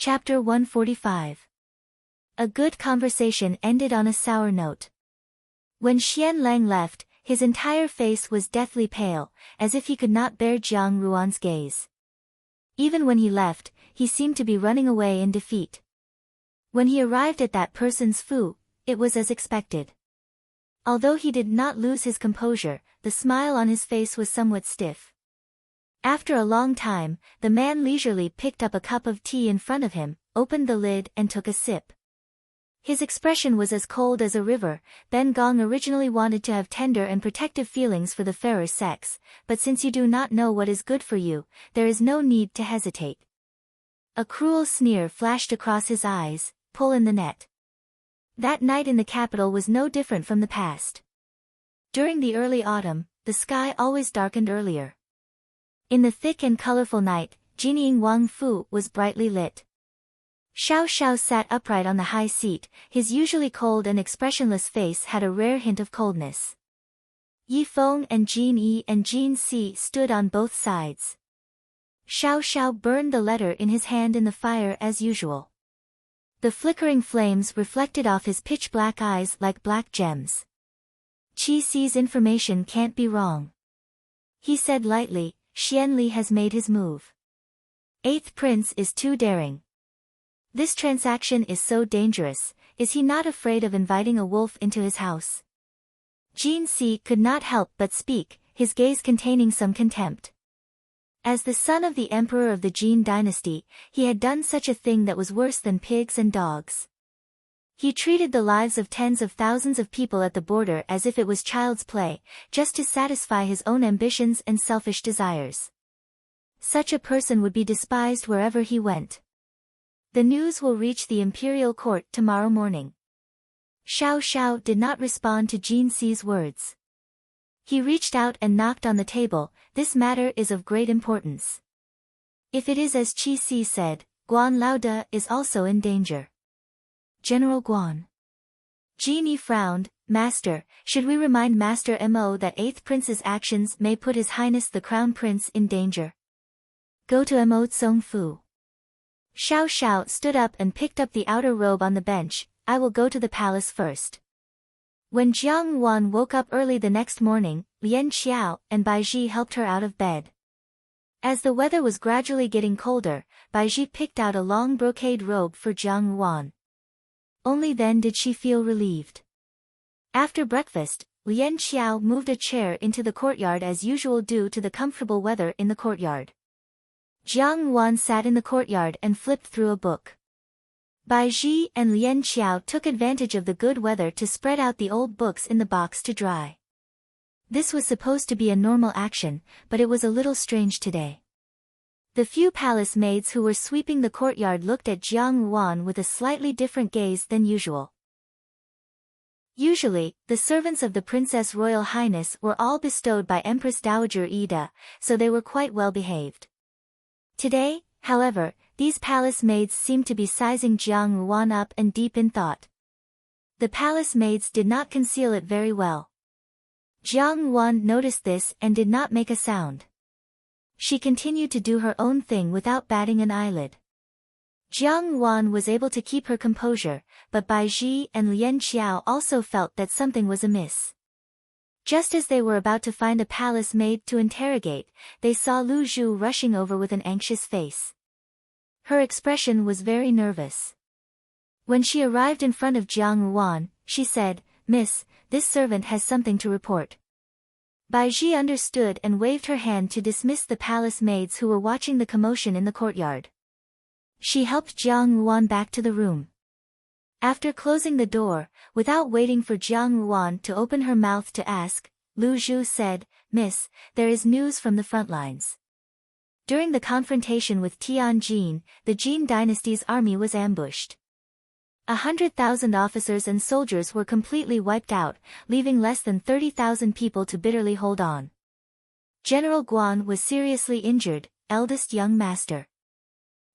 Chapter 145. A good conversation ended on a sour note. When Xian Lang left, his entire face was deathly pale, as if he could not bear Jiang Ruan's gaze. Even when he left, he seemed to be running away in defeat. When he arrived at that person's fu, it was as expected. Although he did not lose his composure, the smile on his face was somewhat stiff. After a long time, the man leisurely picked up a cup of tea in front of him, opened the lid and took a sip. His expression was as cold as a river. Ben Gong originally wanted to have tender and protective feelings for the fairer sex, but since you do not know what is good for you, there is no need to hesitate. A cruel sneer flashed across his eyes. Pull in the net. That night in the capital was no different from the past. During the early autumn, the sky always darkened earlier. In the thick and colorful night, Jinying Wang Fu was brightly lit. Xiao Xiao sat upright on the high seat. His usually cold and expressionless face had a rare hint of coldness. Yi Feng and Jin Yi and Jin Si stood on both sides. Xiao Xiao burned the letter in his hand in the fire as usual. The flickering flames reflected off his pitch-black eyes like black gems. Qi Si's information can't be wrong. He said lightly, Xian Li has made his move. Eighth Prince is too daring. This transaction is so dangerous. Is he not afraid of inviting a wolf into his house? Jin Si could not help but speak, his gaze containing some contempt. As the son of the emperor of the Jin dynasty, he had done such a thing that was worse than pigs and dogs. He treated the lives of tens of thousands of people at the border as if it was child's play, just to satisfy his own ambitions and selfish desires. Such a person would be despised wherever he went. The news will reach the imperial court tomorrow morning. Xiao Xiao did not respond to Jin Si's words. He reached out and knocked on the table. This matter is of great importance. If it is as Qi Si said, Guan Laoda is also in danger. General Guan. Jin Yi frowned. Master, should we remind Master Mo that 8th Prince's actions may put His Highness the Crown Prince in danger? Go to Mo Tsong Fu. Xiao Xiao stood up and picked up the outer robe on the bench. I will go to the palace first. When Jiang Wan woke up early the next morning, Lian Xiao and Bai Ji helped her out of bed. As the weather was gradually getting colder, Bai Ji picked out a long brocade robe for Jiang Wan. Only then did she feel relieved. After breakfast, Lian Xiao moved a chair into the courtyard as usual due to the comfortable weather in the courtyard. Jiang Wan sat in the courtyard and flipped through a book. Bai Ji and Lian Xiao took advantage of the good weather to spread out the old books in the box to dry. This was supposed to be a normal action, but it was a little strange today. The few palace maids who were sweeping the courtyard looked at Jiang Wan with a slightly different gaze than usual. Usually, the servants of the Princess Royal Highness were all bestowed by Empress Dowager Ida, so they were quite well behaved. Today, however, these palace maids seemed to be sizing Jiang Wan up and deep in thought. The palace maids did not conceal it very well. Jiang Wan noticed this and did not make a sound. She continued to do her own thing without batting an eyelid. Jiang Wan was able to keep her composure, but Bai Ji and Lian Xiao also felt that something was amiss. Just as they were about to find a palace maid to interrogate, they saw Lu Zhu rushing over with an anxious face. Her expression was very nervous. When she arrived in front of Jiang Wan, she said, Miss, this servant has something to report. Bai Ji understood and waved her hand to dismiss the palace maids who were watching the commotion in the courtyard. She helped Jiang Wan back to the room. After closing the door, without waiting for Jiang Wan to open her mouth to ask, Lu Zhu said, Miss, there is news from the front lines. During the confrontation with Tianjin, the Jin dynasty's army was ambushed. 100,000 officers and soldiers were completely wiped out, leaving less than 30,000 people to bitterly hold on. General Guan was seriously injured, eldest young master.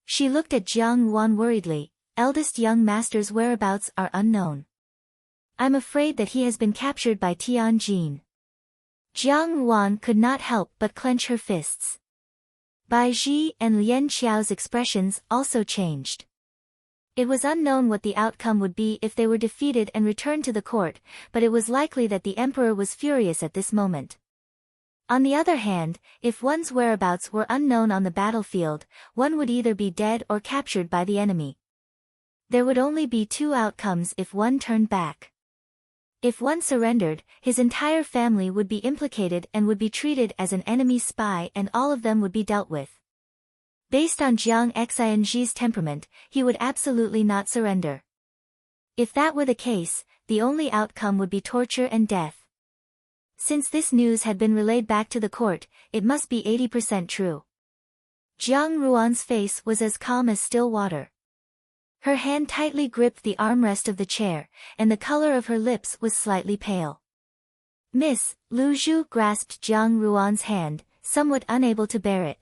She looked at Jiang Wan worriedly. Eldest young master's whereabouts are unknown. I'm afraid that he has been captured by Tianjin. Jiang Wan could not help but clench her fists. Bai Ji and Lian Xiao's expressions also changed. It was unknown what the outcome would be if they were defeated and returned to the court, but it was likely that the emperor was furious at this moment. On the other hand, if one's whereabouts were unknown on the battlefield, one would either be dead or captured by the enemy. There would only be two outcomes if one turned back. If one surrendered, his entire family would be implicated and would be treated as an enemy spy, and all of them would be dealt with. Based on Jiang Xing's temperament, he would absolutely not surrender. If that were the case, the only outcome would be torture and death. Since this news had been relayed back to the court, it must be 80% true. Jiang Ruan's face was as calm as still water. Her hand tightly gripped the armrest of the chair, and the color of her lips was slightly pale. Miss, Lu Zhu grasped Jiang Ruan's hand, somewhat unable to bear it.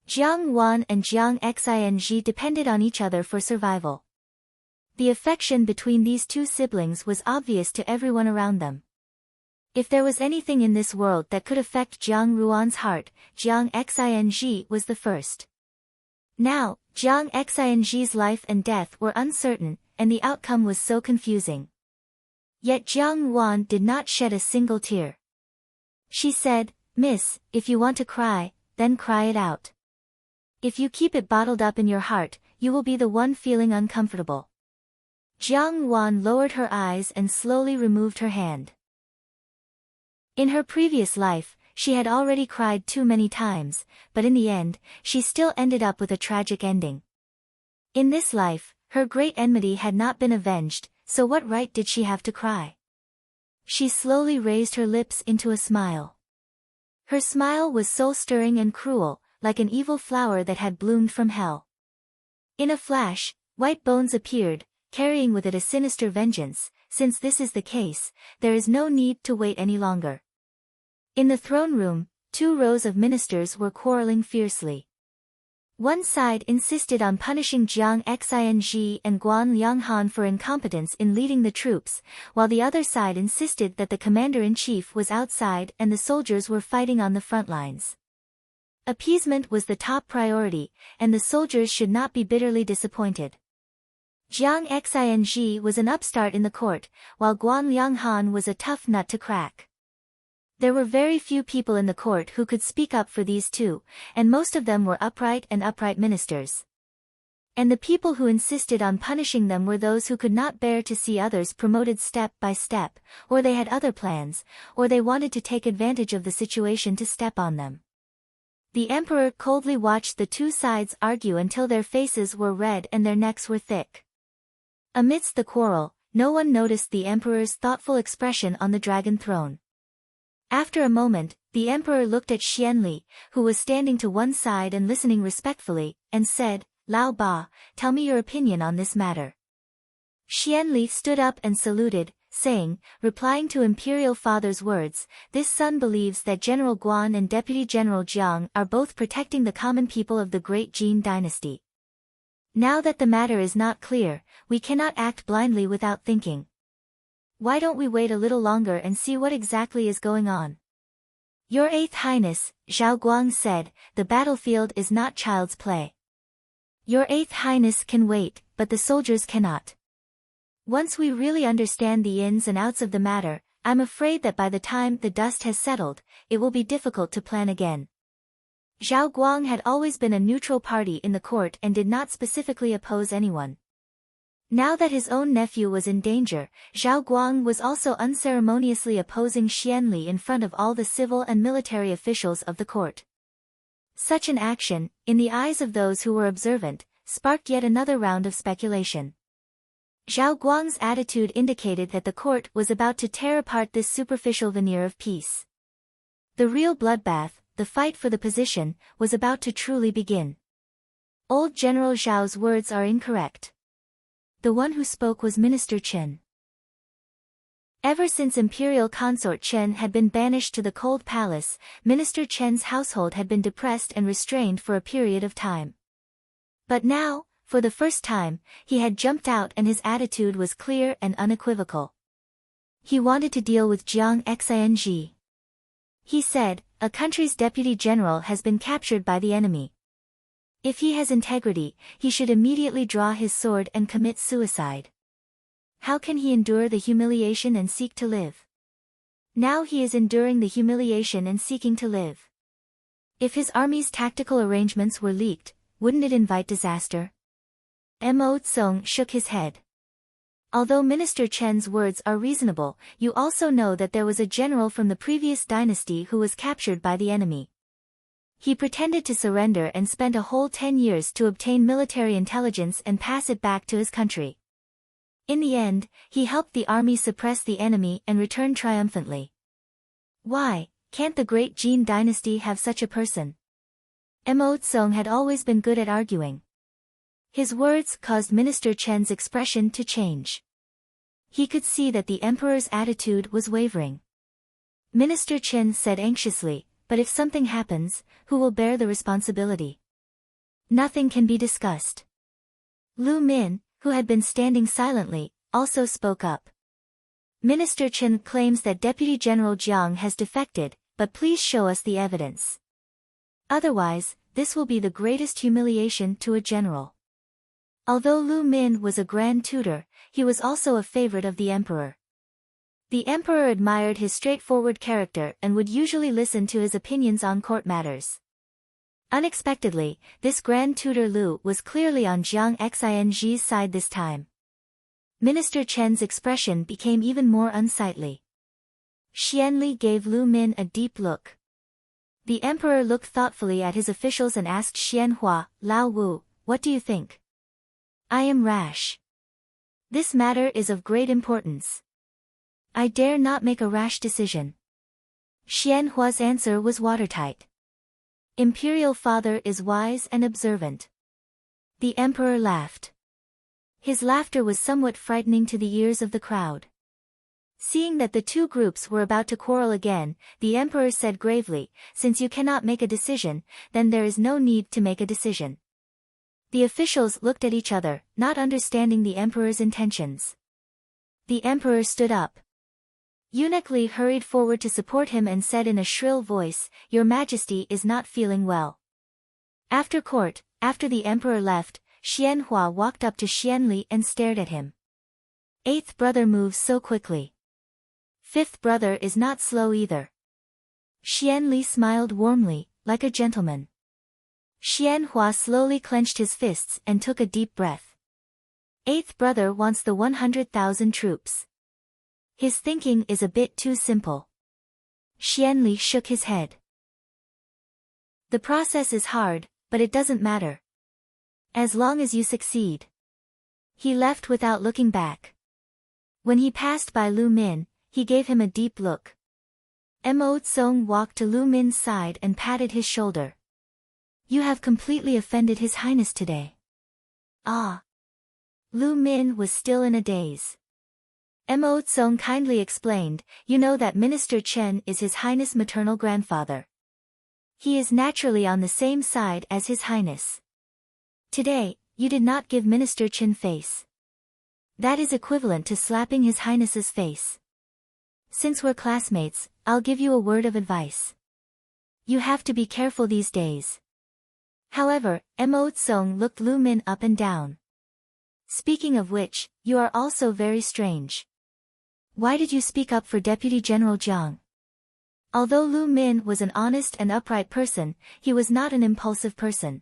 Jiang Wan and Jiang Xing depended on each other for survival. The affection between these two siblings was obvious to everyone around them. If there was anything in this world that could affect Jiang Ruan's heart, Jiang Xing was the first. Now, Jiang Xing's life and death were uncertain, and the outcome was so confusing. Yet Jiang Wan did not shed a single tear. She said, "Miss, if you want to cry, then cry it out. If you keep it bottled up in your heart, you will be the one feeling uncomfortable." Jiang Wan lowered her eyes and slowly removed her hand. In her previous life, she had already cried too many times, but in the end, she still ended up with a tragic ending. In this life, her great enmity had not been avenged, so what right did she have to cry? She slowly raised her lips into a smile. Her smile was soul-stirring and cruel, like an evil flower that had bloomed from hell. In a flash, white bones appeared, carrying with it a sinister vengeance. Since this is the case, there is no need to wait any longer. In the throne room, 2 rows of ministers were quarreling fiercely. One side insisted on punishing Jiang Xing and Guan Lianghan for incompetence in leading the troops, while the other side insisted that the commander-in-chief was outside and the soldiers were fighting on the front lines. Appeasement was the top priority, and the soldiers should not be bitterly disappointed. Jiang Xing was an upstart in the court, while Guan Lianghan was a tough nut to crack. There were very few people in the court who could speak up for these two, and most of them were upright ministers. And the people who insisted on punishing them were those who could not bear to see others promoted step by step, or they had other plans, or they wanted to take advantage of the situation to step on them. The emperor coldly watched the two sides argue until their faces were red and their necks were thick. Amidst the quarrel, no one noticed the emperor's thoughtful expression on the dragon throne. After a moment, the emperor looked at Xianli, who was standing to one side and listening respectfully, and said, "Lao Ba, tell me your opinion on this matter." Xianli stood up and saluted, saying, replying to imperial father's words, "This son believes that General Guan and Deputy General Jiang are both protecting the common people of the great Jin dynasty. Now that the matter is not clear, we cannot act blindly without thinking. Why don't we wait a little longer and see what exactly is going on?" "Your Eighth Highness," Zhao Guang said, "the battlefield is not child's play. Your Eighth Highness can wait, but the soldiers cannot. Once we really understand the ins and outs of the matter, I'm afraid that by the time the dust has settled, it will be difficult to plan again." Zhao Guang had always been a neutral party in the court and did not specifically oppose anyone. Now that his own nephew was in danger, Zhao Guang was also unceremoniously opposing Xianli in front of all the civil and military officials of the court. Such an action, in the eyes of those who were observant, sparked yet another round of speculation. Zhao Guang's attitude indicated that the court was about to tear apart this superficial veneer of peace. The real bloodbath, the fight for the position, was about to truly begin. Old General Zhao's words are incorrect. The one who spoke was Minister Chen. Ever since Imperial Consort Chen had been banished to the Cold Palace, Minister Chen's household had been depressed and restrained for a period of time. But now, for the first time, he had jumped out and his attitude was clear and unequivocal. He wanted to deal with Jiang Xing. He said, "A country's deputy general has been captured by the enemy. If he has integrity, he should immediately draw his sword and commit suicide. How can he endure the humiliation and seek to live? Now he is enduring the humiliation and seeking to live. If his army's tactical arrangements were leaked, wouldn't it invite disaster? Mo Tsung shook his head. Although Minister Chen's words are reasonable, you also know that there was a general from the previous dynasty who was captured by the enemy. He pretended to surrender and spent a whole 10 years to obtain military intelligence and pass it back to his country. In the end, he helped the army suppress the enemy and return triumphantly. Why can't the great Jin dynasty have such a person? Mo Tsung had always been good at arguing. His words caused Minister Chen's expression to change. He could see that the emperor's attitude was wavering. Minister Chen said anxiously, "But if something happens, who will bear the responsibility?" "Nothing can be discussed." Lu Min, who had been standing silently, also spoke up. "Minister Chen claims that Deputy General Jiang has defected, but please show us the evidence. Otherwise, this will be the greatest humiliation to a general." Although Lu Min was a grand tutor, he was also a favorite of the emperor. The emperor admired his straightforward character and would usually listen to his opinions on court matters. Unexpectedly, this grand tutor Lu was clearly on Jiang Xing's side this time. Minister Chen's expression became even more unsightly. Xianli gave Lu Min a deep look. The emperor looked thoughtfully at his officials and asked Xianhua, "Lao Wu, what do you think?" "I am rash. This matter is of great importance. I dare not make a rash decision." Xianhua's answer was watertight. Imperial father is wise and observant. The emperor laughed. His laughter was somewhat frightening to the ears of the crowd. Seeing that the two groups were about to quarrel again, the emperor said gravely, "Since you cannot make a decision, then there is no need to make a decision." The officials looked at each other, not understanding the emperor's intentions. The emperor stood up. Eunuch Li hurried forward to support him and said in a shrill voice, "Your Majesty is not feeling well." After court, after the emperor left, Xianhua walked up to Xianli and stared at him. "Eighth brother moves so quickly. Fifth brother is not slow either." Xianli smiled warmly, like a gentleman. Xianhua slowly clenched his fists and took a deep breath. "Eighth brother wants the 100,000 troops. His thinking is a bit too simple." Xianli shook his head. "The process is hard, but it doesn't matter. As long as you succeed." He left without looking back. When he passed by Lu Min, he gave him a deep look. Mo Tsung walked to Lu Min's side and patted his shoulder. "You have completely offended His Highness today." "Ah." Lu Min was still in a daze. Mo Tsung kindly explained, "You know that Minister Chen is His Highness' maternal grandfather. He is naturally on the same side as His Highness. Today, you did not give Minister Chen face. That is equivalent to slapping His Highness's face. Since we're classmates, I'll give you a word of advice. You have to be careful these days." However, Mo Tsung looked Lu Min up and down. "Speaking of which, you are also very strange. Why did you speak up for Deputy General Jiang?" Although Lu Min was an honest and upright person, he was not an impulsive person.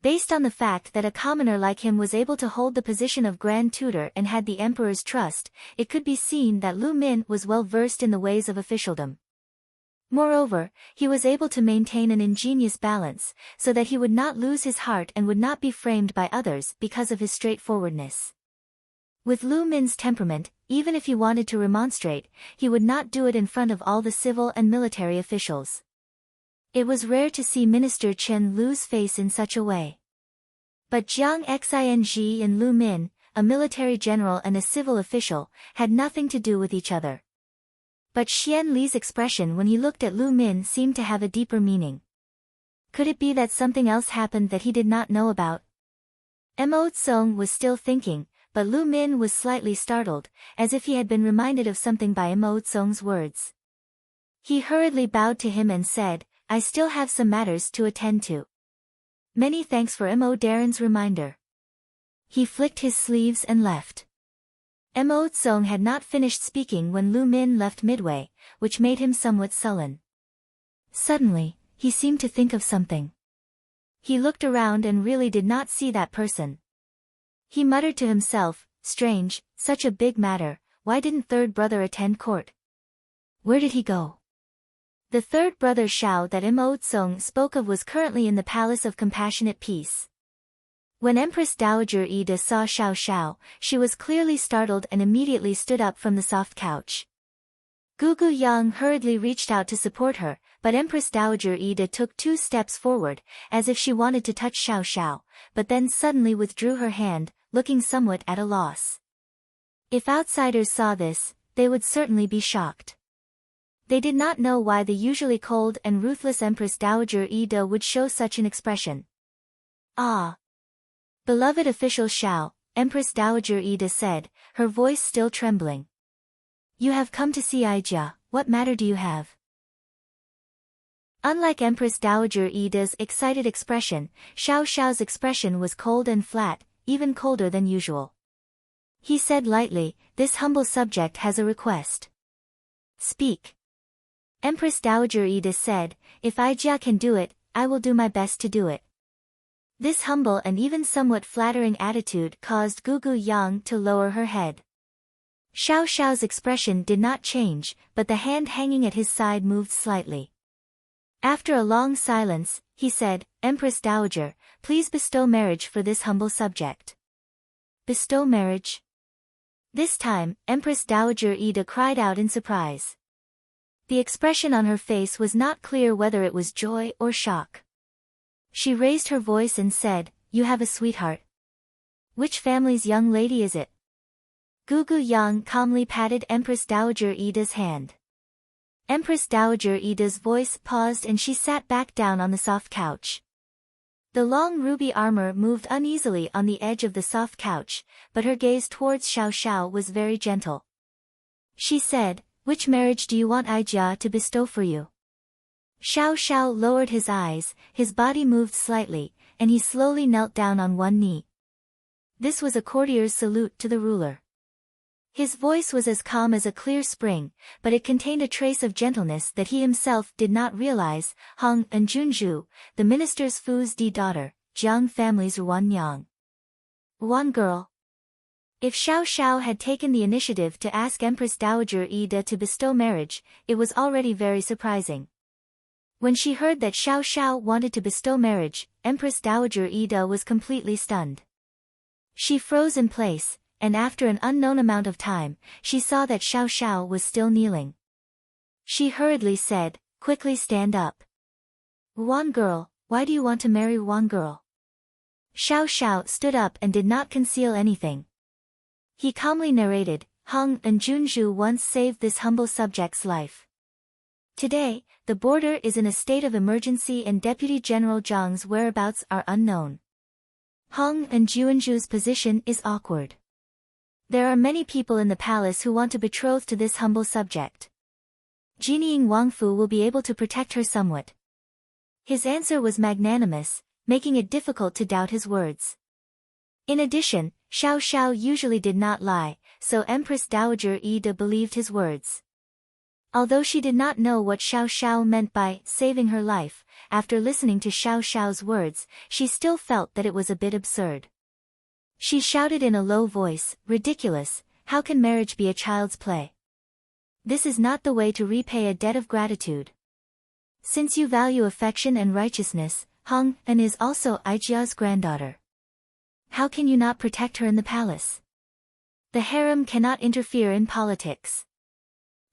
Based on the fact that a commoner like him was able to hold the position of Grand Tutor and had the Emperor's trust, it could be seen that Lu Min was well versed in the ways of officialdom. Moreover, he was able to maintain an ingenious balance, so that he would not lose his heart and would not be framed by others because of his straightforwardness. With Lu Min's temperament, even if he wanted to remonstrate, he would not do it in front of all the civil and military officials. It was rare to see Minister Chen lose face in such a way. But Jiang Xing and Lu Min, a military general and a civil official, had nothing to do with each other. But Xian Li's expression when he looked at Lu Min seemed to have a deeper meaning. Could it be that something else happened that he did not know about? Mo Tsung was still thinking, but Lu Min was slightly startled, as if he had been reminded of something by Mo Tsung's words. He hurriedly bowed to him and said, "I still have some matters to attend to." Many thanks for Mo Darren's reminder. He flicked his sleeves and left. Mo Tsong had not finished speaking when Lu Min left midway, which made him somewhat sullen. Suddenly, he seemed to think of something. He looked around and really did not see that person. He muttered to himself, strange, such a big matter, why didn't third brother attend court? Where did he go? The third brother Xiao that Mo Tsong spoke of was currently in the Palace of Compassionate Peace. When Empress Dowager Ida saw Xiao Xiao, she was clearly startled and immediately stood up from the soft couch. Gugu Yang hurriedly reached out to support her, but Empress Dowager Ida took 2 steps forward, as if she wanted to touch Xiao Xiao, but then suddenly withdrew her hand, looking somewhat at a loss. If outsiders saw this, they would certainly be shocked. They did not know why the usually cold and ruthless Empress Dowager Ida would show such an expression. Ah! Beloved official Xiao, Empress Dowager Ida said, her voice still trembling. You have come to see Aijia, what matter do you have? Unlike Empress Dowager Ida's excited expression, Xiao Xiao's expression was cold and flat, even colder than usual. He said lightly, this humble subject has a request. Speak. Empress Dowager Ida said, if Aijia can do it, I will do my best to do it. This humble and even somewhat flattering attitude caused Gugu Yang to lower her head. Xiao Xiao's expression did not change, but the hand hanging at his side moved slightly. After a long silence, he said, Empress Dowager, please bestow marriage for this humble subject. Bestow marriage? This time, Empress Dowager Ida cried out in surprise. The expression on her face was not clear whether it was joy or shock. She raised her voice and said, you have a sweetheart. Which family's young lady is it? Gugu Yang calmly patted Empress Dowager Ida's hand. Empress Dowager Ida's voice paused and she sat back down on the soft couch. The long ruby armor moved uneasily on the edge of the soft couch, but her gaze towards Xiao Xiao was very gentle. She said, which marriage do you want Aijia to bestow for you? Xiao Xiao lowered his eyes, his body moved slightly, and he slowly knelt down on one knee. This was a courtier's salute to the ruler. His voice was as calm as a clear spring, but it contained a trace of gentleness that he himself did not realize. Hong and Junzhu, the minister's Fu's Di daughter, Jiang family's Ruan Yang. Ruan girl. If Xiao Xiao had taken the initiative to ask Empress Dowager Ida to bestow marriage, it was already very surprising. When she heard that Xiao Xiao wanted to bestow marriage, Empress Dowager Ida was completely stunned. She froze in place, and after an unknown amount of time, she saw that Xiao Xiao was still kneeling. She hurriedly said, quickly stand up. Ruan girl, why do you want to marry Ruan girl? Xiao Xiao stood up and did not conceal anything. He calmly narrated, Hong and Junzhu once saved this humble subject's life. Today, the border is in a state of emergency and Deputy General Zhang's whereabouts are unknown. Hong and Junzhu's position is awkward. There are many people in the palace who want to betroth to this humble subject. Jinying Wangfu will be able to protect her somewhat. His answer was magnanimous, making it difficult to doubt his words. In addition, Xiao Xiao usually did not lie, so Empress Dowager Ida believed his words. Although she did not know what Xiao Xiao meant by saving her life, after listening to Xiao Xiao's words, she still felt that it was a bit absurd. She shouted in a low voice, ridiculous, how can marriage be a child's play? This is not the way to repay a debt of gratitude. Since you value affection and righteousness, Hong and is also Aijia's granddaughter. How can you not protect her in the palace? The harem cannot interfere in politics.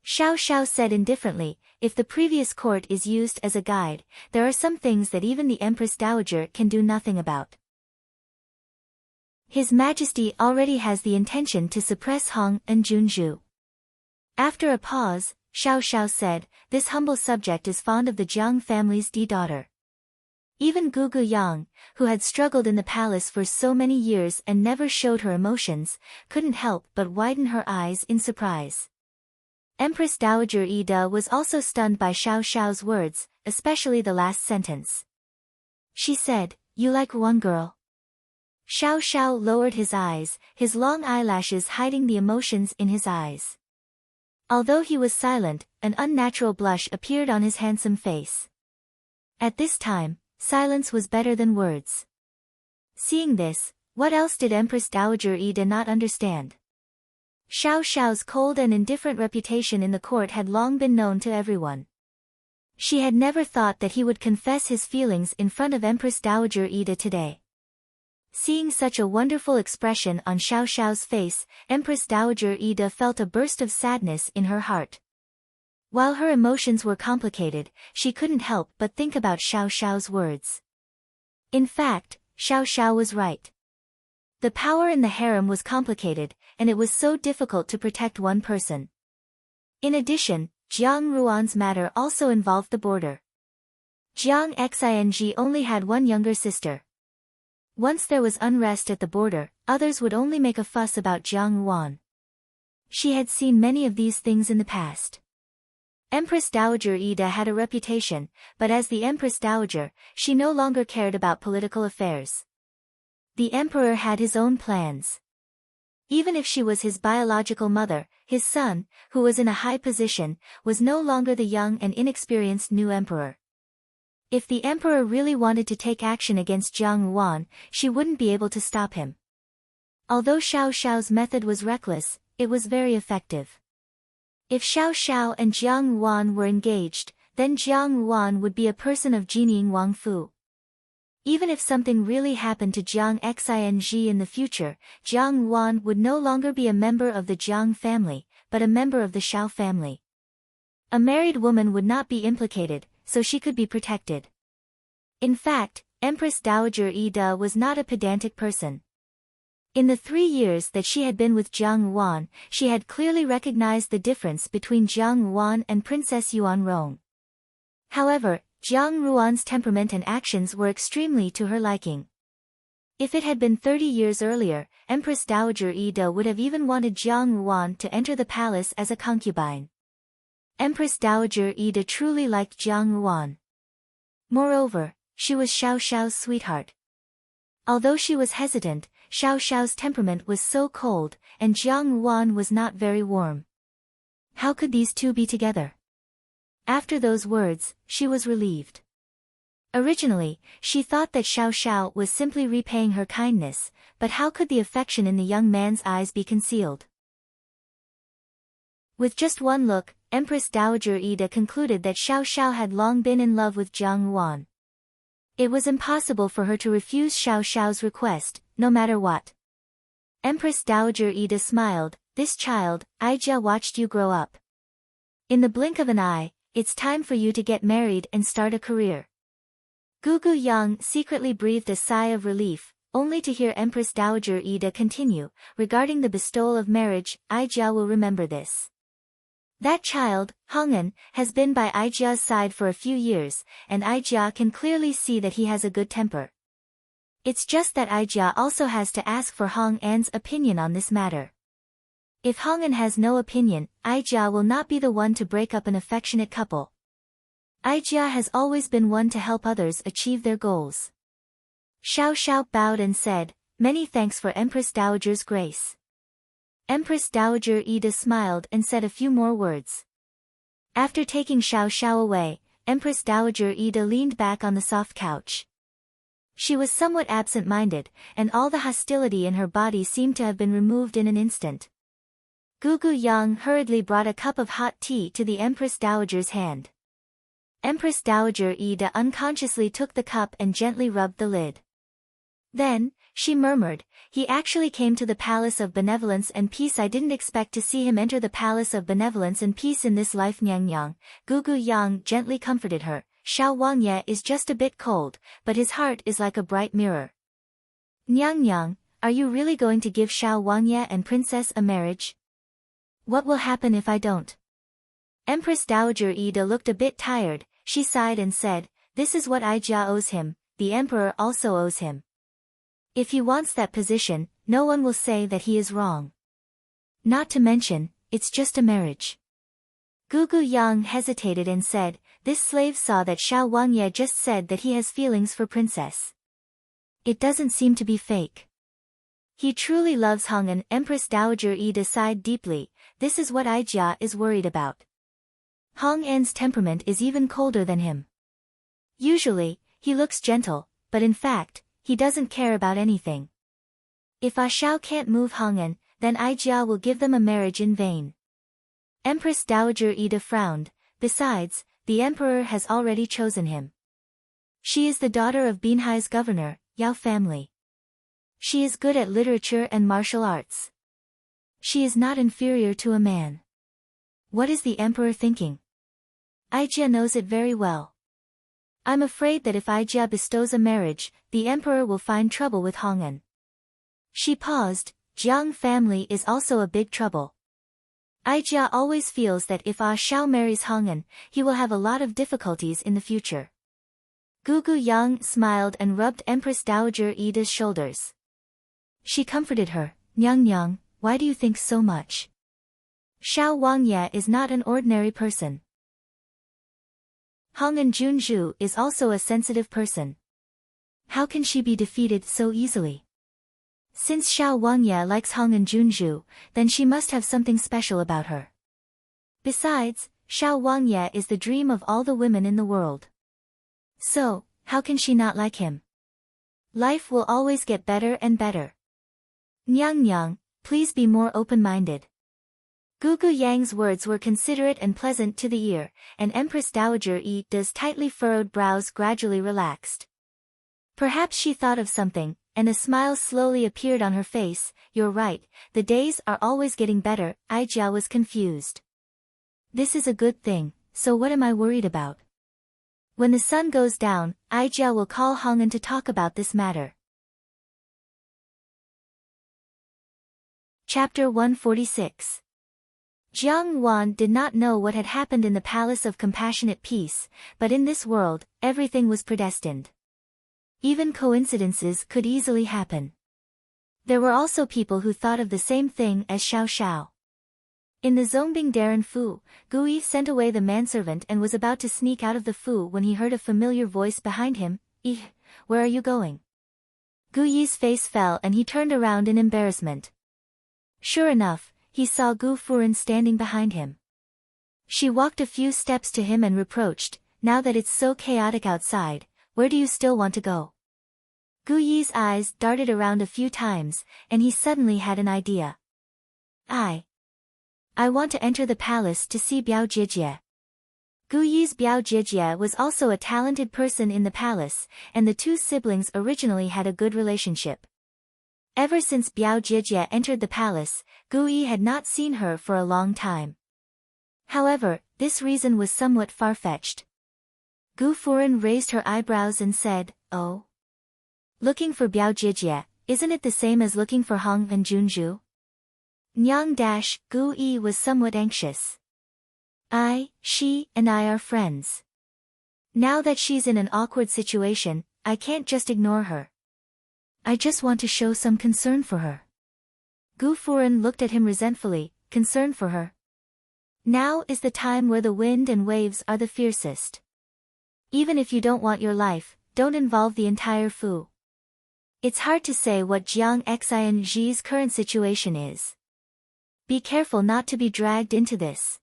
Xiao Xiao said indifferently, if the previous court is used as a guide, there are some things that even the Empress Dowager can do nothing about. His Majesty already has the intention to suppress Hong and Junzhu. After a pause, Xiao Xiao said, this humble subject is fond of the Jiang family's Di daughter. Even Gugu Yang, who had struggled in the palace for so many years and never showed her emotions, couldn't help but widen her eyes in surprise. Empress Dowager Ida was also stunned by Xiao Xiao's words, especially the last sentence. She said, you like one girl? Xiao Xiao lowered his eyes, his long eyelashes hiding the emotions in his eyes. Although he was silent, an unnatural blush appeared on his handsome face. At this time, silence was better than words. Seeing this, what else did Empress Dowager Ida not understand? Xiao Xiao's cold and indifferent reputation in the court had long been known to everyone. She had never thought that he would confess his feelings in front of Empress Dowager Ida today. Seeing such a wonderful expression on Xiao Xiao's face, Empress Dowager Ida felt a burst of sadness in her heart. While her emotions were complicated, she couldn't help but think about Xiao Xiao's words. In fact, Xiao Xiao was right. The power in the harem was complicated, and it was so difficult to protect one person. In addition, Jiang Ruan's matter also involved the border. Jiang Xing only had one younger sister. Once there was unrest at the border, others would only make a fuss about Jiang Ruan. She had seen many of these things in the past. Empress Dowager Ida had a reputation, but as the Empress Dowager, she no longer cared about political affairs. The emperor had his own plans. Even if she was his biological mother, his son, who was in a high position, was no longer the young and inexperienced new emperor. If the emperor really wanted to take action against Jiang Ruan, she wouldn't be able to stop him. Although Xiao Xiao's method was reckless, it was very effective. If Xiao Xiao and Jiang Ruan were engaged, then Jiang Ruan would be a person of Jining Wangfu. Even if something really happened to Jiang Xing in the future, Jiang Ruan would no longer be a member of the Jiang family, but a member of the Xiao family. A married woman would not be implicated, so she could be protected. In fact, Empress Dowager Ida was not a pedantic person. In the 3 years that she had been with Jiang Ruan, she had clearly recognized the difference between Jiang Ruan and Princess Yuan Rong. However, Jiang Ruan's temperament and actions were extremely to her liking. If it had been 30 years earlier, Empress Dowager Ida would have even wanted Jiang Ruan to enter the palace as a concubine. Empress Dowager Ida truly liked Jiang Ruan. Moreover, she was Xiao Xiao's sweetheart. Although she was hesitant, Xiao Xiao's temperament was so cold, and Jiang Ruan was not very warm. How could these two be together? After those words, she was relieved. Originally, she thought that Xiao Xiao was simply repaying her kindness, but how could the affection in the young man's eyes be concealed? With just one look, Empress Dowager Ida concluded that Xiao Xiao had long been in love with Jiang Ruan. It was impossible for her to refuse Xiao Xiao's request, no matter what. Empress Dowager Ida smiled, "This child, Ija watched you grow up. In the blink of an eye, it's time for you to get married and start a career." Gugu Yang secretly breathed a sigh of relief, only to hear Empress Dowager Ida continue, "Regarding the bestowal of marriage, Ija will remember this. That child, Hong'an, has been by Ija's side for a few years, and Ija can clearly see that he has a good temper. It's just that Ija also has to ask for Hong'an's opinion on this matter. If Hong'an has no opinion, Ija will not be the one to break up an affectionate couple. Ija has always been one to help others achieve their goals." Xiao Xiao bowed and said, "Many thanks for Empress Dowager's grace." Empress Dowager Ida smiled and said a few more words. After taking Xiao Xiao away, Empress Dowager Ida leaned back on the soft couch. She was somewhat absent-minded, and all the hostility in her body seemed to have been removed in an instant. Gugu Yang hurriedly brought a cup of hot tea to the Empress Dowager's hand. Empress Dowager Ida unconsciously took the cup and gently rubbed the lid. Then, she murmured, "He actually came to the Palace of Benevolence and Peace. I didn't expect to see him enter the Palace of Benevolence and Peace in this life." Nyang Yang. Gugu Yang gently comforted her, "Xiao Wangye is just a bit cold, but his heart is like a bright mirror." "Nyang Yang, are you really going to give Xiao Wangye and Princess a marriage? What will happen if I don't?" Empress Dowager Ida looked a bit tired. She sighed and said, "This is what Ija owes him, the emperor also owes him. If he wants that position, no one will say that he is wrong. Not to mention, it's just a marriage." Gugu Yang hesitated and said, "This slave saw that Xiao Wangye just said that he has feelings for Princess. It doesn't seem to be fake. He truly loves Hong An. Empress Dowager Yi sighed deeply. This is what Aijia is worried about. Hong An's temperament is even colder than him. Usually, he looks gentle, but in fact, he doesn't care about anything. If Ah Shao can't move Hong An, then Aijia will give them a marriage in vain. Empress Dowager Yi frowned. Besides, the emperor has already chosen him. She is the daughter of Binhai's governor, Yao family. She is good at literature and martial arts. She is not inferior to a man. What is the emperor thinking? Aijia knows it very well. I'm afraid that if Aijia bestows a marriage, the emperor will find trouble with Hong An. She paused. Jiang family is also a big trouble. Aijia always feels that if Ah Shao marries Hong An, he will have a lot of difficulties in the future. Gugu Yang smiled and rubbed Empress Dowager Yi's shoulders. She comforted her. Nyang, why do you think so much? Shao Wangye is not an ordinary person. Hong An Junju is also a sensitive person. How can she be defeated so easily? Since Shao Wangye likes Hong An Junju, then she must have something special about her. Besides, Shao Wangye is the dream of all the women in the world. So, how can she not like him? Life will always get better and better. Nyang, please be more open-minded. Gugu Yang's words were considerate and pleasant to the ear, and Empress Dowager Yi's tightly furrowed brows gradually relaxed. Perhaps she thought of something, and a smile slowly appeared on her face. You're right, the days are always getting better. Aijia was confused. This is a good thing, so what am I worried about? When the sun goes down, Aijia will call Hong An to talk about this matter. Chapter 146. Jiang Wan did not know what had happened in the Palace of Compassionate Peace, but in this world, everything was predestined. Even coincidences could easily happen. There were also people who thought of the same thing as Xiao Xiao. In the Zongbing Darren Fu, Gui sent away the manservant and was about to sneak out of the Fu when he heard a familiar voice behind him. Where are you going? Gui's face fell and he turned around in embarrassment. Sure enough, he saw Gu Furen standing behind him. She walked a few steps to him and reproached, now that it's so chaotic outside, where do you still want to go? Gu Yi's eyes darted around a few times, and he suddenly had an idea. I want to enter the palace to see Biao Jijie. Gu Yi's Biao Jijie was also a talented person in the palace, and the two siblings originally had a good relationship. Ever since Biao Jijie entered the palace, Gu Yi had not seen her for a long time. However, this reason was somewhat far-fetched. Gu Furen raised her eyebrows and said, Oh? Looking for Biao Jijie, isn't it the same as looking for Hong An Junju? Gu Yi was somewhat anxious. She and I are friends. Now that she's in an awkward situation, I can't just ignore her. I just want to show some concern for her. Gu Furen looked at him resentfully. Concern for her? Now is the time where the wind and waves are the fiercest. Even if you don't want your life, don't involve the entire Fu. It's hard to say what Jiang Xianji's current situation is. Be careful not to be dragged into this.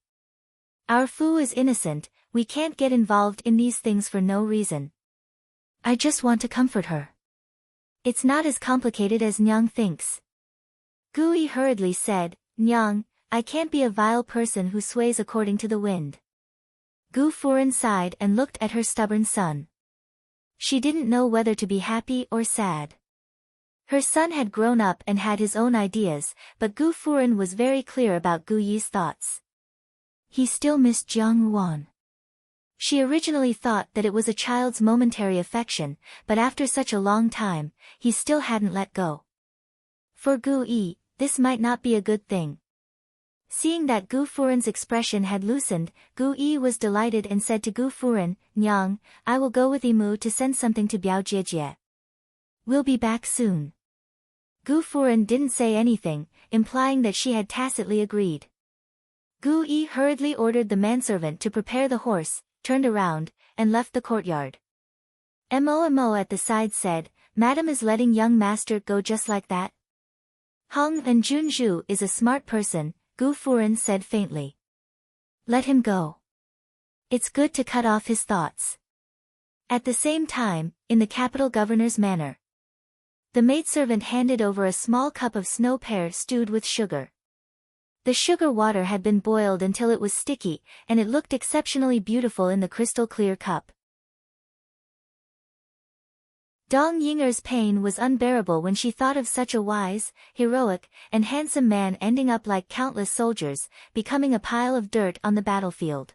Our Fu is innocent, we can't get involved in these things for no reason. I just want to comfort her. It's not as complicated as Nyang thinks. Gui hurriedly said, Nyang, I can't be a vile person who sways according to the wind. Gu Furen sighed and looked at her stubborn son. She didn't know whether to be happy or sad. Her son had grown up and had his own ideas, but Gu Furen was very clear about Gu Yi's thoughts. He still missed Jiang Wan. She originally thought that it was a child's momentary affection, but after such a long time, he still hadn't let go. For Gu Yi, this might not be a good thing. Seeing that Gu Furen's expression had loosened, Gu Yi was delighted and said to Gu Furen, Nyang, I will go with Imu to send something to Biao Jijie. We'll be back soon. Gu Furen didn't say anything, implying that she had tacitly agreed. Gu Yi hurriedly ordered the manservant to prepare the horse, turned around, and left the courtyard. Mo at the side said, Madam is letting young master go just like that? Hong and Junju is a smart person, Gu Furen said faintly. Let him go. It's good to cut off his thoughts. At the same time, in the capital governor's manor, the maidservant handed over a small cup of snow pear stewed with sugar. The sugar water had been boiled until it was sticky, and it looked exceptionally beautiful in the crystal-clear cup. Dong Yinger's pain was unbearable when she thought of such a wise, heroic, and handsome man ending up like countless soldiers, becoming a pile of dirt on the battlefield.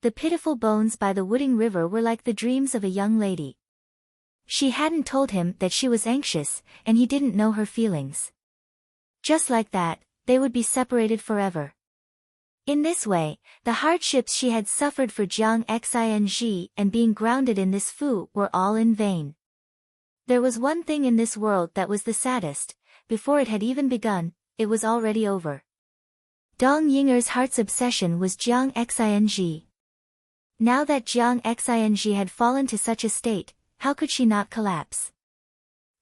The pitiful bones by the Wooding River were like the dreams of a young lady. She hadn't told him that she was anxious, and he didn't know her feelings. Just like that, they would be separated forever. In this way, the hardships she had suffered for Jiang Xing and being grounded in this Fu were all in vain. There was one thing in this world that was the saddest. Before it had even begun, it was already over. Dong Yinger's heart's obsession was Jiang Xing. Now that Jiang Xing had fallen to such a state, how could she not collapse?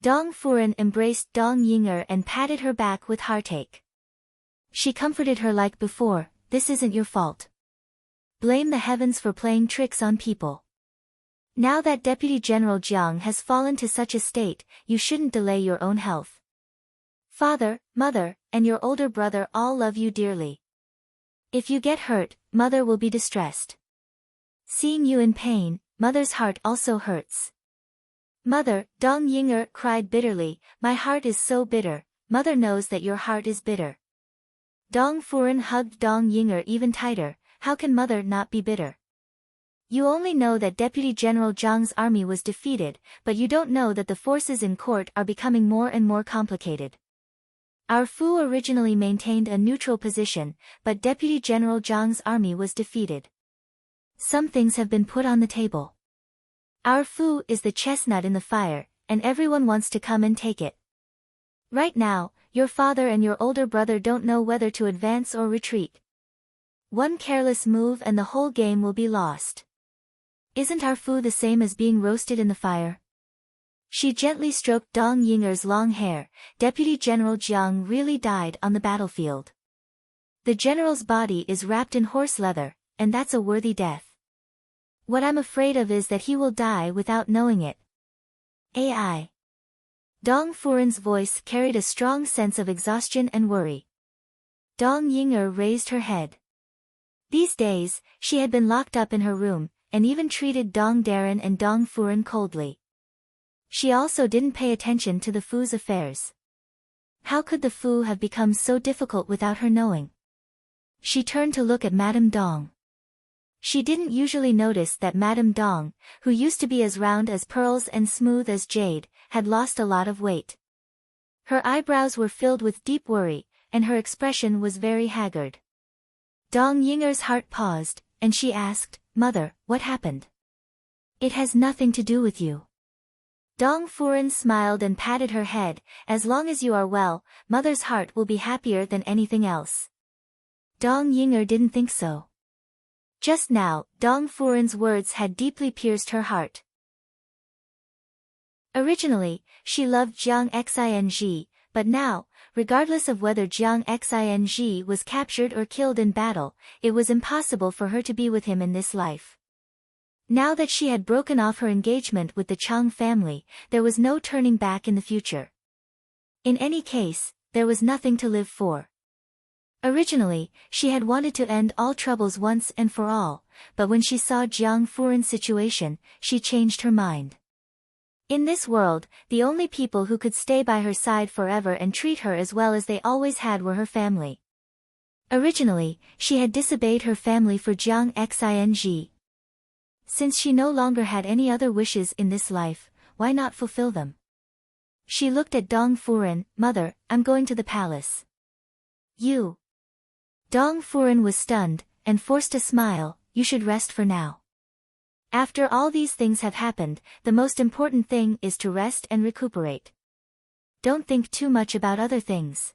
Dong Furen embraced Dong Yinger and patted her back with heartache. She comforted her like before, this isn't your fault. Blame the heavens for playing tricks on people. Now that Deputy General Jiang has fallen to such a state, you shouldn't delay your own health. Father, mother, and your older brother all love you dearly. If you get hurt, mother will be distressed. Seeing you in pain, mother's heart also hurts. Mother, Dong Yinger cried bitterly, my heart is so bitter, mother knows that your heart is bitter. Dong Furen hugged Dong Yinger even tighter, how can mother not be bitter? You only know that Deputy General Jiang's army was defeated, but you don't know that the forces in court are becoming more and more complicated. Our Fu originally maintained a neutral position, but Deputy General Jiang's army was defeated. Some things have been put on the table. Our Fu is the chestnut in the fire, and everyone wants to come and take it. Right now, your father and your older brother don't know whether to advance or retreat. One careless move and the whole game will be lost. Isn't our Fu the same as being roasted in the fire? She gently stroked Dong Yinger's long hair. Deputy General Jiang really died on the battlefield. The general's body is wrapped in horse leather, and that's a worthy death. What I'm afraid of is that he will die without knowing it. AI. Dong Furen's voice carried a strong sense of exhaustion and worry. Dong Yinger raised her head. These days, she had been locked up in her room, and even treated Dong Darren and Dong Furen coldly. She also didn't pay attention to the Fu's affairs. How could the Fu have become so difficult without her knowing? She turned to look at Madame Dong. She didn't usually notice that Madame Dong, who used to be as round as pearls and smooth as jade, had lost a lot of weight. Her eyebrows were filled with deep worry, and her expression was very haggard. Dong Yinger's heart paused, and she asked, Mother, what happened? It has nothing to do with you. Dong Furen smiled and patted her head, as long as you are well, Mother's heart will be happier than anything else. Dong Yinger didn't think so. Just now, Dong Furen's words had deeply pierced her heart. Originally, she loved Jiang Xing, but now, regardless of whether Jiang Xing was captured or killed in battle, it was impossible for her to be with him in this life. Now that she had broken off her engagement with the Chang family, there was no turning back in the future. In any case, there was nothing to live for. Originally, she had wanted to end all troubles once and for all, but when she saw Jiang Furen's situation, she changed her mind. In this world, the only people who could stay by her side forever and treat her as well as they always had were her family. Originally, she had disobeyed her family for Jiang Xing. Since she no longer had any other wishes in this life, why not fulfill them? She looked at Dong Furen, Mother, I'm going to the palace. You. Dong Furen was stunned, and forced a smile, you should rest for now. After all these things have happened, the most important thing is to rest and recuperate. Don't think too much about other things.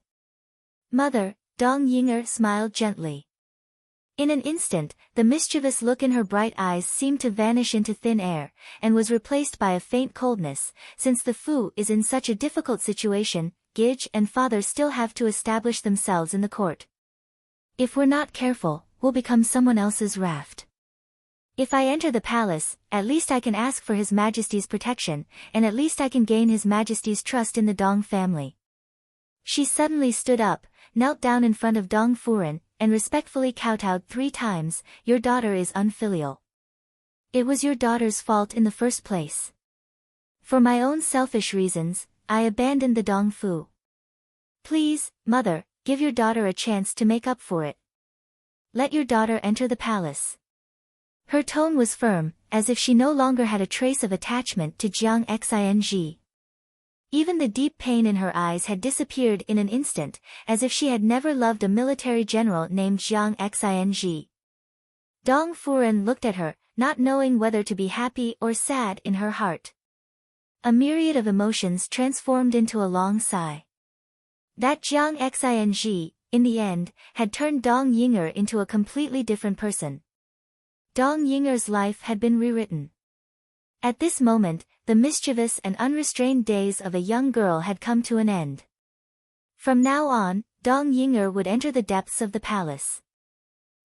Mother, Dong Yinger smiled gently. In an instant, the mischievous look in her bright eyes seemed to vanish into thin air, and was replaced by a faint coldness. Since the Fu is in such a difficult situation, Gij and father still have to establish themselves in the court. If we're not careful, we'll become someone else's raft. If I enter the palace, at least I can ask for His Majesty's protection, and at least I can gain His Majesty's trust in the Dong family. She suddenly stood up, knelt down in front of Dong Furen, and respectfully kowtowed 3 times. Your daughter is unfilial. It was your daughter's fault in the first place. For my own selfish reasons, I abandoned the Dong Fu. Please, mother, give your daughter a chance to make up for it. Let your daughter enter the palace. Her tone was firm, as if she no longer had a trace of attachment to Jiang Xing. Even the deep pain in her eyes had disappeared in an instant, as if she had never loved a military general named Jiang Xing. Dong Furen looked at her, not knowing whether to be happy or sad in her heart. A myriad of emotions transformed into a long sigh. That Jiang Xing, in the end, had turned Dong Yinger into a completely different person. Dong Yinger's life had been rewritten. At this moment, the mischievous and unrestrained days of a young girl had come to an end. From now on, Dong Yinger would enter the depths of the palace.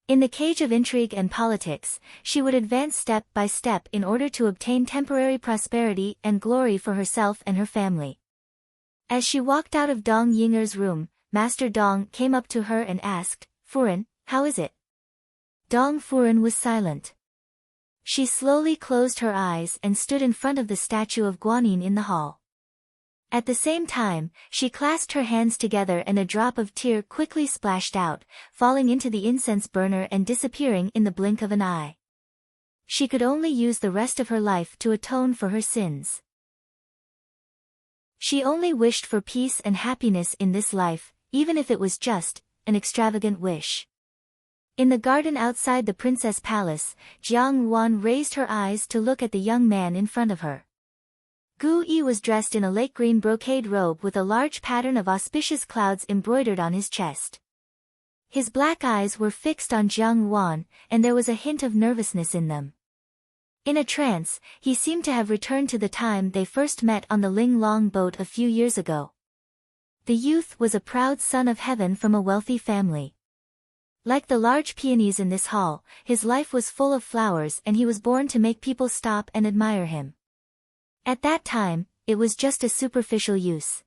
In the cage of intrigue and politics, she would advance step by step in order to obtain temporary prosperity and glory for herself and her family. As she walked out of Dong Yinger's room, Master Dong came up to her and asked, "Furen, how is it?" Dong Furen was silent. She slowly closed her eyes and stood in front of the statue of Guanyin in the hall. At the same time, she clasped her hands together and a drop of tear quickly splashed out, falling into the incense burner and disappearing in the blink of an eye. She could only use the rest of her life to atone for her sins. She only wished for peace and happiness in this life, even if it was just an extravagant wish. In the garden outside the princess palace, Jiang Wan raised her eyes to look at the young man in front of her. Gu Yi was dressed in a lake green brocade robe with a large pattern of auspicious clouds embroidered on his chest. His black eyes were fixed on Jiang Wan, and there was a hint of nervousness in them. In a trance, he seemed to have returned to the time they first met on the Ling Long boat a few years ago. The youth was a proud son of heaven from a wealthy family. Like the large peonies in this hall, his life was full of flowers and he was born to make people stop and admire him. At that time, it was just a superficial use.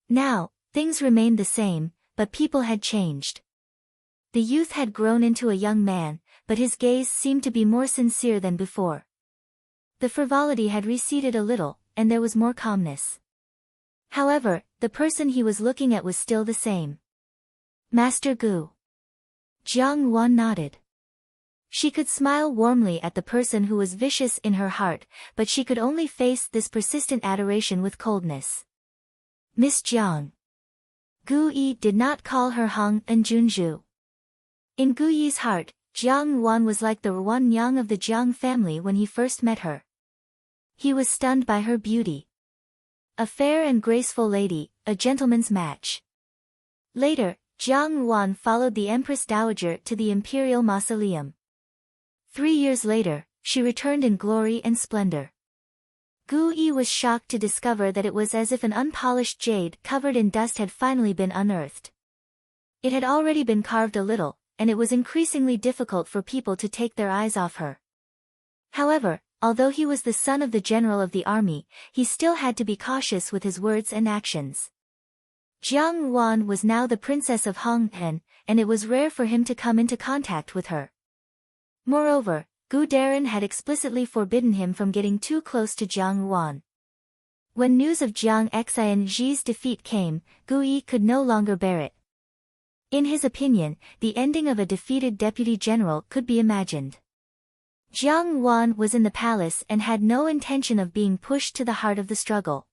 Now, things remained the same, but people had changed. The youth had grown into a young man, but his gaze seemed to be more sincere than before. The frivolity had receded a little, and there was more calmness. However, the person he was looking at was still the same. Master Gu. Jiang Wan nodded. She could smile warmly at the person who was vicious in her heart, but she could only face this persistent adoration with coldness. Miss Jiang. Gu Yi did not call her Hong and Junju. In Gu Yi's heart, Jiang Wan was like the Ruan Yang of the Jiang family when he first met her. He was stunned by her beauty. A fair and graceful lady, a gentleman's match. Later, Jiang Wan followed the Empress Dowager to the imperial mausoleum. 3 years later, she returned in glory and splendor. Gu Yi was shocked to discover that it was as if an unpolished jade covered in dust had finally been unearthed. It had already been carved a little, and it was increasingly difficult for people to take their eyes off her. However, although he was the son of the general of the army, he still had to be cautious with his words and actions. Jiang Wan was now the princess of Honghen, and it was rare for him to come into contact with her. Moreover, Gu Darren had explicitly forbidden him from getting too close to Jiang Wan. When news of Jiang Xing's defeat came, Gu Yi could no longer bear it. In his opinion, the ending of a defeated deputy general could be imagined. Jiang Wan was in the palace and had no intention of being pushed to the heart of the struggle.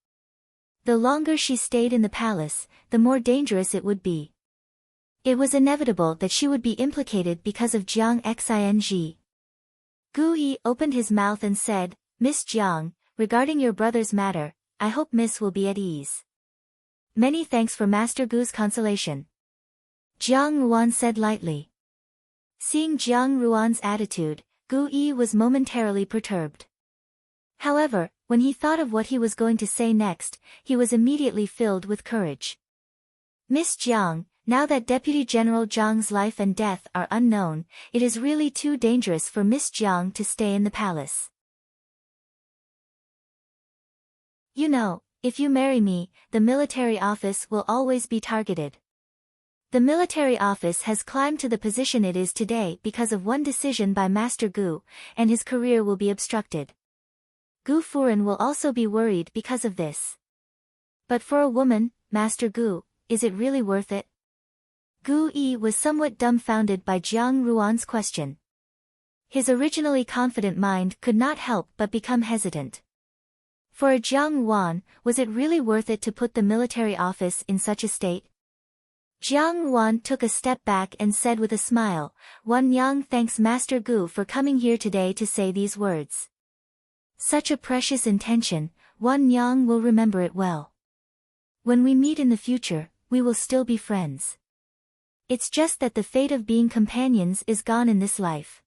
The longer she stayed in the palace, the more dangerous it would be. It was inevitable that she would be implicated because of Jiang Xing. Gu Yi opened his mouth and said, "Miss Jiang, regarding your brother's matter, I hope Miss will be at ease." "Many thanks for Master Gu's consolation," Jiang Wan said lightly. Seeing Jiang Ruan's attitude, Gu Yi was momentarily perturbed. However, when he thought of what he was going to say next, he was immediately filled with courage. Miss Jiang, now that Deputy General Jiang's life and death are unknown, it is really too dangerous for Miss Jiang to stay in the palace. You know, if you marry me, the military office will always be targeted. The military office has climbed to the position it is today because of one decision by Master Gu, and his career will be obstructed. Gu Furen will also be worried because of this. But for a woman, Master Gu, is it really worth it? Gu Yi was somewhat dumbfounded by Jiang Ruan's question. His originally confident mind could not help but become hesitant. For a Jiang Ruan, was it really worth it to put the military office in such a state? Jiang Ruan took a step back and said with a smile, "Wan Yang thanks Master Gu for coming here today to say these words. Such a precious intention, Wan Yang will remember it well. When we meet in the future, we will still be friends. It's just that the fate of being companions is gone in this life."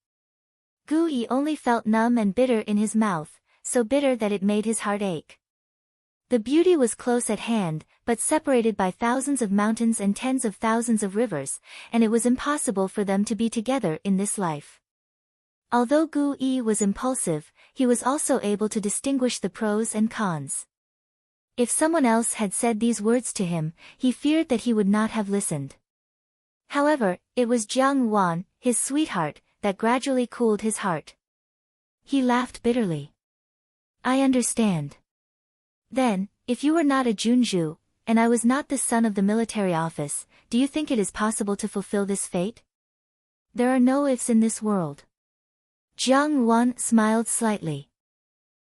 Gu Yi only felt numb and bitter in his mouth, so bitter that it made his heart ache. The beauty was close at hand, but separated by thousands of mountains and tens of thousands of rivers, and it was impossible for them to be together in this life. Although Gu Yi was impulsive, he was also able to distinguish the pros and cons. If someone else had said these words to him, he feared that he would not have listened. However, it was Jiang Ruan, his sweetheart, that gradually cooled his heart. He laughed bitterly. "I understand. Then, if you were not a Junju, and I was not the son of the military office, do you think it is possible to fulfill this fate? There are no ifs in this world." Jiang Ruan smiled slightly.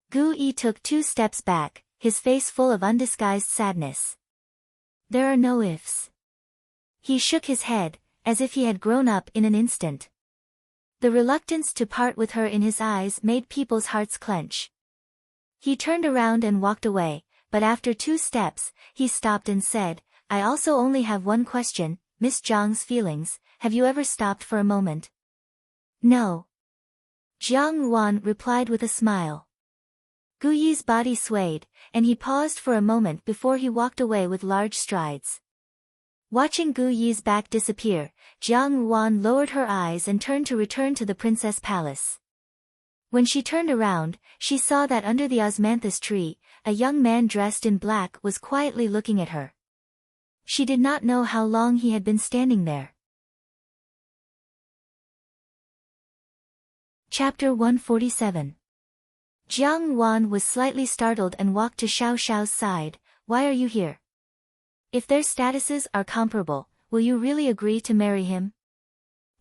Gu Yi took 2 steps back, his face full of undisguised sadness. "There are no ifs." He shook his head, as if he had grown up in an instant. The reluctance to part with her in his eyes made people's hearts clench. He turned around and walked away, but after 2 steps, he stopped and said, "I also only have one question, Miss Jiang's feelings, have you ever stopped for a moment?" "No." Jiang Ruan replied with a smile. Gu Yi's body swayed, and he paused for a moment before he walked away with large strides. Watching Gu Yi's back disappear, Jiang Ruan lowered her eyes and turned to return to the princess palace. When she turned around, she saw that under the osmanthus tree, a young man dressed in black was quietly looking at her. She did not know how long he had been standing there. Chapter 147. Jiang Ruan was slightly startled and walked to Xiao Xiao's side. "Why are you here? If their statuses are comparable, will you really agree to marry him?"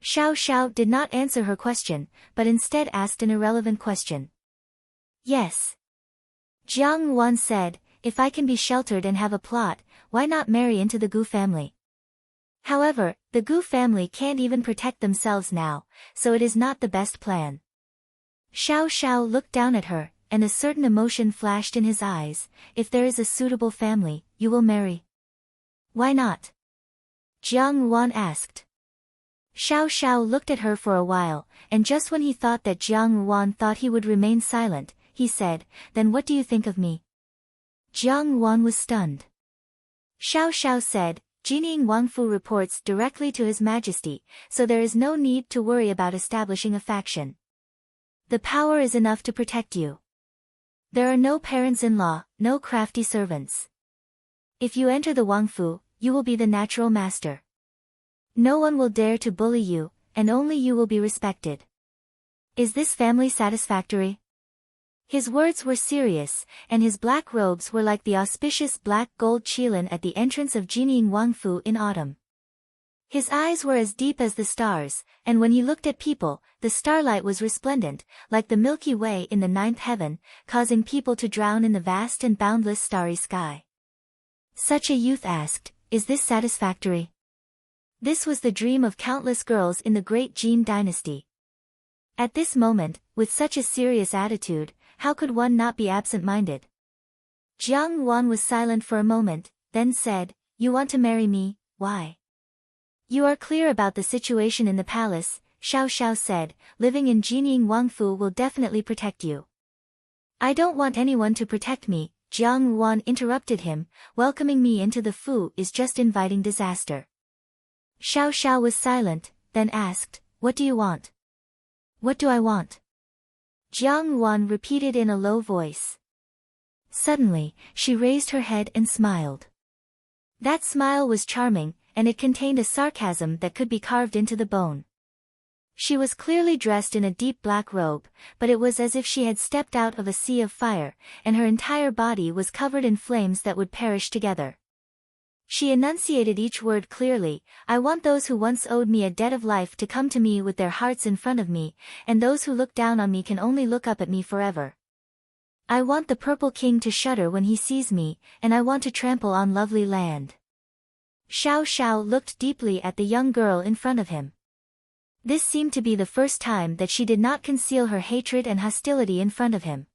Xiao Xiao did not answer her question, but instead asked an irrelevant question. "Yes." Jiang Ruan said, "If I can be sheltered and have a plot, why not marry into the Gu family? However, the Gu family can't even protect themselves now, so it is not the best plan." Xiao Xiao looked down at her, and a certain emotion flashed in his eyes. "If there is a suitable family, you will marry?" "Why not?" Jiang Ruan asked. Xiao Xiao looked at her for a while, and just when he thought that Jiang Ruan thought he would remain silent, he said, "Then what do you think of me?" Jiang Ruan was stunned. Xiao Xiao said, "Jining Wangfu reports directly to His Majesty, so there is no need to worry about establishing a faction. The power is enough to protect you. There are no parents-in-law, no crafty servants. If you enter the Wangfu, you will be the natural master. No one will dare to bully you, and only you will be respected. Is this family satisfactory?" His words were serious, and his black robes were like the auspicious black gold qilin at the entrance of Jining Wangfu in autumn. His eyes were as deep as the stars, and when he looked at people, the starlight was resplendent, like the Milky Way in the 9th heaven, causing people to drown in the vast and boundless starry sky. Such a youth asked, "Is this satisfactory?" This was the dream of countless girls in the great Jin dynasty. At this moment, with such a serious attitude, how could one not be absent-minded? Jiang Ruan was silent for a moment, then said, "You want to marry me, why? You are clear about the situation in the palace, Xiao Xiao said, living in Jining Wangfu will definitely protect you. I don't want anyone to protect me, Jiang Ruan interrupted him, welcoming me into the Fu is just inviting disaster. Xiao Xiao was silent, then asked, what do you want? What do I want? Jiang Ruan repeated in a low voice. Suddenly, she raised her head and smiled. That smile was charming, and it contained a sarcasm that could be carved into the bone. She was clearly dressed in a deep black robe, but it was as if she had stepped out of a sea of fire, and her entire body was covered in flames that would perish together. She enunciated each word clearly. I want those who once owed me a debt of life to come to me with their hearts in front of me, and those who look down on me can only look up at me forever. I want the Purple King to shudder when he sees me, and I want to trample on lovely land. Xiao Xiao looked deeply at the young girl in front of him. This seemed to be the first time that she did not conceal her hatred and hostility in front of him.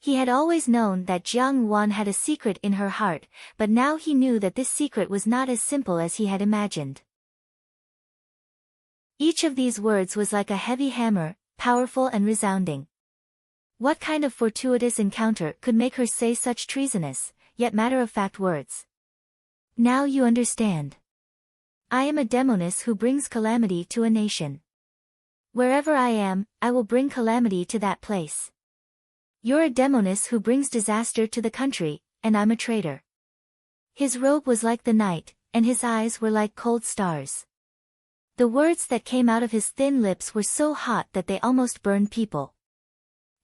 He had always known that Jiang Wan had a secret in her heart, but now he knew that this secret was not as simple as he had imagined. Each of these words was like a heavy hammer, powerful and resounding. What kind of fortuitous encounter could make her say such treasonous, yet matter-of-fact words? Now you understand. I am a demoness who brings calamity to a nation. Wherever I am, I will bring calamity to that place. You're a demoness who brings disaster to the country, and I'm a traitor. His robe was like the night, and his eyes were like cold stars. The words that came out of his thin lips were so hot that they almost burned people.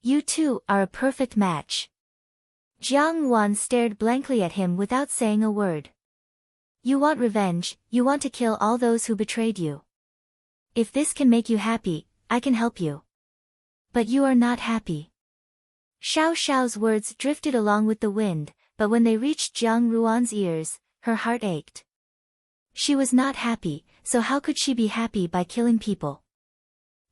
You two are a perfect match. Jiang Wan stared blankly at him without saying a word. You want revenge, you want to kill all those who betrayed you. If this can make you happy, I can help you. But you are not happy. Xiao Xiao's words drifted along with the wind, but when they reached Jiang Ruan's ears, her heart ached. She was not happy, so how could she be happy by killing people?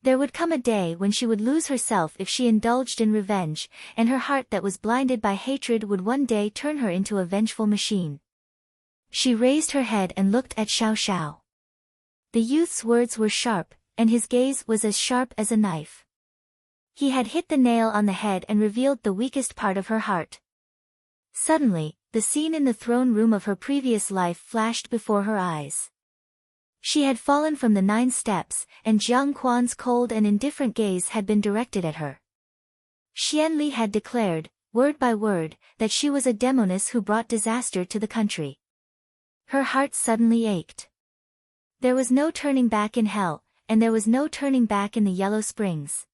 There would come a day when she would lose herself if she indulged in revenge, and her heart that was blinded by hatred would one day turn her into a vengeful machine. She raised her head and looked at Xiao Xiao. The youth's words were sharp, and his gaze was as sharp as a knife. He had hit the nail on the head and revealed the weakest part of her heart. Suddenly, the scene in the throne room of her previous life flashed before her eyes. She had fallen from the 9 steps, and Jiang Quan's cold and indifferent gaze had been directed at her. Xian Li had declared, word by word, that she was a demoness who brought disaster to the country. Her heart suddenly ached. There was no turning back in hell, and there was no turning back in the Yellow Springs.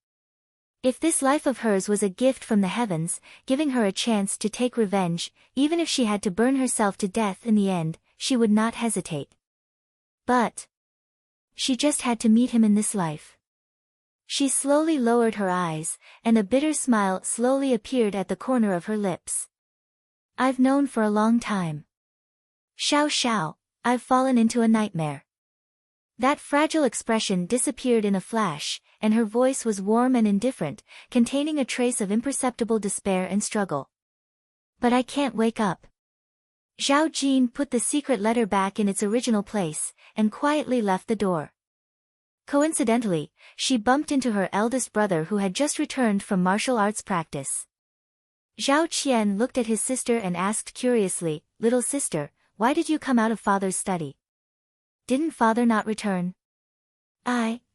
If this life of hers was a gift from the heavens, giving her a chance to take revenge, even if she had to burn herself to death in the end, she would not hesitate. But she just had to meet him in this life. She slowly lowered her eyes, and a bitter smile slowly appeared at the corner of her lips. I've known for a long time. Xiao Xiao, I've fallen into a nightmare. That fragile expression disappeared in a flash, and her voice was warm and indifferent, containing a trace of imperceptible despair and struggle. But I can't wake up. Zhao Jin put the secret letter back in its original place, and quietly left the door. Coincidentally, she bumped into her eldest brother who had just returned from martial arts practice. Zhao Qian looked at his sister and asked curiously, "Little sister, why did you come out of father's study? Didn't father not return?"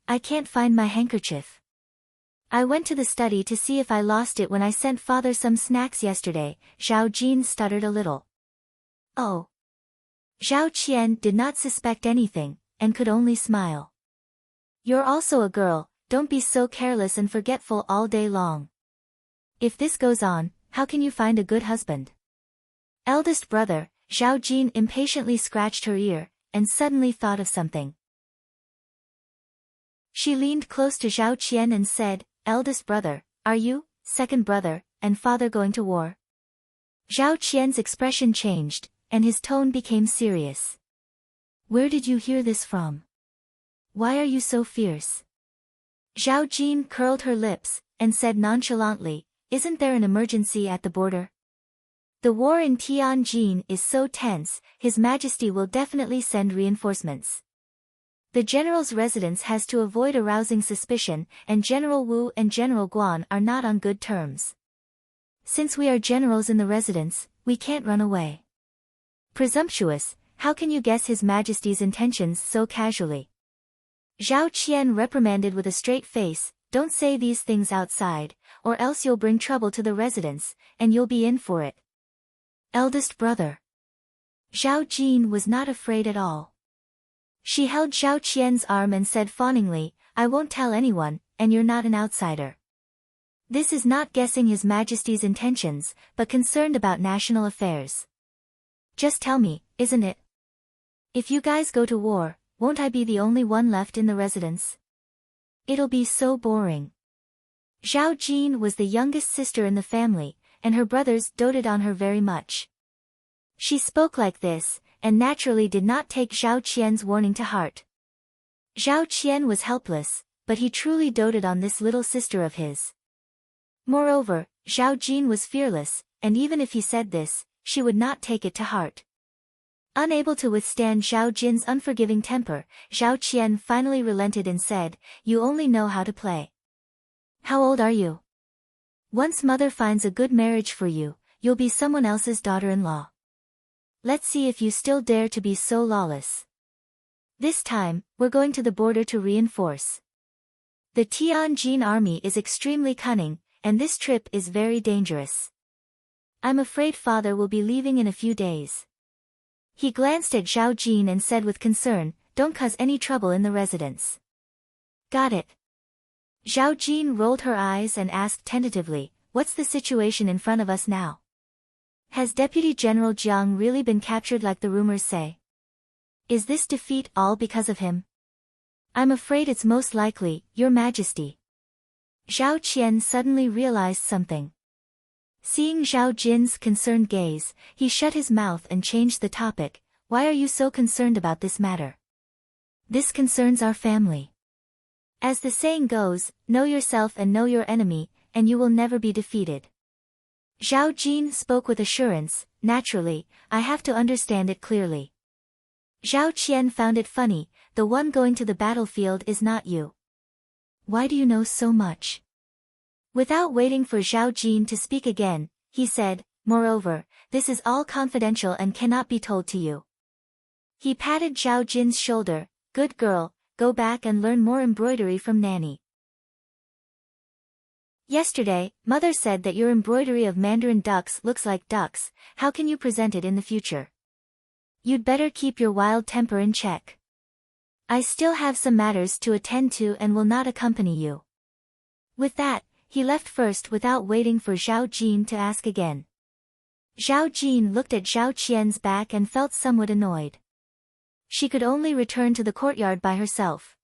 I can't find my handkerchief. I went to the study to see if I lost it when I sent father some snacks yesterday," Zhao Jin stuttered a little. Oh. Zhao Qian did not suspect anything, and could only smile. You're also a girl, don't be so careless and forgetful all day long. If this goes on, how can you find a good husband? Eldest brother, Zhao Jin impatiently scratched her ear, and suddenly thought of something. She leaned close to Zhao Qian and said, "Eldest brother, are you, second brother, and father going to war?" Zhao Qian's expression changed, and his tone became serious. "Where did you hear this from? Why are you so fierce?" Zhao Jin curled her lips, and said nonchalantly, "Isn't there an emergency at the border? The war in Tianjin is so tense, His Majesty will definitely send reinforcements. The general's residence has to avoid arousing suspicion, and General Wu and General Guan are not on good terms. Since we are generals in the residence, we can't run away. Presumptuous, how can you guess His Majesty's intentions so casually? Zhao Qian reprimanded with a straight face, don't say these things outside, or else you'll bring trouble to the residence, and you'll be in for it. Eldest brother. Zhao Jin was not afraid at all. She held Zhao Qian's arm and said fawningly, I won't tell anyone, and you're not an outsider. This is not guessing His Majesty's intentions, but concerned about national affairs. Just tell me, isn't it? If you guys go to war, won't I be the only one left in the residence? It'll be so boring. Zhao Jin was the youngest sister in the family, and her brothers doted on her very much. She spoke like this, and naturally did not take Zhao Qian's warning to heart. Zhao Qian was helpless, but he truly doted on this little sister of his. Moreover, Zhao Jin was fearless, and even if he said this, she would not take it to heart. Unable to withstand Zhao Jin's unforgiving temper, Zhao Qian finally relented and said, you only know how to play. How old are you? Once mother finds a good marriage for you, you'll be someone else's daughter-in-law. Let's see if you still dare to be so lawless. This time, we're going to the border to reinforce. The Tianjin army is extremely cunning, and this trip is very dangerous. I'm afraid father will be leaving in a few days. He glanced at Zhao Jin and said with concern, don't cause any trouble in the residence. Got it. Zhao Jin rolled her eyes and asked tentatively, what's the situation in front of us now? Has Deputy General Jiang really been captured like the rumors say? Is this defeat all because of him? I'm afraid it's most likely, Your Majesty. Zhao Qian suddenly realized something. Seeing Zhao Jin's concerned gaze, he shut his mouth and changed the topic, why are you so concerned about this matter? This concerns our family. As the saying goes, know yourself and know your enemy, and you will never be defeated. Zhao Jin spoke with assurance, naturally, I have to understand it clearly. Zhao Qian found it funny, the one going to the battlefield is not you. Why do you know so much? Without waiting for Zhao Jin to speak again, he said, moreover, this is all confidential and cannot be told to you. He patted Zhao Jin's shoulder, good girl, go back and learn more embroidery from Nanny. Yesterday, Mother said that your embroidery of Mandarin ducks looks like ducks, how can you present it in the future? You'd better keep your wild temper in check. I still have some matters to attend to and will not accompany you. With that, he left first without waiting for Zhao Jin to ask again. Zhao Jin looked at Zhao Qian's back and felt somewhat annoyed. She could only return to the courtyard by herself.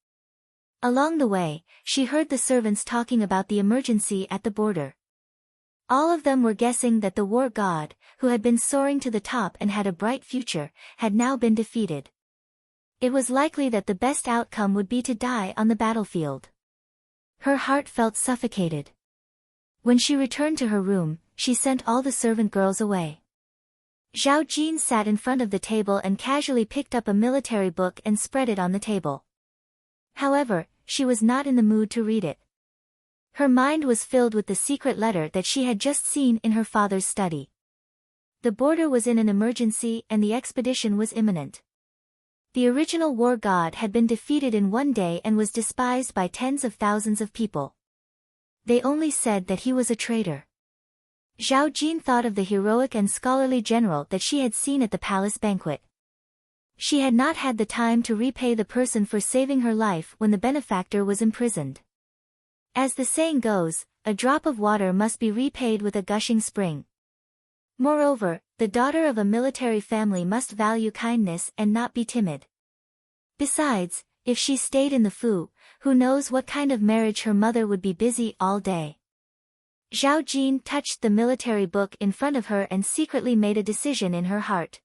Along the way, she heard the servants talking about the emergency at the border. All of them were guessing that the war god, who had been soaring to the top and had a bright future, had now been defeated. It was likely that the best outcome would be to die on the battlefield. Her heart felt suffocated. When she returned to her room, she sent all the servant girls away. Zhao Jin sat in front of the table and casually picked up a military book and spread it on the table. However, she was not in the mood to read it. Her mind was filled with the secret letter that she had just seen in her father's study. The border was in an emergency and the expedition was imminent. The original war god had been defeated in one day and was despised by tens of thousands of people. They only said that he was a traitor. Zhao Jin thought of the heroic and scholarly general that she had seen at the palace banquet. She had not had the time to repay the person for saving her life when the benefactor was imprisoned. As the saying goes, a drop of water must be repaid with a gushing spring. Moreover, the daughter of a military family must value kindness and not be timid. Besides, if she stayed in the Fu, who knows what kind of marriage her mother would be busy all day. Zhao Jin touched the military book in front of her and secretly made a decision in her heart.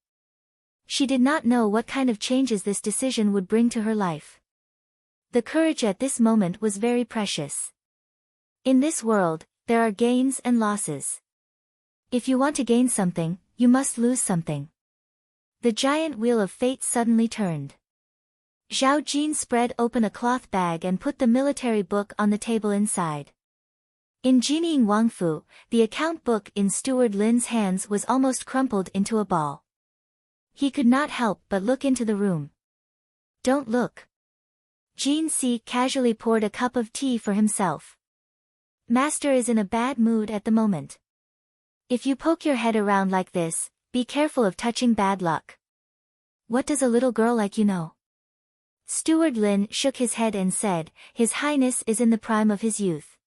She did not know what kind of changes this decision would bring to her life. The courage at this moment was very precious. In this world, there are gains and losses. If you want to gain something, you must lose something. The giant wheel of fate suddenly turned. Zhao Jin spread open a cloth bag and put the military book on the table inside. In Jinying Wangfu, the account book in Steward Lin's hands was almost crumpled into a ball. He could not help but look into the room. Don't look. Jin Si casually poured a cup of tea for himself. Master is in a bad mood at the moment. If you poke your head around like this, be careful of touching bad luck. What does a little girl like you know? Steward Lin shook his head and said, His Highness is in the prime of his youth.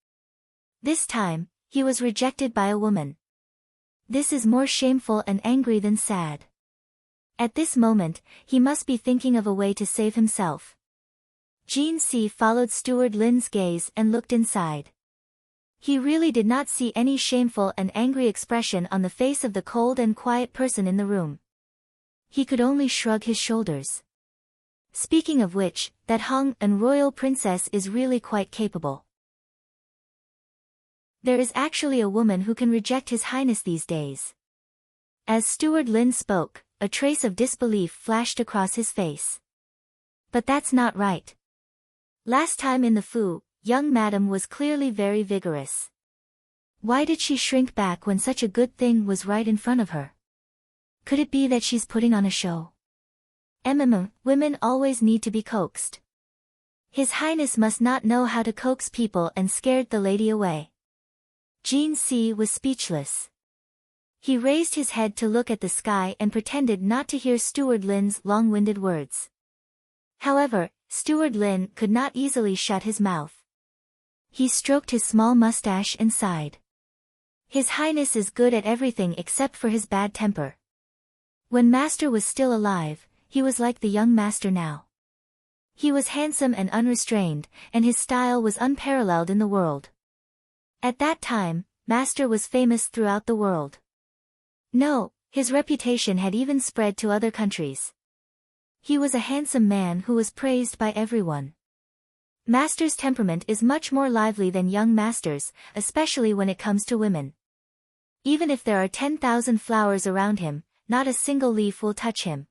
This time, he was rejected by a woman. This is more shameful and angry than sad. At this moment, he must be thinking of a way to save himself. Jin Si followed Steward Lin's gaze and looked inside. He really did not see any shameful and angry expression on the face of the cold and quiet person in the room. He could only shrug his shoulders. Speaking of which, that Hong An royal princess is really quite capable. There is actually a woman who can reject His Highness these days. As Steward Lin spoke, a trace of disbelief flashed across his face. But that's not right. Last time in the Fu, young madam was clearly very vigorous. Why did she shrink back when such a good thing was right in front of her? Could it be that she's putting on a show? Women always need to be coaxed. His Highness must not know how to coax people and scared the lady away. Jin Si was speechless. He raised his head to look at the sky and pretended not to hear Steward Lin's long-winded words. However, Steward Lin could not easily shut his mouth. He stroked his small mustache and sighed. His Highness is good at everything except for his bad temper. When Master was still alive, he was like the young Master now. He was handsome and unrestrained, and his style was unparalleled in the world. At that time, Master was famous throughout the world. No, his reputation had even spread to other countries. He was a handsome man who was praised by everyone. Master's temperament is much more lively than young Master's, especially when it comes to women. Even if there are 10,000 flowers around him, not a single leaf will touch him.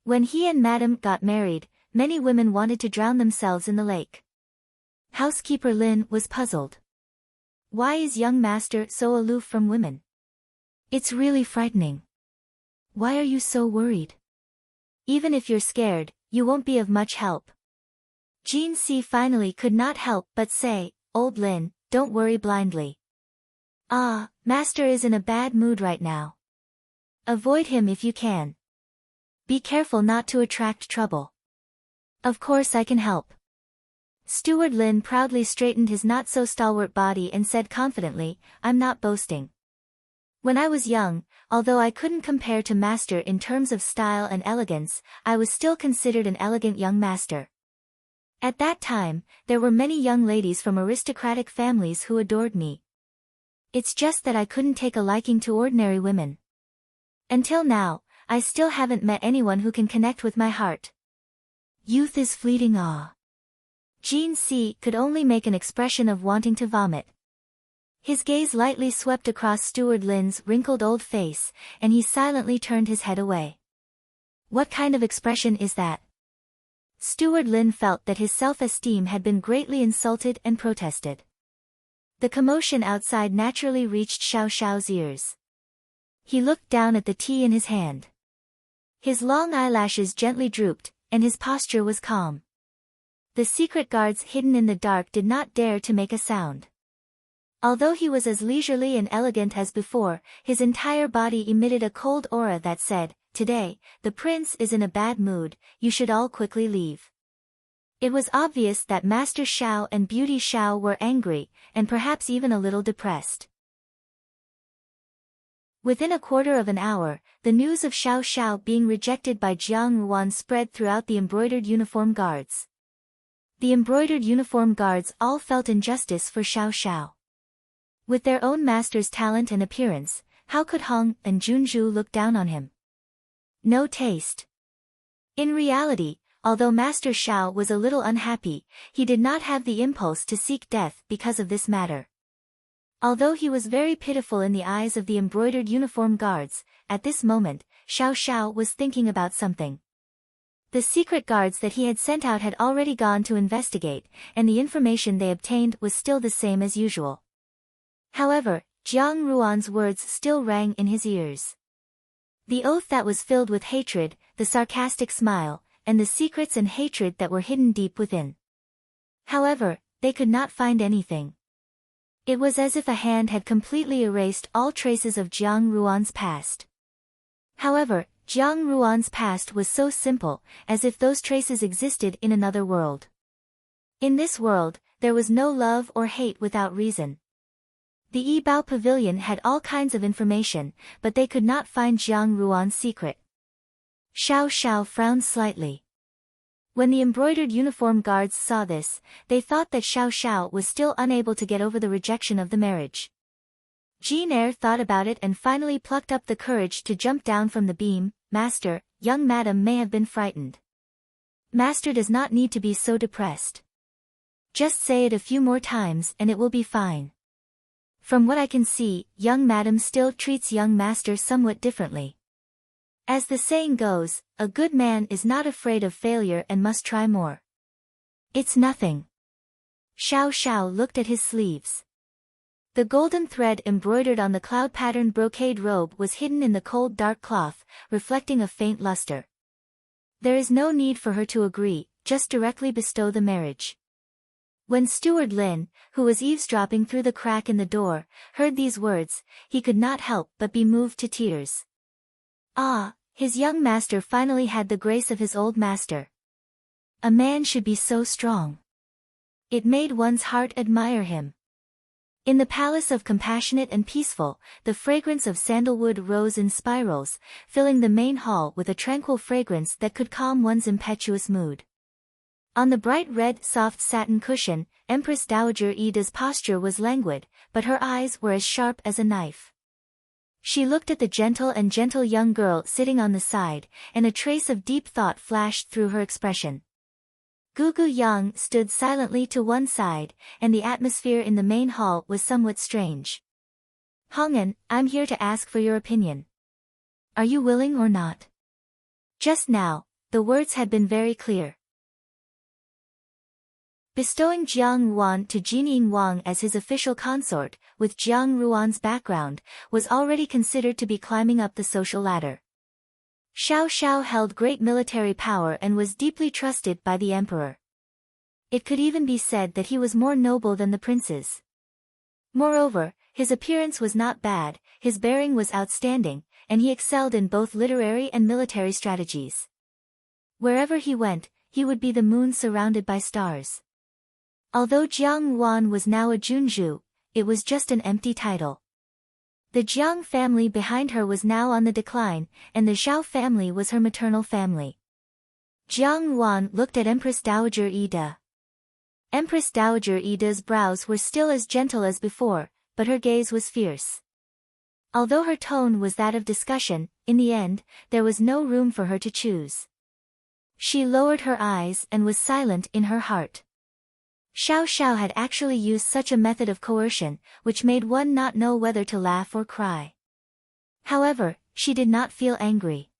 When he and Madam got married, many women wanted to drown themselves in the lake. Housekeeper Lin was puzzled. Why is young Master so aloof from women? It's really frightening. Why are you so worried? Even if you're scared, you won't be of much help. Jin Si finally could not help but say, Old Lin, don't worry blindly. Master is in a bad mood right now. Avoid him if you can. Be careful not to attract trouble. Of course I can help. Steward Lin proudly straightened his not-so-stalwart body and said confidently, I'm not boasting. When I was young, although I couldn't compare to Master in terms of style and elegance, I was still considered an elegant young Master. At that time, there were many young ladies from aristocratic families who adored me. It's just that I couldn't take a liking to ordinary women. Until now, I still haven't met anyone who can connect with my heart. Youth is fleeting. Jin Si could only make an expression of wanting to vomit. His gaze lightly swept across Steward Lin's wrinkled old face, and he silently turned his head away. What kind of expression is that? Steward Lin felt that his self-esteem had been greatly insulted and protested. The commotion outside naturally reached Xiao Xiao's ears. He looked down at the tea in his hand. His long eyelashes gently drooped, and his posture was calm. The secret guards hidden in the dark did not dare to make a sound. Although he was as leisurely and elegant as before, his entire body emitted a cold aura that said, Today, the prince is in a bad mood, you should all quickly leave. It was obvious that Master Xiao and Beauty Xiao were angry, and perhaps even a little depressed. Within a quarter of an hour, the news of Xiao Xiao being rejected by Jiang Ruan spread throughout the embroidered uniform guards. The embroidered uniform guards all felt injustice for Xiao Xiao. With their own master's talent and appearance, how could Hong and Junju look down on him? No taste. In reality, although Master Xiao was a little unhappy, he did not have the impulse to seek death because of this matter. Although he was very pitiful in the eyes of the embroidered uniform guards, at this moment, Xiao Xiao was thinking about something. The secret guards that he had sent out had already gone to investigate, and the information they obtained was still the same as usual. However, Jiang Ruan's words still rang in his ears. The oath that was filled with hatred, the sarcastic smile, and the secrets and hatred that were hidden deep within. However, they could not find anything. It was as if a hand had completely erased all traces of Jiang Ruan's past. However, Jiang Ruan's past was so simple, as if those traces existed in another world. In this world, there was no love or hate without reason. The Yibao Pavilion had all kinds of information, but they could not find Jiang Ruan's secret. Xiao Xiao frowned slightly. When the embroidered uniform guards saw this, they thought that Xiao Xiao was still unable to get over the rejection of the marriage. Jean Eyre thought about it and finally plucked up the courage to jump down from the beam. Master, young madam may have been frightened. Master does not need to be so depressed. Just say it a few more times and it will be fine. From what I can see, young madam still treats young master somewhat differently. As the saying goes, a good man is not afraid of failure and must try more. It's nothing. Xiao Xiao looked at his sleeves. The golden thread embroidered on the cloud-patterned brocade robe was hidden in the cold dark cloth, reflecting a faint luster. There is no need for her to agree, just directly bestow the marriage. When Steward Lin, who was eavesdropping through the crack in the door, heard these words, he could not help but be moved to tears. Ah, his young master finally had the grace of his old master. A man should be so strong. It made one's heart admire him. In the palace of Compassionate and Peaceful, the fragrance of sandalwood rose in spirals, filling the main hall with a tranquil fragrance that could calm one's impetuous mood. On the bright red soft satin cushion, Empress Dowager Ida's posture was languid, but her eyes were as sharp as a knife. She looked at the gentle young girl sitting on the side, and a trace of deep thought flashed through her expression. Gugu Yang stood silently to one side, and the atmosphere in the main hall was somewhat strange. Hong'an, I'm here to ask for your opinion. Are you willing or not? Just now, the words had been very clear. Bestowing Jiang Ruan to Jinying Wang as his official consort, with Jiang Ruan's background, was already considered to be climbing up the social ladder. Xiao Xiao held great military power and was deeply trusted by the emperor. It could even be said that he was more noble than the princes. Moreover, his appearance was not bad, his bearing was outstanding, and he excelled in both literary and military strategies. Wherever he went, he would be the moon surrounded by stars. Although Jiang Ruan was now a Junju, it was just an empty title. The Jiang family behind her was now on the decline, and the Zhao family was her maternal family. Jiang Ruan looked at Empress Dowager Ida. Empress Dowager Ida's brows were still as gentle as before, but her gaze was fierce. Although her tone was that of discussion, in the end, there was no room for her to choose. She lowered her eyes and was silent in her heart. Xiao Xiao had actually used such a method of coercion, which made one not know whether to laugh or cry. However, she did not feel angry.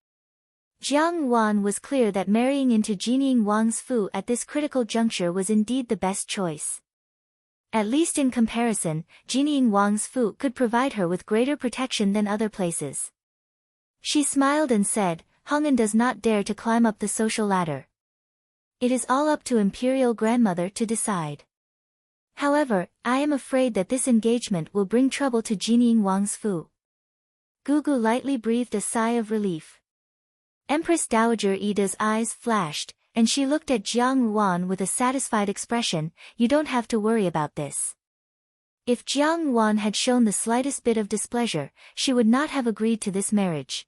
Jiang Ruan was clear that marrying into Jinying Wang's fu at this critical juncture was indeed the best choice. At least in comparison, Jinying Wang's fu could provide her with greater protection than other places. She smiled and said, Hong'an does not dare to climb up the social ladder. It is all up to Imperial Grandmother to decide. However, I am afraid that this engagement will bring trouble to Jinying Wang's fu. Gugu lightly breathed a sigh of relief. Empress Dowager Ida's eyes flashed, and she looked at Jiang Ruan with a satisfied expression. You don't have to worry about this. If Jiang Ruan had shown the slightest bit of displeasure, she would not have agreed to this marriage.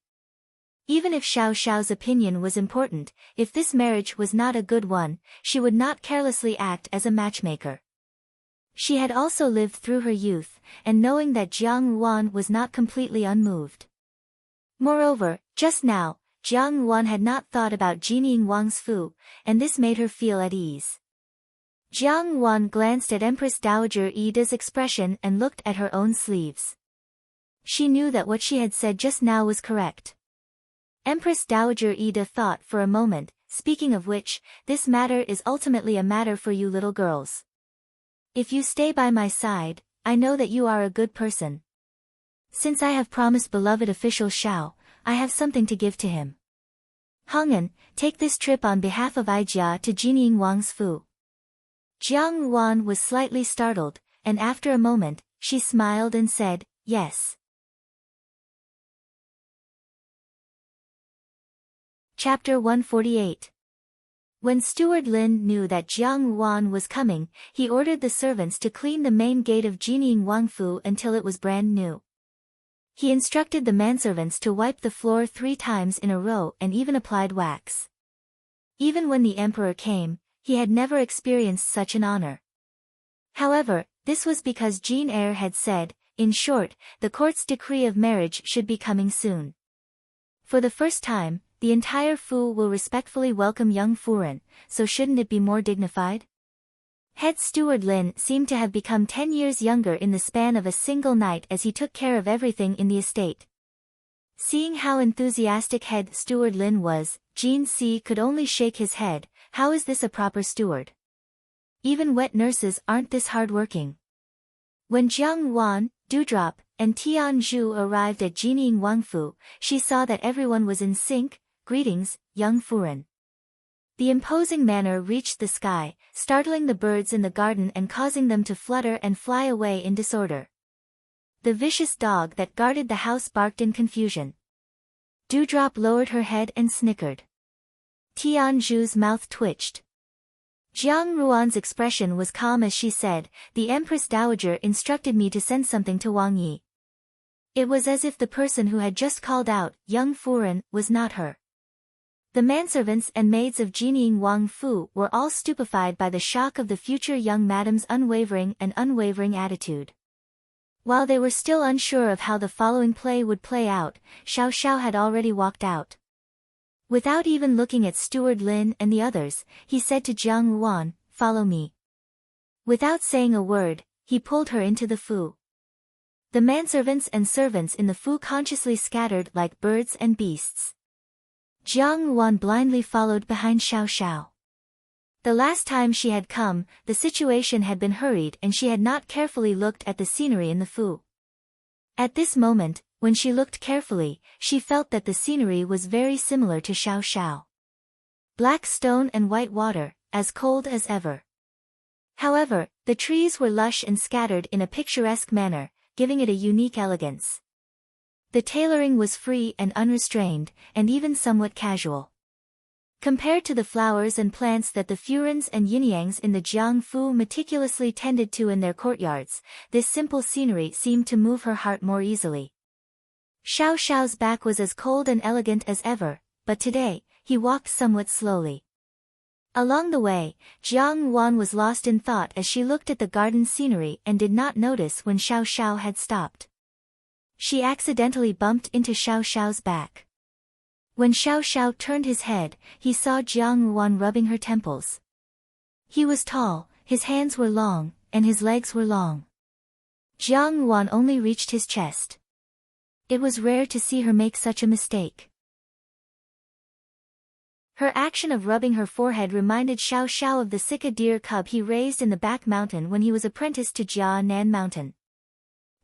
Even if Xiao Xiao's opinion was important, if this marriage was not a good one, she would not carelessly act as a matchmaker. She had also lived through her youth, and knowing that Jiang Ruan was not completely unmoved. Moreover, just now, Jiang Ruan had not thought about Jinying Wang's fu, and this made her feel at ease. Jiang Ruan glanced at Empress Dowager Ida's expression and looked at her own sleeves. She knew that what she had said just now was correct. Empress Dowager Ida thought for a moment, speaking of which, this matter is ultimately a matter for you little girls. If you stay by my side, I know that you are a good person. Since I have promised beloved official Xiao, I have something to give to him. Hong'an, take this trip on behalf of Aijia to Jinying Wang's Fu. Jiang Ruan was slightly startled, and after a moment, she smiled and said, yes. Chapter 148. When Steward Lin knew that Jiang Ruan was coming, he ordered the servants to clean the main gate of Jinying Wangfu until it was brand new. He instructed the manservants to wipe the floor 3 times in a row and even applied wax. Even when the emperor came, he had never experienced such an honor. However, this was because Jin Er had said, in short, the court's decree of marriage should be coming soon. For the first time, the entire Fu will respectfully welcome young Furen, so shouldn't it be more dignified? Head Steward Lin seemed to have become 10 years younger in the span of a single night as he took care of everything in the estate. Seeing how enthusiastic Head Steward Lin was, Jin Si could only shake his head. How is this a proper steward? Even wet nurses aren't this hard-working. When Jiang Wan, Dewdrop, and Tian Zhu arrived at Jinying Wangfu, she saw that everyone was in sync. Greetings, young Furen. The imposing manner reached the sky, startling the birds in the garden and causing them to flutter and fly away in disorder. The vicious dog that guarded the house barked in confusion. Dewdrop lowered her head and snickered. Tian Zhu's mouth twitched. Jiang Ruan's expression was calm as she said, the Empress Dowager instructed me to send something to Wang Yi. It was as if the person who had just called out, young Furen, was not her. The manservants and maids of Jinying Wangfu were all stupefied by the shock of the future young madam's unwavering attitude. While they were still unsure of how the following play would play out, Xiao Xiao had already walked out. Without even looking at Steward Lin and the others, he said to Jiang Ruan, follow me. Without saying a word, he pulled her into the Fu. The manservants and servants in the Fu consciously scattered like birds and beasts. Jiang Ruan blindly followed behind Xiao Xiao. The last time she had come, the situation had been hurried and she had not carefully looked at the scenery in the Fu. At this moment, when she looked carefully, she felt that the scenery was very similar to Xiao Xiao. Black stone and white water, as cold as ever. However, the trees were lush and scattered in a picturesque manner, giving it a unique elegance. The tailoring was free and unrestrained, and even somewhat casual. Compared to the flowers and plants that the Furens and Yinyangs in the Jiangfu meticulously tended to in their courtyards, this simple scenery seemed to move her heart more easily. Xiao Xiao's back was as cold and elegant as ever, but today, he walked somewhat slowly. Along the way, Jiang Wan was lost in thought as she looked at the garden scenery and did not notice when Xiao Xiao had stopped. She accidentally bumped into Xiao Xiao's back. When Xiao Xiao turned his head, he saw Jiang Wan rubbing her temples. He was tall, his hands were long, and his legs were long. Jiang Wan only reached his chest. It was rare to see her make such a mistake. Her action of rubbing her forehead reminded Xiao Xiao of the Sika deer cub he raised in the back mountain when he was apprenticed to Jia Nan Mountain.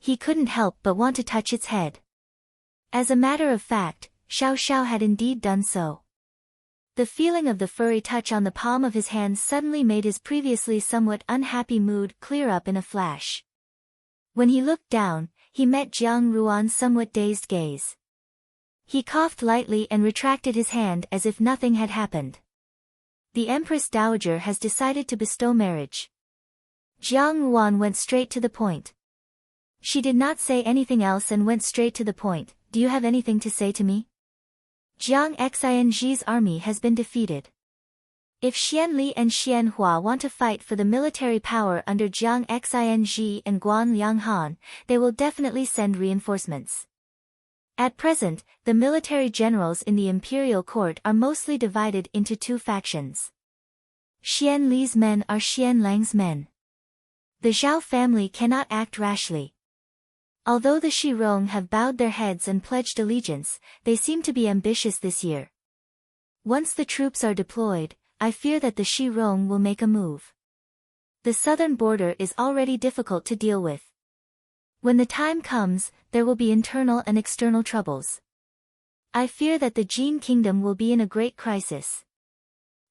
He couldn't help but want to touch its head. As a matter of fact, Xiao Xiao had indeed done so. The feeling of the furry touch on the palm of his hand suddenly made his previously somewhat unhappy mood clear up in a flash. When he looked down, he met Jiang Ruan's somewhat dazed gaze. He coughed lightly and retracted his hand as if nothing had happened. The Empress Dowager has decided to bestow marriage. Jiang Ruan went straight to the point. She did not say anything else and went straight to the point. Do you have anything to say to me? Jiang Xing's army has been defeated. If Xian Li and Xian Hua want to fight for the military power under Jiang Xing and Guan Lianghan, they will definitely send reinforcements. At present, the military generals in the imperial court are mostly divided into 2 factions. Xian Li's men are Xian Lang's men. The Zhao family cannot act rashly. Although the Shirong have bowed their heads and pledged allegiance, they seem to be ambitious this year. Once the troops are deployed, I fear that the Shirong will make a move. The southern border is already difficult to deal with. When the time comes, there will be internal and external troubles. I fear that the Jin kingdom will be in a great crisis.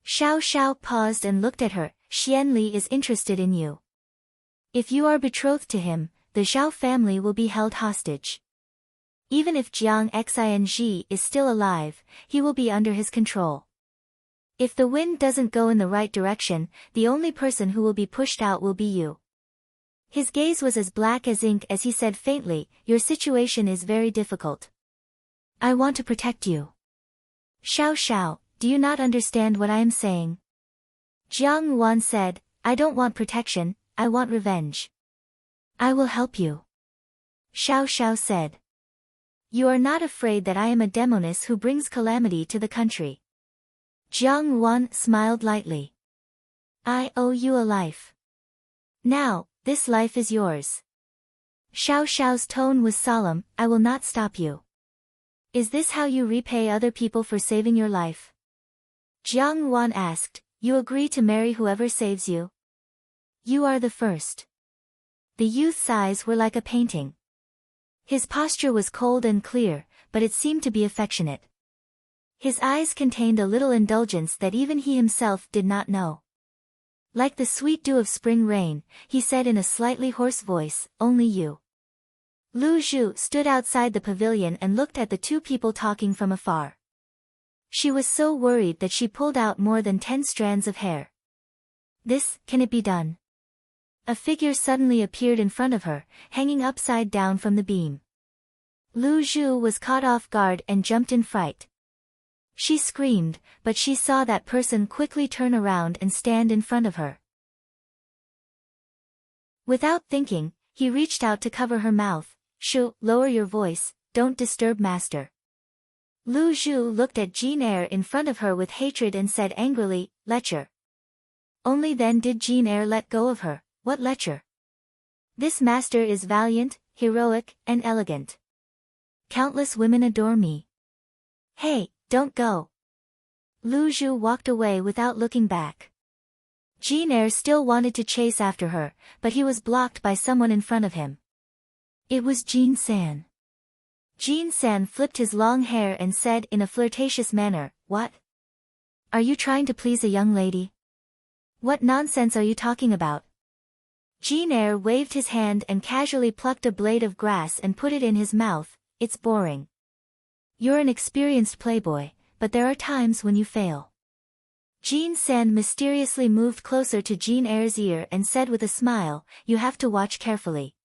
Xiao Xiao paused and looked at her. Xian Li is interested in you. If you are betrothed to him, the Zhao family will be held hostage. Even if Jiang Xing is still alive, he will be under his control. If the wind doesn't go in the right direction, the only person who will be pushed out will be you. His gaze was as black as ink as he said faintly, your situation is very difficult. I want to protect you. Xiao Xiao, do you not understand what I am saying? Jiang Wan said, I don't want protection, I want revenge. I will help you. Xiao Xiao said. You are not afraid that I am a demoness who brings calamity to the country. Jiang Wan smiled lightly. I owe you a life. Now, this life is yours. Xiao Xiao's tone was solemn, I will not stop you. Is this how you repay other people for saving your life? Jiang Wan asked, you agree to marry whoever saves you? You are the first. The youth's eyes were like a painting. His posture was cold and clear, but it seemed to be affectionate. His eyes contained a little indulgence that even he himself did not know. Like the sweet dew of spring rain, he said in a slightly hoarse voice, only you. Lu Zhu stood outside the pavilion and looked at the two people talking from afar. She was so worried that she pulled out more than 10 strands of hair. Can it be done? A figure suddenly appeared in front of her, hanging upside down from the beam. Lu Zhu was caught off guard and jumped in fright. She screamed, but she saw that person quickly turn around and stand in front of her. Without thinking, he reached out to cover her mouth. Shu, lower your voice, don't disturb master. Lu Zhu looked at Jin Er in front of her with hatred and said angrily, lecher. Only then did Jin Er let go of her. What lecher? This master is valiant, heroic, and elegant. Countless women adore me. Hey, don't go. Lu Zhu walked away without looking back. Jin Er still wanted to chase after her, but he was blocked by someone in front of him. It was Jin San. Jin San flipped his long hair and said in a flirtatious manner, what? Are you trying to please a young lady? What nonsense are you talking about? Jin Er waved his hand and casually plucked a blade of grass and put it in his mouth. It's boring. You're an experienced playboy, but there are times when you fail. Jin San mysteriously moved closer to Jin Er's ear and said with a smile, you have to watch carefully.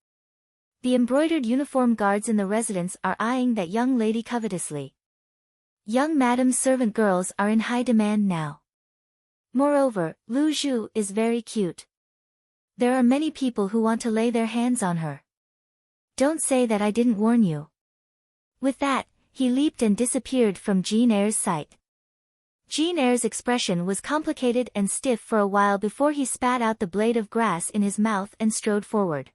The embroidered uniform guards in the residence are eyeing that young lady covetously. Young madam's servant girls are in high demand now. Moreover, Lu Zhu is very cute. There are many people who want to lay their hands on her. Don't say that I didn't warn you. With that, he leaped and disappeared from Jin Er's sight. Jin Er's expression was complicated and stiff for a while before he spat out the blade of grass in his mouth and strode forward.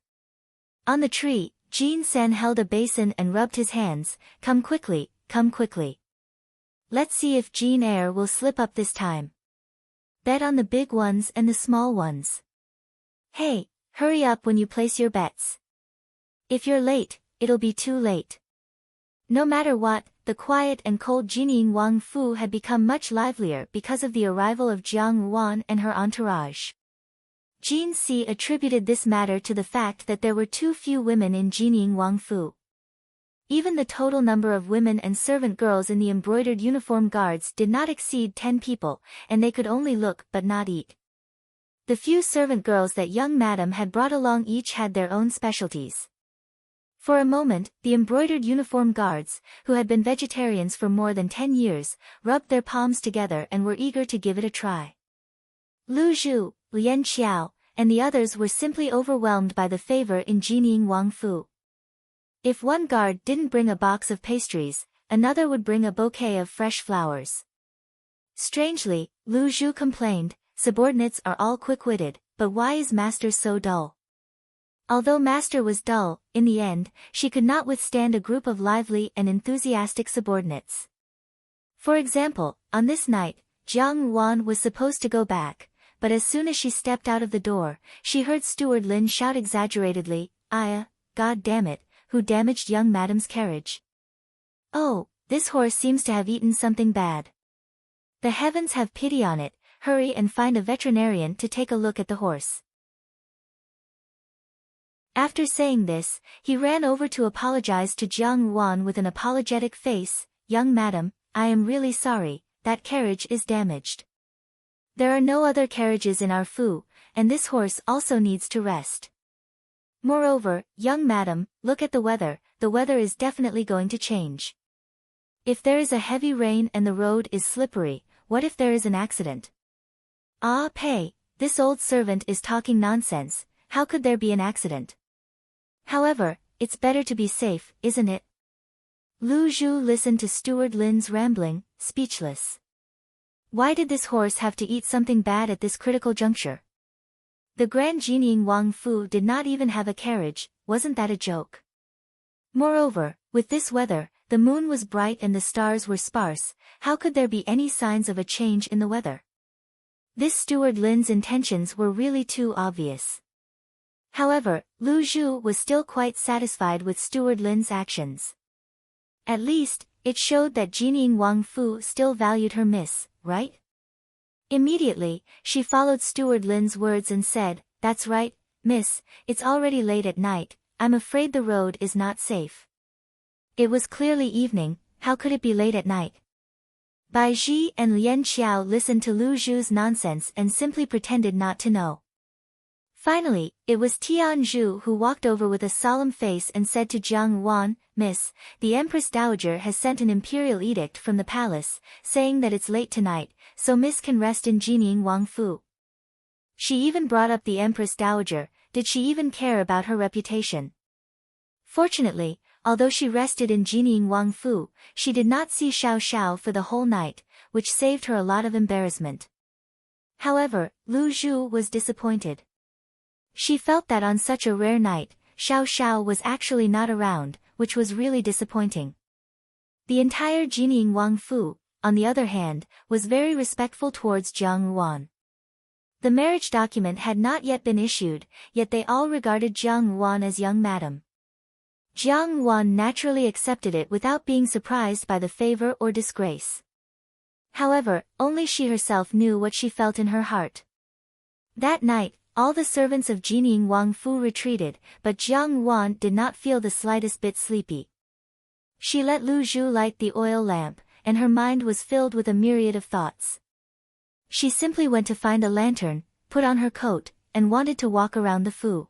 On the tree, Jin San held a basin and rubbed his hands. Come quickly, come quickly. Let's see if Jin Er will slip up this time. Bet on the big ones and the small ones. Hey, hurry up when you place your bets. If you're late, it'll be too late. No matter what, the quiet and cold Jinying Wang Fu had become much livelier because of the arrival of Jiang Ruan and her entourage. Jin Si attributed this matter to the fact that there were too few women in Jinying Wang Fu. Even the total number of women and servant girls in the embroidered uniform guards did not exceed 10 people, and they could only look but not eat. The few servant girls that young madam had brought along each had their own specialties. For a moment, the embroidered uniform guards, who had been vegetarians for more than 10 years, rubbed their palms together and were eager to give it a try. Lu Zhu, Lian Qiao, and the others were simply overwhelmed by the favor in Jinying Wang Fu. If one guard didn't bring a box of pastries, another would bring a bouquet of fresh flowers. Strangely, Lu Zhu complained, subordinates are all quick-witted, but why is master so dull? Although master was dull, in the end, she could not withstand a group of lively and enthusiastic subordinates. For example, on this night, Jiang Wan was supposed to go back, but as soon as she stepped out of the door, she heard Steward Lin shout exaggeratedly, God damn it, who damaged young madam's carriage? Oh, this horse seems to have eaten something bad. The heavens have pity on it, hurry and find a veterinarian to take a look at the horse. After saying this, he ran over to apologize to Jiang Wan with an apologetic face, Young madam, I am really sorry, that carriage is damaged. There are no other carriages in our fu, and this horse also needs to rest. Moreover, young madam, look at the weather is definitely going to change. If there is a heavy rain and the road is slippery, what if there is an accident? Ah, Pei, this old servant is talking nonsense, how could there be an accident? However, it's better to be safe, isn't it? Lu Zhu listened to Steward Lin's rambling, speechless. Why did this horse have to eat something bad at this critical juncture? The Grand Jining Wang Fu did not even have a carriage, wasn't that a joke? Moreover, with this weather, the moon was bright and the stars were sparse, how could there be any signs of a change in the weather? This Steward Lin's intentions were really too obvious. However, Lu Zhu was still quite satisfied with Steward Lin's actions. At least, it showed that Jining Wang Fu still valued her miss, right? Immediately, she followed Steward Lin's words and said, That's right, miss, it's already late at night, I'm afraid the road is not safe. It was clearly evening, how could it be late at night? Bai Ji and Lian Qiao listened to Lu Zhu's nonsense and simply pretended not to know. Finally, it was Tian Zhu who walked over with a solemn face and said to Jiang Wan, Miss, the Empress Dowager has sent an imperial edict from the palace, saying that it's late tonight, so Miss can rest in Jining Wang Fu. She even brought up the Empress Dowager, did she even care about her reputation? Fortunately, although she rested in Jining Wang Fu, she did not see Xiao Xiao for the whole night, which saved her a lot of embarrassment. However, Lu Zhu was disappointed. She felt that on such a rare night, Xiao Xiao was actually not around, which was really disappointing. The entire Jining Wang Fu, on the other hand, was very respectful towards Jiang Wan. The marriage document had not yet been issued, yet they all regarded Jiang Wan as young madam. Jiang Wan naturally accepted it without being surprised by the favor or disgrace. However, only she herself knew what she felt in her heart. That night, all the servants of Jining Wang Fu retreated, but Jiang Wan did not feel the slightest bit sleepy. She let Lu Zhu light the oil lamp, and her mind was filled with a myriad of thoughts. She simply went to find a lantern, put on her coat, and wanted to walk around the fu.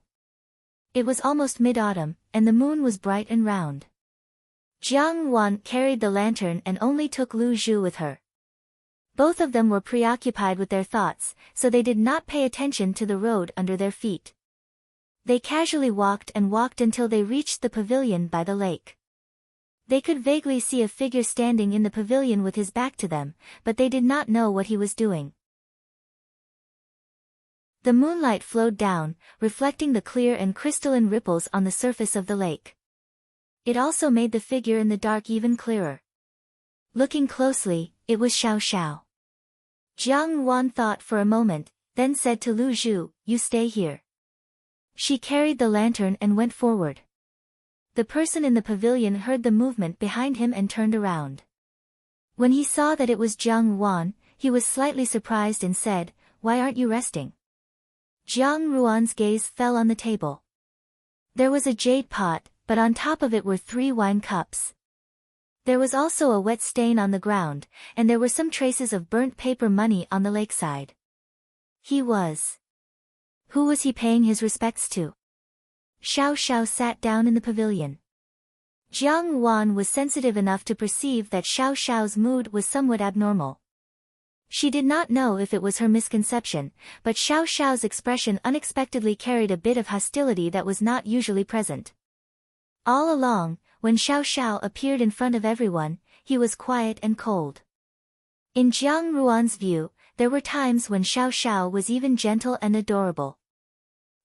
It was almost mid-autumn, and the moon was bright and round. Jiang Wan carried the lantern and only took Lu Zhu with her. Both of them were preoccupied with their thoughts, so they did not pay attention to the road under their feet. They casually walked and walked until they reached the pavilion by the lake. They could vaguely see a figure standing in the pavilion with his back to them, but they did not know what he was doing. The moonlight flowed down, reflecting the clear and crystalline ripples on the surface of the lake. It also made the figure in the dark even clearer. Looking closely, it was Xiao Xiao. Jiang Wan thought for a moment, then said to Lu Zhu, You stay here. She carried the lantern and went forward. The person in the pavilion heard the movement behind him and turned around. When he saw that it was Jiang Wan, he was slightly surprised and said, Why aren't you resting? Jiang Ruan's gaze fell on the table. There was a jade pot, but on top of it were 3 wine cups. There was also a wet stain on the ground, and there were some traces of burnt paper money on the lakeside. Who was he paying his respects to? Xiao Xiao sat down in the pavilion. Jiang Wan was sensitive enough to perceive that Xiao Xiao's mood was somewhat abnormal. She did not know if it was her misconception, but Xiao Xiao's expression unexpectedly carried a bit of hostility that was not usually present. All along, when Xiao Xiao appeared in front of everyone, he was quiet and cold. In Jiang Ruan's view, there were times when Xiao Xiao was even gentle and adorable.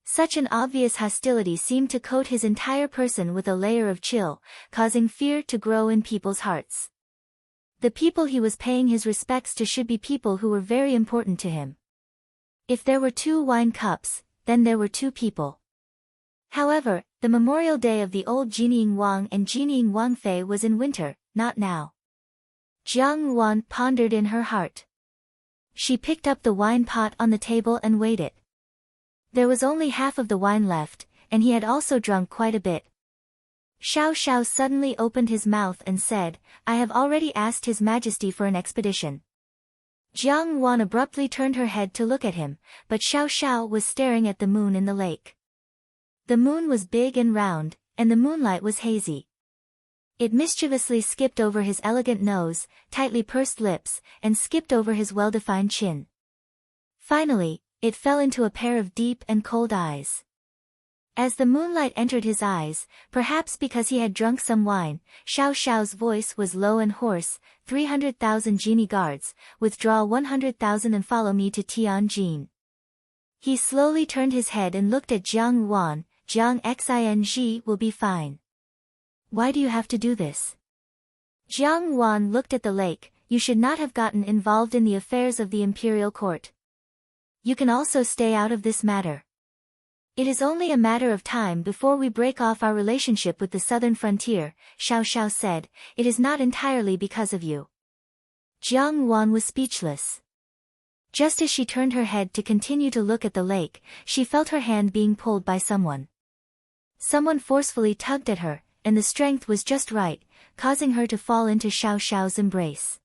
Such an obvious hostility seemed to coat his entire person with a layer of chill, causing fear to grow in people's hearts. The people he was paying his respects to should be people who were very important to him. If there were 2 wine cups, then there were 2 people. However, the memorial day of the old Jinying Wang and Jinying Wangfei was in winter, not now. Jiang Wan pondered in her heart. She picked up the wine pot on the table and weighed it. There was only half of the wine left, and he had also drunk quite a bit. Xiao Xiao suddenly opened his mouth and said, "I have already asked His Majesty for an expedition." Jiang Wan abruptly turned her head to look at him, but Xiao Xiao was staring at the moon in the lake. The moon was big and round, and the moonlight was hazy. It mischievously skipped over his elegant nose, tightly pursed lips, and skipped over his well-defined chin. Finally, it fell into a pair of deep and cold eyes. As the moonlight entered his eyes, perhaps because he had drunk some wine, Xiao Xiao's voice was low and hoarse. 300,000 genie guards, withdraw 100,000 and follow me to Tianjin. He slowly turned his head and looked at Jiang Wan. Jiang Xing will be fine. Why do you have to do this? Jiang Wan looked at the lake. You should not have gotten involved in the affairs of the imperial court. You can also stay out of this matter. It is only a matter of time before we break off our relationship with the southern frontier, Xiao Xiao said. It is not entirely because of you. Jiang Wan was speechless. Just as she turned her head to continue to look at the lake, she felt her hand being pulled by someone. Someone forcefully tugged at her, and the strength was just right, causing her to fall into Xiao Xiao's embrace.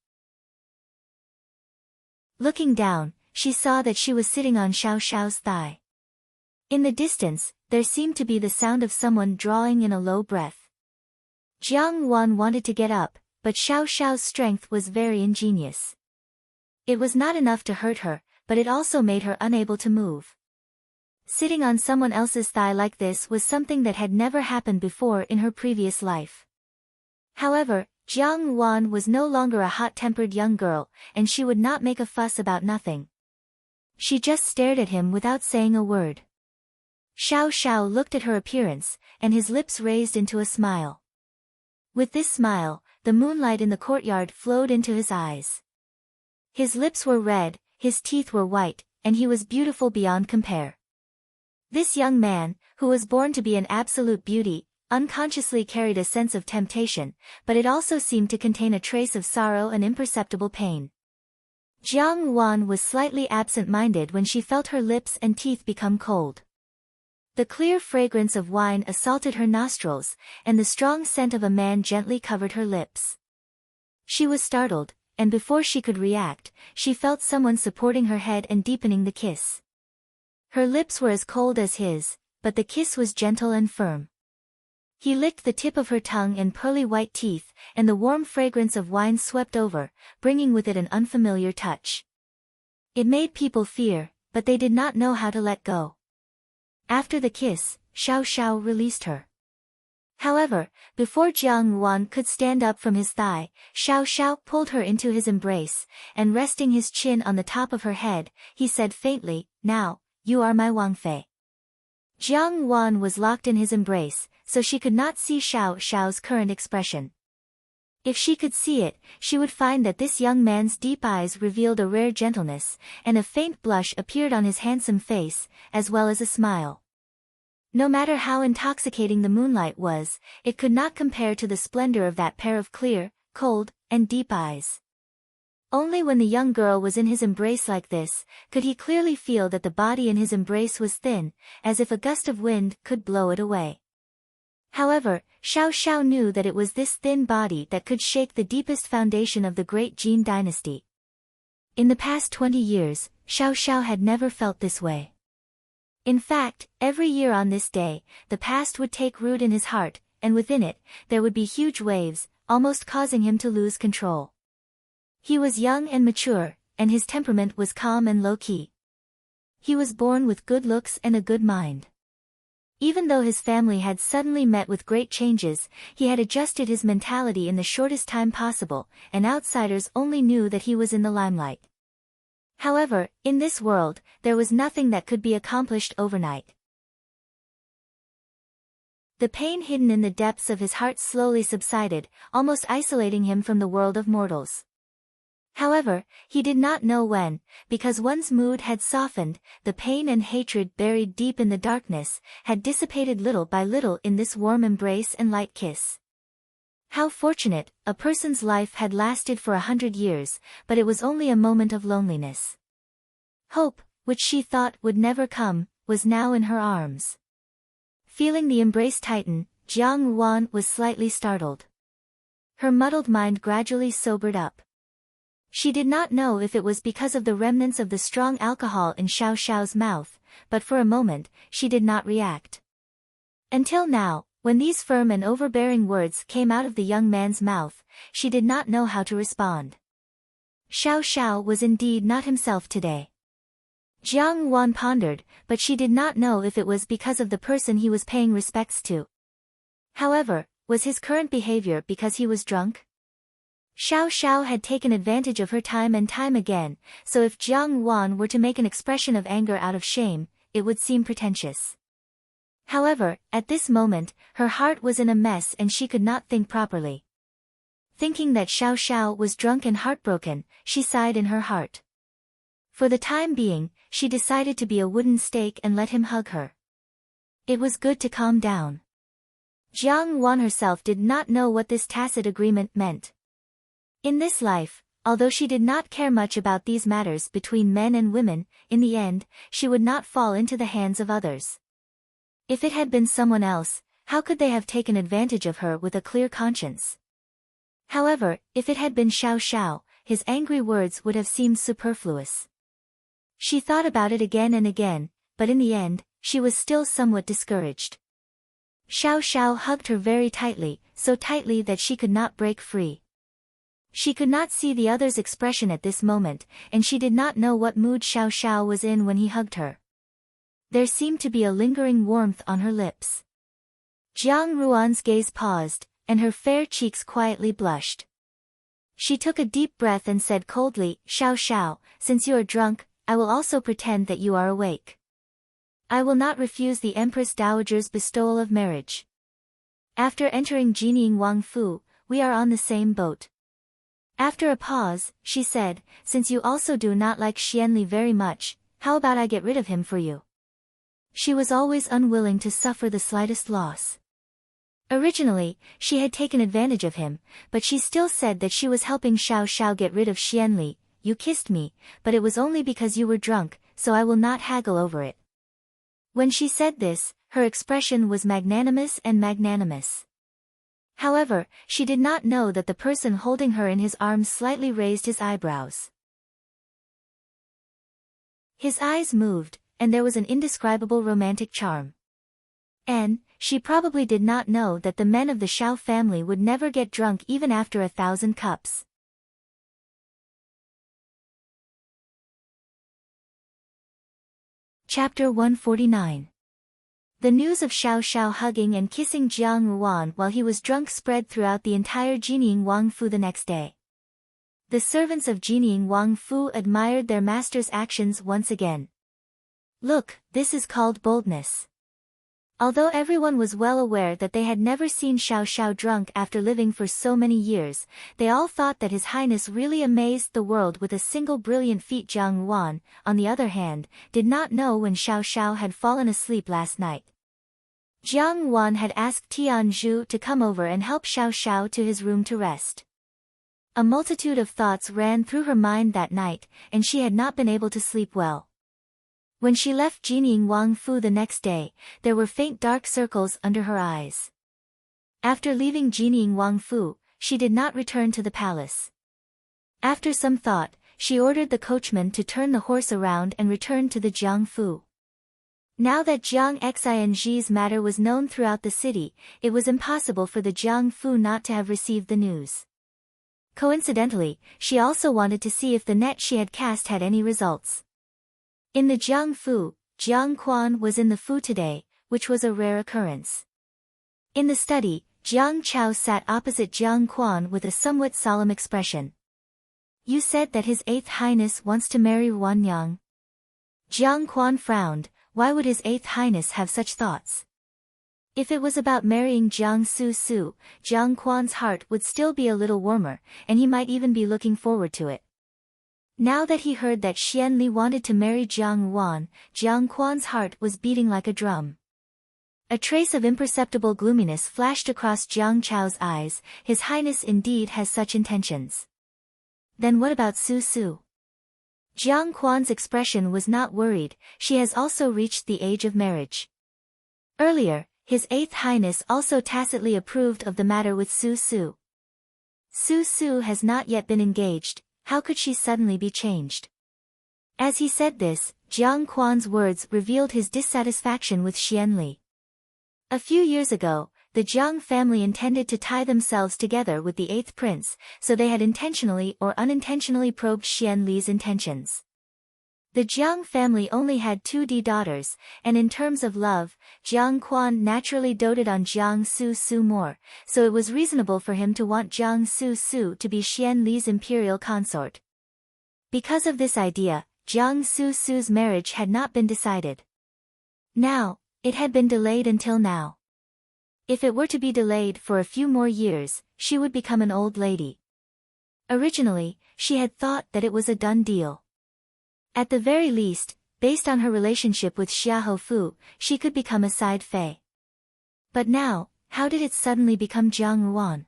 Looking down, she saw that she was sitting on Xiao Xiao's thigh. In the distance, there seemed to be the sound of someone drawing in a low breath. Jiang Wan wanted to get up, but Xiao Xiao's strength was very ingenious. It was not enough to hurt her, but it also made her unable to move. Sitting on someone else's thigh like this was something that had never happened before in her previous life. However, Jiang Wan was no longer a hot-tempered young girl, and she would not make a fuss about nothing. She just stared at him without saying a word. Xiao Xiao looked at her appearance, and his lips raised into a smile. With this smile, the moonlight in the courtyard flowed into his eyes. His lips were red, his teeth were white, and he was beautiful beyond compare. This young man, who was born to be an absolute beauty, unconsciously carried a sense of temptation, but it also seemed to contain a trace of sorrow and imperceptible pain. Jiang Wan was slightly absent-minded when she felt her lips and teeth become cold. The clear fragrance of wine assaulted her nostrils, and the strong scent of a man gently covered her lips. She was startled, and before she could react, she felt someone supporting her head and deepening the kiss. Her lips were as cold as his, but the kiss was gentle and firm. He licked the tip of her tongue and pearly white teeth, and the warm fragrance of wine swept over, bringing with it an unfamiliar touch. It made people fear, but they did not know how to let go. After the kiss, Xiao Xiao released her. However, before Jiang Wan could stand up from his thigh, Xiao Xiao pulled her into his embrace, and resting his chin on the top of her head, he said faintly, "Now, you are my Wangfei." Jiang Wan was locked in his embrace, so she could not see Xiao Xiao's current expression. If she could see it, she would find that this young man's deep eyes revealed a rare gentleness, and a faint blush appeared on his handsome face, as well as a smile. No matter how intoxicating the moonlight was, it could not compare to the splendor of that pair of clear, cold, and deep eyes. Only when the young girl was in his embrace like this, could he clearly feel that the body in his embrace was thin, as if a gust of wind could blow it away. However, Xiao Xiao knew that it was this thin body that could shake the deepest foundation of the great Jin dynasty. In the past 20 years, Xiao Xiao had never felt this way. In fact, every year on this day, the past would take root in his heart, and within it, there would be huge waves, almost causing him to lose control. He was young and mature, and his temperament was calm and low-key. He was born with good looks and a good mind. Even though his family had suddenly met with great changes, he had adjusted his mentality in the shortest time possible, and outsiders only knew that he was in the limelight. However, in this world, there was nothing that could be accomplished overnight. The pain hidden in the depths of his heart slowly subsided, almost isolating him from the world of mortals. However, he did not know when, because one's mood had softened, the pain and hatred buried deep in the darkness, had dissipated little by little in this warm embrace and light kiss. How fortunate, a person's life had lasted for 100 years, but it was only a moment of loneliness. Hope, which she thought would never come, was now in her arms. Feeling the embrace tighten, Jiang Ruan was slightly startled. Her muddled mind gradually sobered up. She did not know if it was because of the remnants of the strong alcohol in Xiao Xiao's mouth, but for a moment, she did not react. Until now, when these firm and overbearing words came out of the young man's mouth, she did not know how to respond. Xiao Xiao was indeed not himself today. Jiang Ruan pondered, but she did not know if it was because of the person he was paying respects to. However, was his current behavior because he was drunk? Xiao Xiao had taken advantage of her time and time again, so if Jiang Ruan were to make an expression of anger out of shame, it would seem pretentious. However, at this moment, her heart was in a mess and she could not think properly. Thinking that Xiao Xiao was drunk and heartbroken, she sighed in her heart. For the time being, she decided to be a wooden stake and let him hug her. It was good to calm down. Jiang Ruan herself did not know what this tacit agreement meant. In this life, although she did not care much about these matters between men and women, in the end, she would not fall into the hands of others. If it had been someone else, how could they have taken advantage of her with a clear conscience? However, if it had been Xiao Xiao, his angry words would have seemed superfluous. She thought about it again and again, but in the end, she was still somewhat discouraged. Xiao Xiao hugged her very tightly, so tightly that she could not break free. She could not see the other's expression at this moment, and she did not know what mood Xiao Xiao was in when he hugged her. There seemed to be a lingering warmth on her lips. Jiang Ruan's gaze paused, and her fair cheeks quietly blushed. She took a deep breath and said coldly, "Xiao Xiao, since you are drunk, I will also pretend that you are awake. I will not refuse the Empress Dowager's bestowal of marriage. After entering Jining Wangfu, we are on the same boat." After a pause, she said, "Since you also do not like Xianli very much, how about I get rid of him for you?" She was always unwilling to suffer the slightest loss. Originally, she had taken advantage of him, but she still said that she was helping Xiao Xiao get rid of Xianli. "You kissed me, but it was only because you were drunk, so I will not haggle over it." When she said this, her expression was magnanimous and magnanimous. However, she did not know that the person holding her in his arms slightly raised his eyebrows. His eyes moved, and there was an indescribable romantic charm. And she probably did not know that the men of the Xiao family would never get drunk even after 1,000 cups. Chapter 149. The news of Xiao Xiao hugging and kissing Jiang Ruan while he was drunk spread throughout the entire Jining Wangfu the next day. The servants of Jining Wangfu admired their master's actions once again. "Look, this is called boldness." Although everyone was well aware that they had never seen Xiao Xiao drunk after living for so many years, they all thought that His Highness really amazed the world with a single brilliant feat. Jiang Ruan, on the other hand, did not know when Xiao Xiao had fallen asleep last night. Jiang Ruan had asked Tian Zhu to come over and help Xiao Xiao to his room to rest. A multitude of thoughts ran through her mind that night, and she had not been able to sleep well. When she left Jining Wangfu the next day, there were faint dark circles under her eyes. After leaving Jining Wangfu, she did not return to the palace. After some thought, she ordered the coachman to turn the horse around and return to the Jiangfu. Now that Jiang Xing's matter was known throughout the city, it was impossible for the Jiangfu not to have received the news. Coincidentally, she also wanted to see if the net she had cast had any results. In the Jiangfu, Jiang Quan was in the fu today, which was a rare occurrence. In the study, Jiang Chao sat opposite Jiang Quan with a somewhat solemn expression. "You said that His 8th Highness wants to marry Wanyang." Jiang Quan frowned. Why would His 8th Highness have such thoughts? If it was about marrying Jiang Su, Jiang Quan's heart would still be a little warmer, and he might even be looking forward to it. Now that he heard that Xian Li wanted to marry Jiang Yuan, Jiang Quan's heart was beating like a drum. A trace of imperceptible gloominess flashed across Jiang Chao's eyes. His Highness indeed has such intentions. Then what about Su? Jiang Quan's expression was not worried. She has also reached the age of marriage. Earlier, His Eighth Highness also tacitly approved of the matter with Su. Su has not yet been engaged. How could she suddenly be changed? As he said this, Jiang Quan's words revealed his dissatisfaction with Xian Li. A few years ago, the Jiang family intended to tie themselves together with the Eighth Prince, so they had intentionally or unintentionally probed Xian Li's intentions. The Jiang family only had 2 daughters, and in terms of love, Jiang Quan naturally doted on Jiang Su more, so it was reasonable for him to want Jiang Su to be Xian Li's imperial consort. Because of this idea, Jiang Su's marriage had not been decided. Now, it had been delayed until now. If it were to be delayed for a few more years, she would become an old lady. Originally, she had thought that it was a done deal. At the very least, based on her relationship with Xiahou Fu, she could become a side fei. But now, how did it suddenly become Jiang Yuan?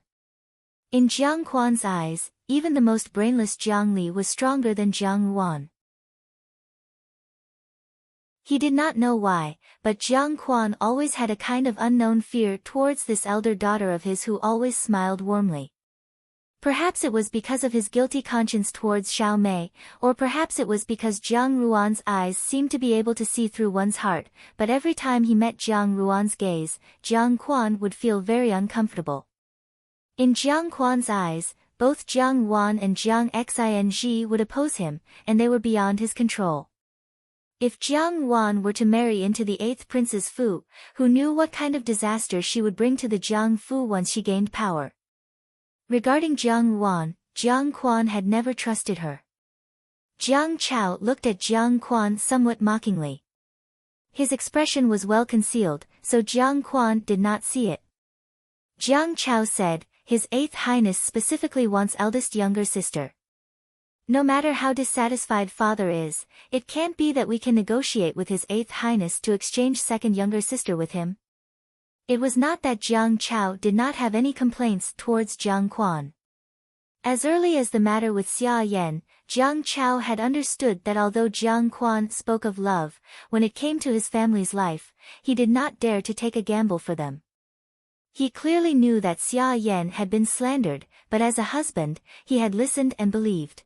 In Jiang Quan's eyes, even the most brainless Jiang Li was stronger than Jiang Yuan. He did not know why, but Jiang Quan always had a kind of unknown fear towards this elder daughter of his who always smiled warmly. Perhaps it was because of his guilty conscience towards Xiao Mei, or perhaps it was because Jiang Ruan's eyes seemed to be able to see through one's heart, but every time he met Jiang Ruan's gaze, Jiang Quan would feel very uncomfortable. In Jiang Quan's eyes, both Jiang Yuan and Jiang Xing would oppose him, and they were beyond his control. If Jiang Yuan were to marry into the Eighth Prince's Fu, who knew what kind of disaster she would bring to the Jiang Fu once she gained power? Regarding Jiang Yuan, Jiang Quan had never trusted her. Jiang Chao looked at Jiang Quan somewhat mockingly. His expression was well concealed, so Jiang Quan did not see it. Jiang Chao said, His Eighth Highness specifically wants eldest younger sister. No matter how dissatisfied father is, it can't be that we can negotiate with His Eighth Highness to exchange second younger sister with him. It was not that Jiang Chao did not have any complaints towards Jiang Quan. As early as the matter with Xia Yan, Jiang Chao had understood that although Jiang Quan spoke of love, when it came to his family's life, he did not dare to take a gamble for them. He clearly knew that Xia Yan had been slandered, but as a husband, he had listened and believed.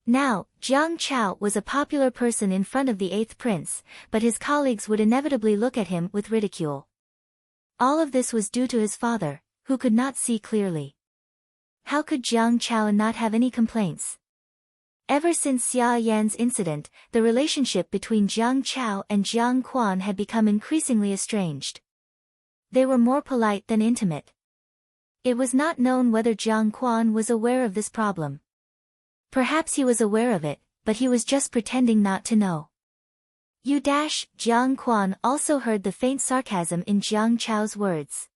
Now, Jiang Chao was a popular person in front of the Eighth Prince, but his colleagues would inevitably look at him with ridicule. All of this was due to his father, who could not see clearly. How could Jiang Chao not have any complaints? Ever since Xia Yan's incident, the relationship between Jiang Chao and Jiang Quan had become increasingly estranged. They were more polite than intimate. It was not known whether Jiang Quan was aware of this problem. Perhaps he was aware of it, but he was just pretending not to know. Jiang Quan also heard the faint sarcasm in Jiang Chao's words.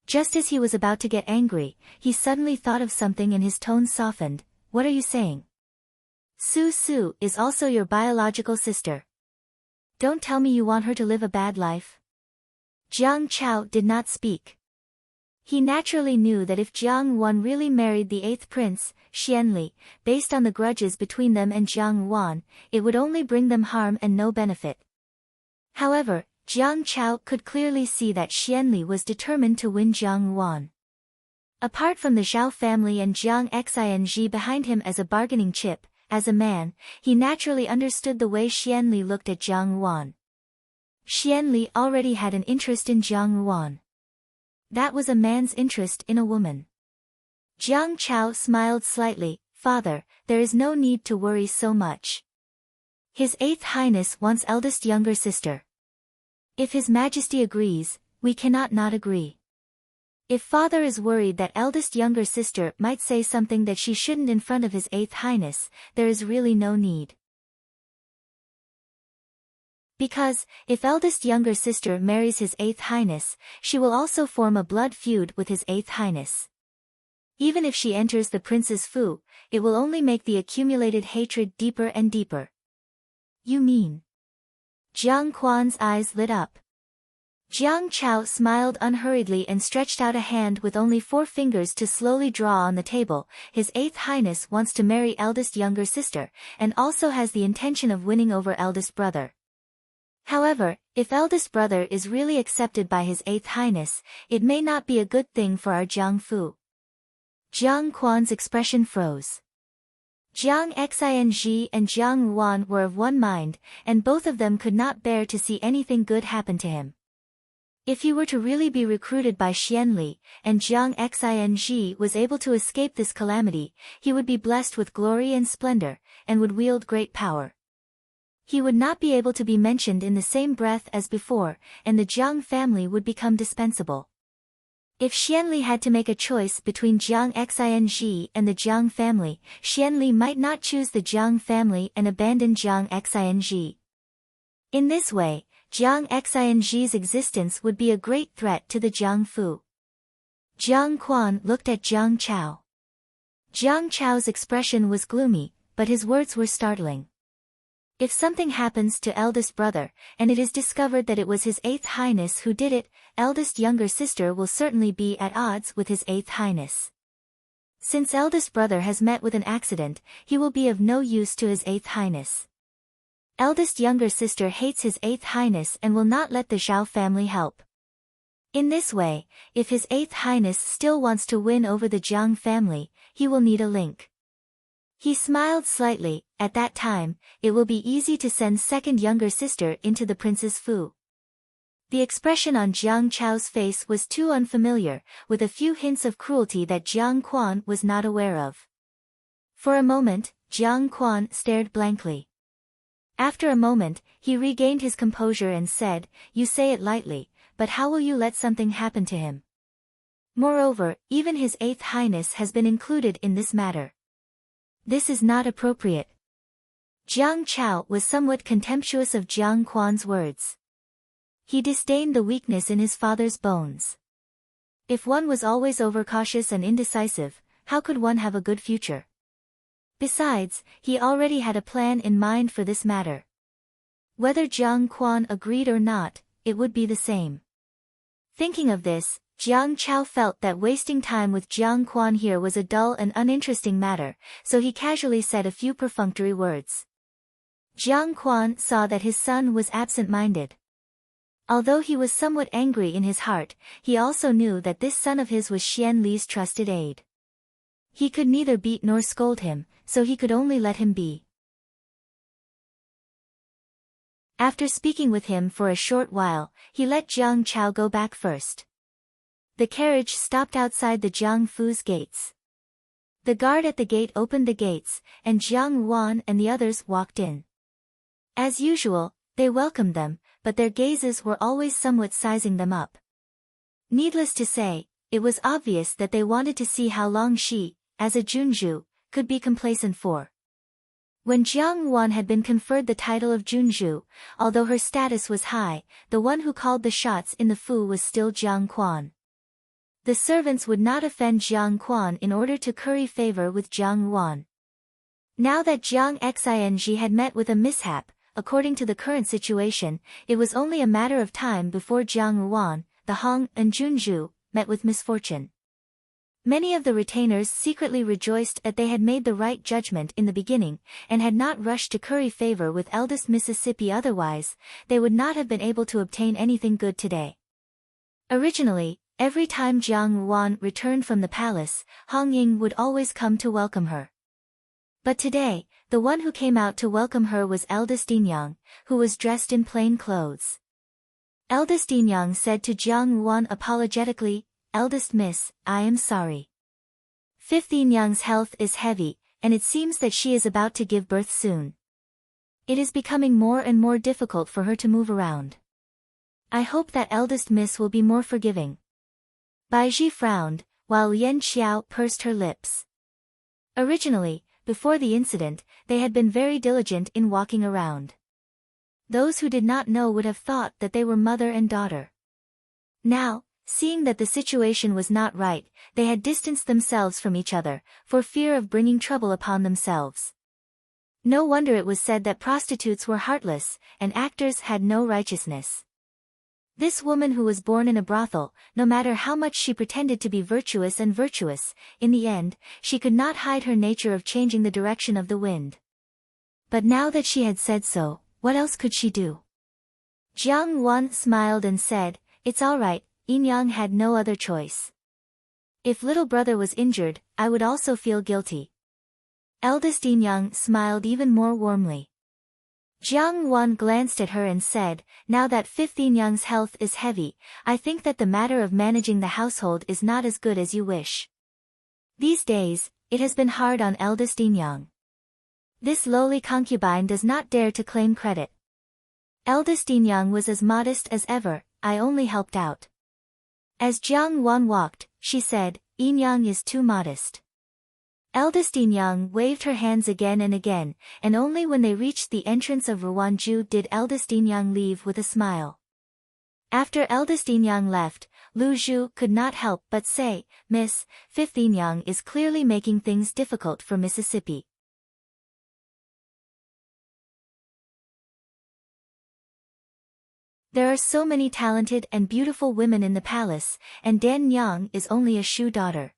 Just as he was about to get angry, he suddenly thought of something and his tone softened. What are you saying? Su is also your biological sister. Don't tell me you want her to live a bad life. Jiang Chao did not speak. He naturally knew that if Jiang Yuan really married the Eighth Prince, Xian Li, based on the grudges between them and Jiang Yuan, it would only bring them harm and no benefit. However, Jiang Chao could clearly see that Xian Li was determined to win Jiang Yuan. Apart from the Zhao family and Jiang Xing behind him as a bargaining chip, as a man, he naturally understood the way Xian Li looked at Jiang Yuan. Xian Li already had an interest in Jiang Yuan. That was a man's interest in a woman. Jiang Chao smiled slightly. Father, there is no need to worry so much. His Eighth Highness wants eldest younger sister. If His Majesty agrees, we cannot not agree. If father is worried that eldest younger sister might say something that she shouldn't in front of His Eighth Highness, there is really no need. Because, if eldest younger sister marries His 8th Highness, she will also form a blood feud with His 8th Highness. Even if she enters the prince's fu, it will only make the accumulated hatred deeper and deeper. You mean? Jiang Quan's eyes lit up. Jiang Chao smiled unhurriedly and stretched out a hand with only 4 fingers to slowly draw on the table. His 8th Highness wants to marry eldest younger sister, and also has the intention of winning over eldest brother. However, if eldest brother is really accepted by His 8th Highness, it may not be a good thing for our Jiang Fu. Jiang Quan's expression froze. Jiang Xing and Jiang Ruan were of one mind, and both of them could not bear to see anything good happen to him. If he were to really be recruited by Xianli, and Jiang Xing was able to escape this calamity, he would be blessed with glory and splendor, and would wield great power. He would not be able to be mentioned in the same breath as before, and the Jiang family would become dispensable. If Xianli had to make a choice between Jiang Xing and the Jiang family, Xianli might not choose the Jiang family and abandon Jiang Xing. In this way, Jiang Xing's existence would be a great threat to the Jiang Fu. Jiang Quan looked at Jiang Chao. Jiang Chao's expression was gloomy, but his words were startling. If something happens to eldest brother, and it is discovered that it was His 8th Highness who did it, eldest younger sister will certainly be at odds with His 8th Highness. Since eldest brother has met with an accident, he will be of no use to His 8th Highness. Eldest younger sister hates His 8th Highness and will not let the Zhao family help. In this way, if His 8th Highness still wants to win over the Jiang family, he will need a link. He smiled slightly. At that time, it will be easy to send second younger sister into the prince's fu. The expression on Jiang Chao's face was too unfamiliar, with a few hints of cruelty that Jiang Quan was not aware of. For a moment, Jiang Quan stared blankly. After a moment, he regained his composure and said, "You say it lightly, but how will you let something happen to him? Moreover, even His 8th Highness has been included in this matter. This is not appropriate." Jiang Chao was somewhat contemptuous of Jiang Quan's words. He disdained the weakness in his father's bones. If one was always overcautious and indecisive, how could one have a good future? Besides, he already had a plan in mind for this matter. Whether Jiang Quan agreed or not, it would be the same. Thinking of this, Jiang Chao felt that wasting time with Jiang Quan here was a dull and uninteresting matter, so he casually said a few perfunctory words. Jiang Quan saw that his son was absent-minded. Although he was somewhat angry in his heart, he also knew that this son of his was Xian Li's trusted aide. He could neither beat nor scold him, so he could only let him be. After speaking with him for a short while, he let Jiang Chao go back first. The carriage stopped outside the Jiang Fu's gates. The guard at the gate opened the gates, and Jiang Ruan and the others walked in. As usual, they welcomed them, but their gazes were always somewhat sizing them up. Needless to say, it was obvious that they wanted to see how long she, as a Junju, could be complacent for. When Jiang Ruan had been conferred the title of Junju, although her status was high, the one who called the shots in the fu was still Jiang Quan. The servants would not offend Jiang Quan in order to curry favor with Jiang Ruan. Now that Jiang Xing had met with a mishap, according to the current situation, it was only a matter of time before Jiang Ruan, the Hong and Junju, met with misfortune. Many of the retainers secretly rejoiced that they had made the right judgment in the beginning, and had not rushed to curry favor with eldest Mississippi, otherwise, they would not have been able to obtain anything good today. Originally, every time Jiang Ruan returned from the palace, Hong Ying would always come to welcome her. But today, the one who came out to welcome her was eldest Yang, who was dressed in plain clothes. Eldest Yang said to Jiang Ruan apologetically, "Eldest Miss, I am sorry. Fifth Yang's health is heavy, and it seems that she is about to give birth soon. It is becoming more and more difficult for her to move around. I hope that eldest Miss will be more forgiving." Baiji frowned, while Lian Xiao pursed her lips. Originally, before the incident, they had been very diligent in walking around. Those who did not know would have thought that they were mother and daughter. Now, seeing that the situation was not right, they had distanced themselves from each other, for fear of bringing trouble upon themselves. No wonder it was said that prostitutes were heartless, and actors had no righteousness. This woman who was born in a brothel, no matter how much she pretended to be virtuous, in the end, she could not hide her nature of changing the direction of the wind. But now that she had said so, what else could she do? Jiang Wan smiled and said, "It's all right." Yin Yang had no other choice. If little brother was injured, I would also feel guilty. Eldest Yin Yang smiled even more warmly. Jiang Wan glanced at her and said, "Now that fifth Yin Yang's health is heavy, I think that the matter of managing the household is not as good as you wish. These days, it has been hard on eldest Yin Yang. This lowly concubine does not dare to claim credit. Eldest Yin Yang was as modest as ever, I only helped out." As Jiang Wan walked, she said, "Yin Yang is too modest." Eldest Yin Yang waved her hands again and again, and only when they reached the entrance of Ruanju did eldest Yin Yang leave with a smile. After eldest Yin Yang left, Lu Zhu could not help but say, "Miss, fifth Yin Yang is clearly making things difficult for Mississippi." There are so many talented and beautiful women in the palace, and Dan Yang is only a Shu daughter.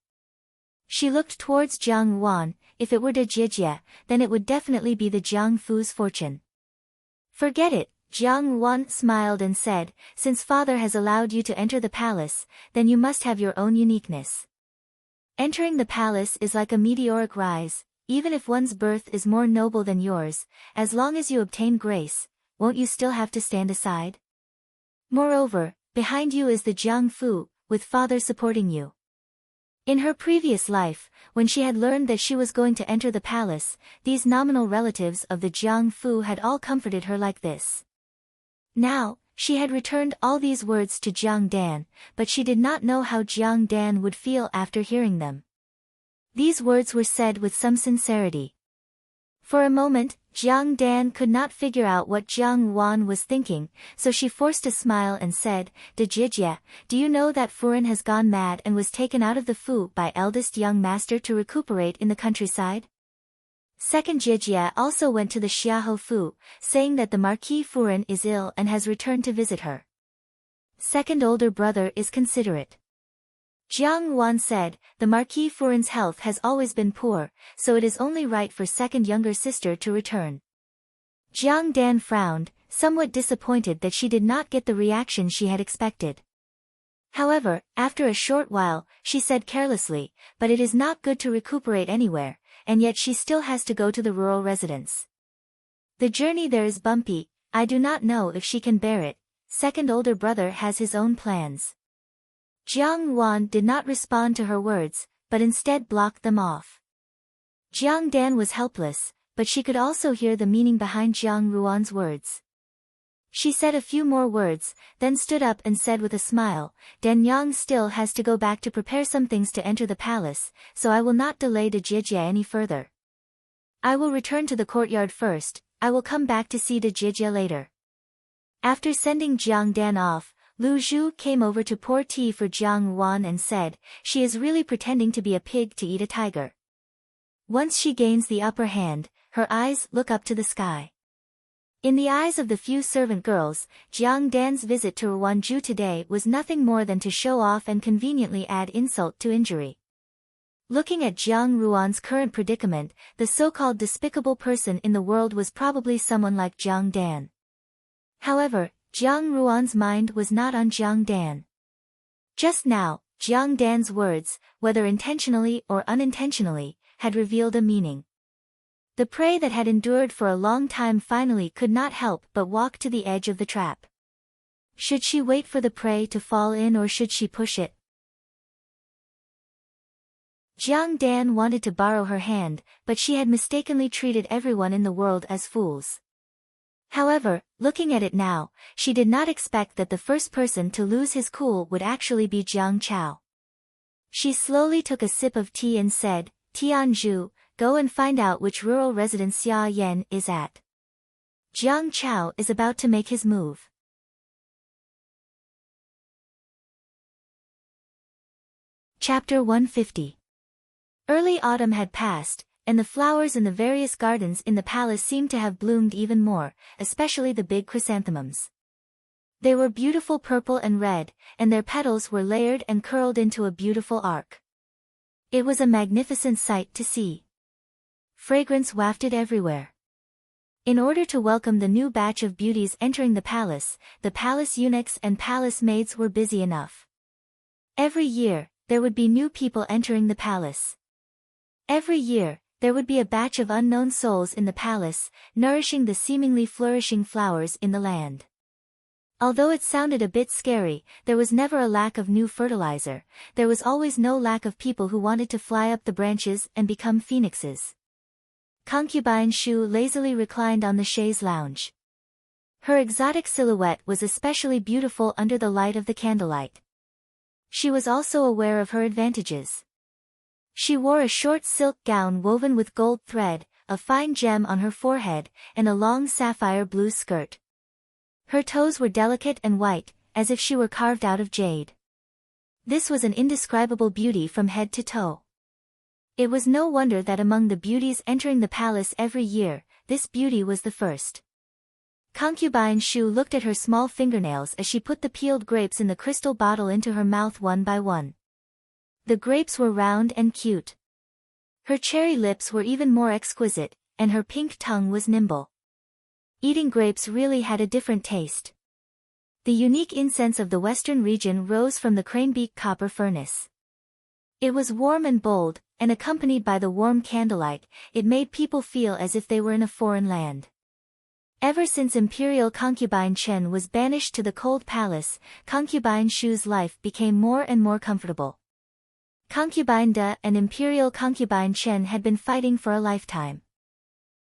She looked towards Jiang Wan. If it were de Jijie, then it would definitely be the Jiang Fu's fortune. "Forget it," Jiang Wan smiled and said, "Since father has allowed you to enter the palace, then you must have your own uniqueness. Entering the palace is like a meteoric rise, even if one's birth is more noble than yours, as long as you obtain grace, won't you still have to stand aside? Moreover, behind you is the Jiang Fu, with father supporting you." In her previous life, when she had learned that she was going to enter the palace, these nominal relatives of the Jiang Fu had all comforted her like this. Now, she had returned all these words to Jiang Dan, but she did not know how Jiang Dan would feel after hearing them. These words were said with some sincerity. For a moment, Jiang Dan could not figure out what Jiang Wan was thinking, so she forced a smile and said, "De Jijie, do you know that Furen has gone mad and was taken out of the Fu by eldest young master to recuperate in the countryside?" Second Jijie also went to the Xiaohou Fu, saying that the Marquis Furen is ill and has returned to visit her. Second older brother is considerate. Jiang Wan said, "The Marquis Furen's health has always been poor, so it is only right for second younger sister to return." Jiang Dan frowned, somewhat disappointed that she did not get the reaction she had expected. However, after a short while, she said carelessly, "But it is not good to recuperate anywhere, and yet she still has to go to the rural residence. The journey there is bumpy, I do not know if she can bear it. Second older brother has his own plans." Jiang Wan did not respond to her words, but instead blocked them off. Jiang Dan was helpless, but she could also hear the meaning behind Jiang Ruan's words. She said a few more words, then stood up and said with a smile, "Dan Yang still has to go back to prepare some things to enter the palace, so I will not delay de Jijie any further. I will return to the courtyard first, I will come back to see de Jijie later." After sending Jiang Dan off, Lu Zhu came over to pour tea for Jiang Wan and said, "She is really pretending to be a pig to eat a tiger. Once she gains the upper hand, her eyes look up to the sky." In the eyes of the few servant girls, Jiang Dan's visit to Ruanju today was nothing more than to show off and conveniently add insult to injury. Looking at Jiang Ruan's current predicament, the so-called despicable person in the world was probably someone like Jiang Dan. However, Jiang Ruan's mind was not on Jiang Dan. Just now, Jiang Dan's words, whether intentionally or unintentionally, had revealed a meaning. The prey that had endured for a long time finally could not help but walk to the edge of the trap. Should she wait for the prey to fall in or should she push it? Jiang Dan wanted to borrow her hand, but she had mistakenly treated everyone in the world as fools. However, looking at it now, she did not expect that the first person to lose his cool would actually be Jiang Chao. She slowly took a sip of tea and said, "Tianzhu, go and find out which rural residence Xia Yan is at." Jiang Chao is about to make his move. Chapter 150. Early autumn had passed, and the flowers in the various gardens in the palace seemed to have bloomed even more, especially the big chrysanthemums. They were beautiful purple and red, and their petals were layered and curled into a beautiful arc. It was a magnificent sight to see. Fragrance wafted everywhere. In order to welcome the new batch of beauties entering the palace eunuchs and palace maids were busy enough. Every year, there would be new people entering the palace. Every year, there would be a batch of unknown souls in the palace, nourishing the seemingly flourishing flowers in the land. Although it sounded a bit scary, there was never a lack of new fertilizer, there was always no lack of people who wanted to fly up the branches and become phoenixes. Concubine Shu lazily reclined on the chaise lounge. Her exotic silhouette was especially beautiful under the light of the candlelight. She was also aware of her advantages. She wore a short silk gown woven with gold thread, a fine gem on her forehead, and a long sapphire blue skirt. Her toes were delicate and white, as if she were carved out of jade. This was an indescribable beauty from head to toe. It was no wonder that among the beauties entering the palace every year, this beauty was the first. Concubine Shu looked at her small fingernails as she put the peeled grapes in the crystal bottle into her mouth one by one. The grapes were round and cute. Her cherry lips were even more exquisite, and her pink tongue was nimble. Eating grapes really had a different taste. The unique incense of the western region rose from the cranebeak copper furnace. It was warm and bold, and accompanied by the warm candlelight, it made people feel as if they were in a foreign land. Ever since Imperial Concubine Chen was banished to the cold palace, Concubine Shu's life became more and more comfortable. Concubine De and Imperial Concubine Chen had been fighting for a lifetime.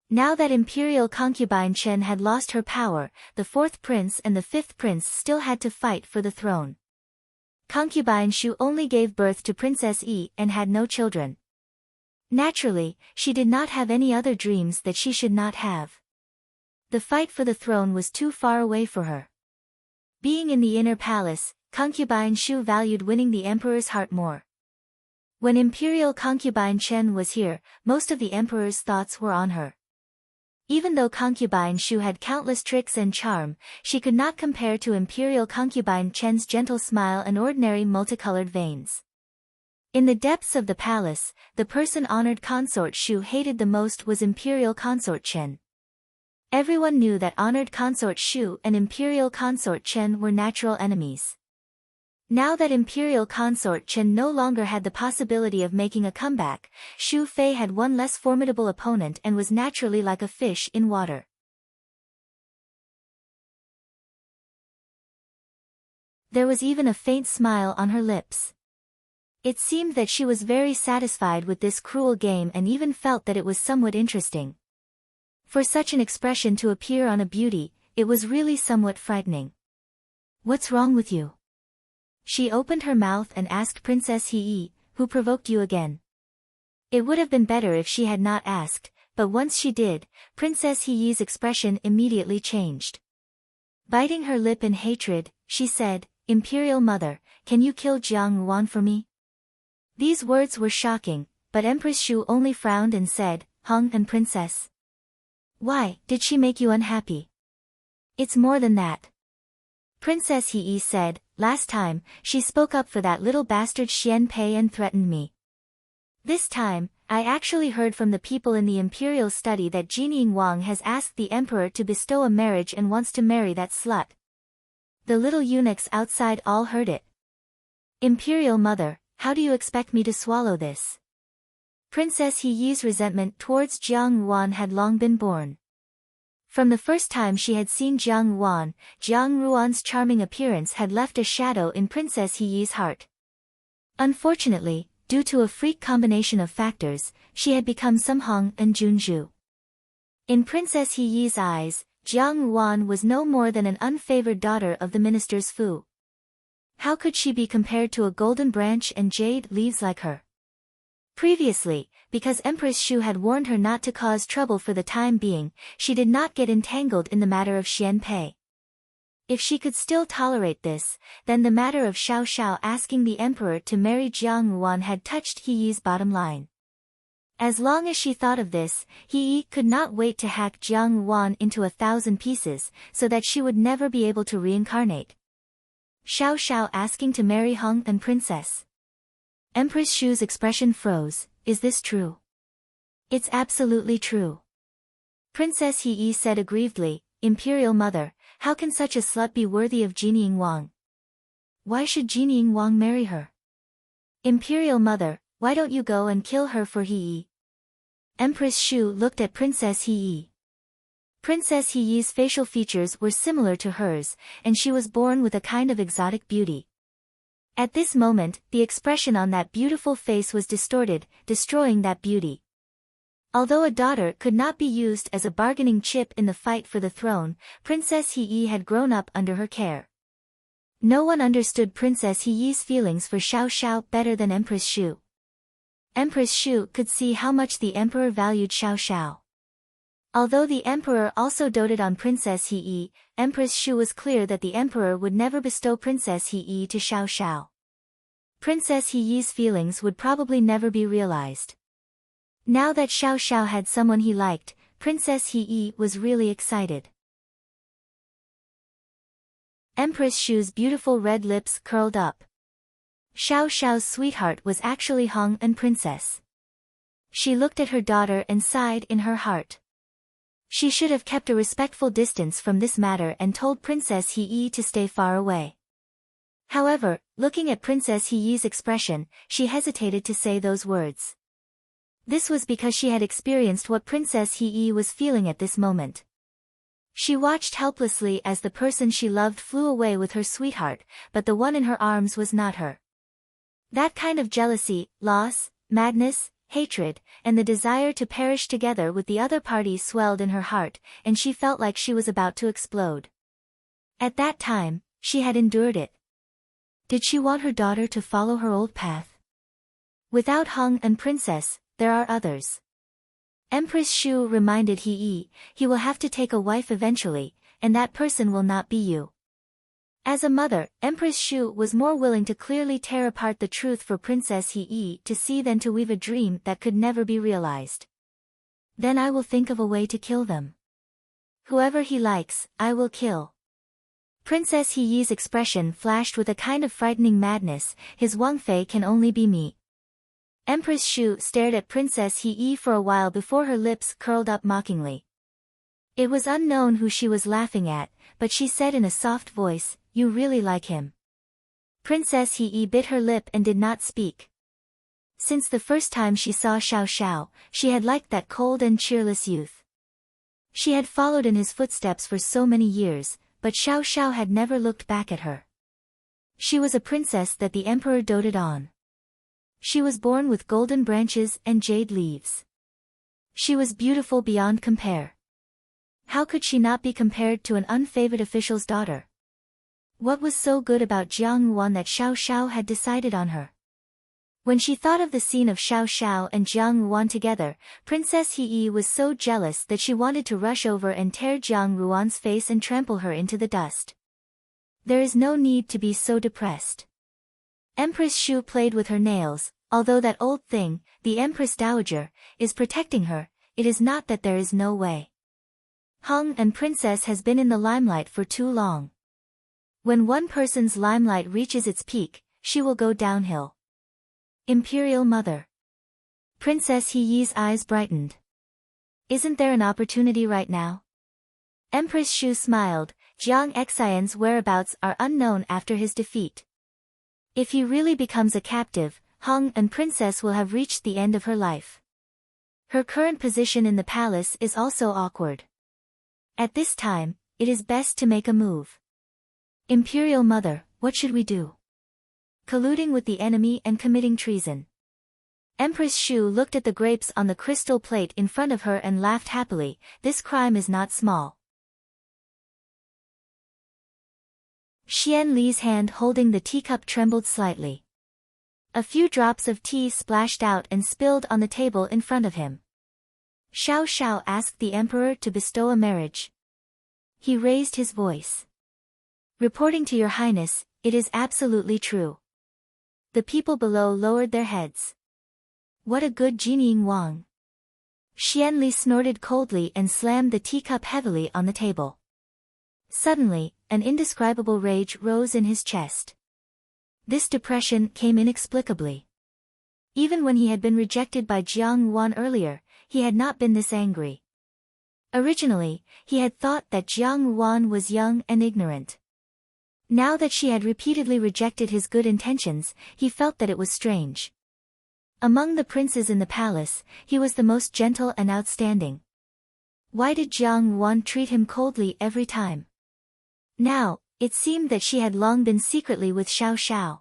Now that Imperial Concubine Chen had lost her power, the fourth prince and the fifth prince still had to fight for the throne. Concubine Shu only gave birth to Princess Yi and had no children. Naturally, she did not have any other dreams that she should not have. The fight for the throne was too far away for her. Being in the inner palace, Concubine Shu valued winning the emperor's heart more. When Imperial Concubine Chen was here, most of the emperor's thoughts were on her. Even though Concubine Shu had countless tricks and charm, she could not compare to Imperial Concubine Chen's gentle smile and ordinary multicolored veins. In the depths of the palace, the person honored Consort Shu hated the most was Imperial Consort Chen. Everyone knew that honored Consort Shu and Imperial Consort Chen were natural enemies. Now that Imperial Consort Chen no longer had the possibility of making a comeback, Shu Fei had one less formidable opponent and was naturally like a fish in water. There was even a faint smile on her lips. It seemed that she was very satisfied with this cruel game and even felt that it was somewhat interesting. For such an expression to appear on a beauty, it was really somewhat frightening. "What's wrong with you?" She opened her mouth and asked Princess He, "Who provoked you again?" It would have been better if she had not asked, but once she did, Princess He's expression immediately changed. Biting her lip in hatred, she said, "Imperial Mother, can you kill Jiang Ruan for me?" These words were shocking, but Empress Shu only frowned and said, "Hung and Princess. Why, did she make you unhappy?" "It's more than that." Princess He said, "Last time, she spoke up for that little bastard Xian Pei and threatened me. This time, I actually heard from the people in the imperial study that Jinying Wang has asked the emperor to bestow a marriage and wants to marry that slut." The little eunuchs outside all heard it. "Imperial Mother, how do you expect me to swallow this?" Princess He's resentment towards Jiang Ruan had long been born. From the first time she had seen Jiang Ruan's charming appearance had left a shadow in Princess He's heart. Unfortunately, due to a freak combination of factors, she had become Samhong and Junju. In Princess He's eyes, Jiang Ruan was no more than an unfavored daughter of the minister's Fu. How could she be compared to a golden branch and jade leaves like her? Previously, because Empress Shu had warned her not to cause trouble for the time being, she did not get entangled in the matter of Xian Pei. If she could still tolerate this, then the matter of Xiao Xiao asking the emperor to marry Jiang Ruan had touched He Yi's bottom line. As long as she thought of this, He Yi could not wait to hack Jiang Ruan into 1,000 pieces, so that she would never be able to reincarnate. Xiao Xiao asking to marry Hong and Princess. Empress Shu's expression froze. Is this true? It's absolutely true. Princess He Yi said aggrievedly, Imperial Mother, how can such a slut be worthy of Jinying Wang? Why should Jinying Wang marry her? Imperial Mother, why don't you go and kill her for He Yi? Empress Shu looked at Princess He Yi. Princess He Yi's facial features were similar to hers, and she was born with a kind of exotic beauty. At this moment, the expression on that beautiful face was distorted, destroying that beauty. Although a daughter could not be used as a bargaining chip in the fight for the throne, Princess He Yi had grown up under her care. No one understood Princess He Yi's feelings for Xiao Xiao better than Empress Shu. Empress Shu could see how much the emperor valued Xiao Xiao. Although the emperor also doted on Princess He Yi, Empress Shu was clear that the emperor would never bestow Princess He Yi to Xiao Xiao. Princess He Yi's feelings would probably never be realized. Now that Xiao Xiao had someone he liked, Princess He Yi was really excited. Empress Shu's beautiful red lips curled up. Xiao Xiao's sweetheart was actually Hong and Princess. She looked at her daughter and sighed in her heart. She should have kept a respectful distance from this matter and told Princess He Yi to stay far away. However, looking at Princess He Yi's expression, she hesitated to say those words. This was because she had experienced what Princess He Yi was feeling at this moment. She watched helplessly as the person she loved flew away with her sweetheart, but the one in her arms was not her. That kind of jealousy, loss, madness, hatred, and the desire to perish together with the other party swelled in her heart, and she felt like she was about to explode. At that time, she had endured it. Did she want her daughter to follow her old path? Without Hong and Princess, there are others. Empress Shu reminded He Yi, he will have to take a wife eventually, and that person will not be you. As a mother, Empress Shu was more willing to clearly tear apart the truth for Princess He Yi to see than to weave a dream that could never be realized. Then I will think of a way to kill them. Whoever he likes, I will kill. Princess He Yi's expression flashed with a kind of frightening madness, his Wang Fei can only be me. Empress Shu stared at Princess He Yi for a while before her lips curled up mockingly. It was unknown who she was laughing at, but she said in a soft voice, You really like him. Princess He Yi bit her lip and did not speak. Since the first time she saw Xiao Xiao, she had liked that cold and cheerless youth. She had followed in his footsteps for so many years, but Xiao Xiao had never looked back at her. She was a princess that the emperor doted on. She was born with golden branches and jade leaves. She was beautiful beyond compare. How could she not be compared to an unfavored official's daughter? What was so good about Jiang Ruan that Xiao Xiao had decided on her? When she thought of the scene of Xiao Xiao and Jiang Ruan together, Princess He Yi was so jealous that she wanted to rush over and tear Jiang Ruan's face and trample her into the dust. There is no need to be so depressed. Empress Shu played with her nails. Although that old thing, the Empress Dowager, is protecting her, it is not that there is no way. Hong and Princess has been in the limelight for too long. When one person's limelight reaches its peak, she will go downhill. Imperial Mother. Princess He Yi's eyes brightened. Isn't there an opportunity right now? Empress Shu smiled. Jiang Xian's whereabouts are unknown after his defeat. If he really becomes a captive, Hong and Princess will have reached the end of her life. Her current position in the palace is also awkward. At this time, it is best to make a move. Imperial Mother, what should we do? Colluding with the enemy and committing treason. Empress Shu looked at the grapes on the crystal plate in front of her and laughed happily. This crime is not small. Xian Li's hand holding the teacup trembled slightly. A few drops of tea splashed out and spilled on the table in front of him. Xiao Xiao asked the emperor to bestow a marriage. He raised his voice. Reporting to your highness, it is absolutely true. The people below lowered their heads. What a good Jinying Wang. Xianli snorted coldly and slammed the teacup heavily on the table. Suddenly, an indescribable rage rose in his chest. This depression came inexplicably. Even when he had been rejected by Jiang Wan earlier, he had not been this angry. Originally, he had thought that Jiang Wan was young and ignorant. Now that she had repeatedly rejected his good intentions, he felt that it was strange. Among the princes in the palace, he was the most gentle and outstanding. Why did Jiang Wan treat him coldly every time? Now, it seemed that she had long been secretly with Xiao Xiao.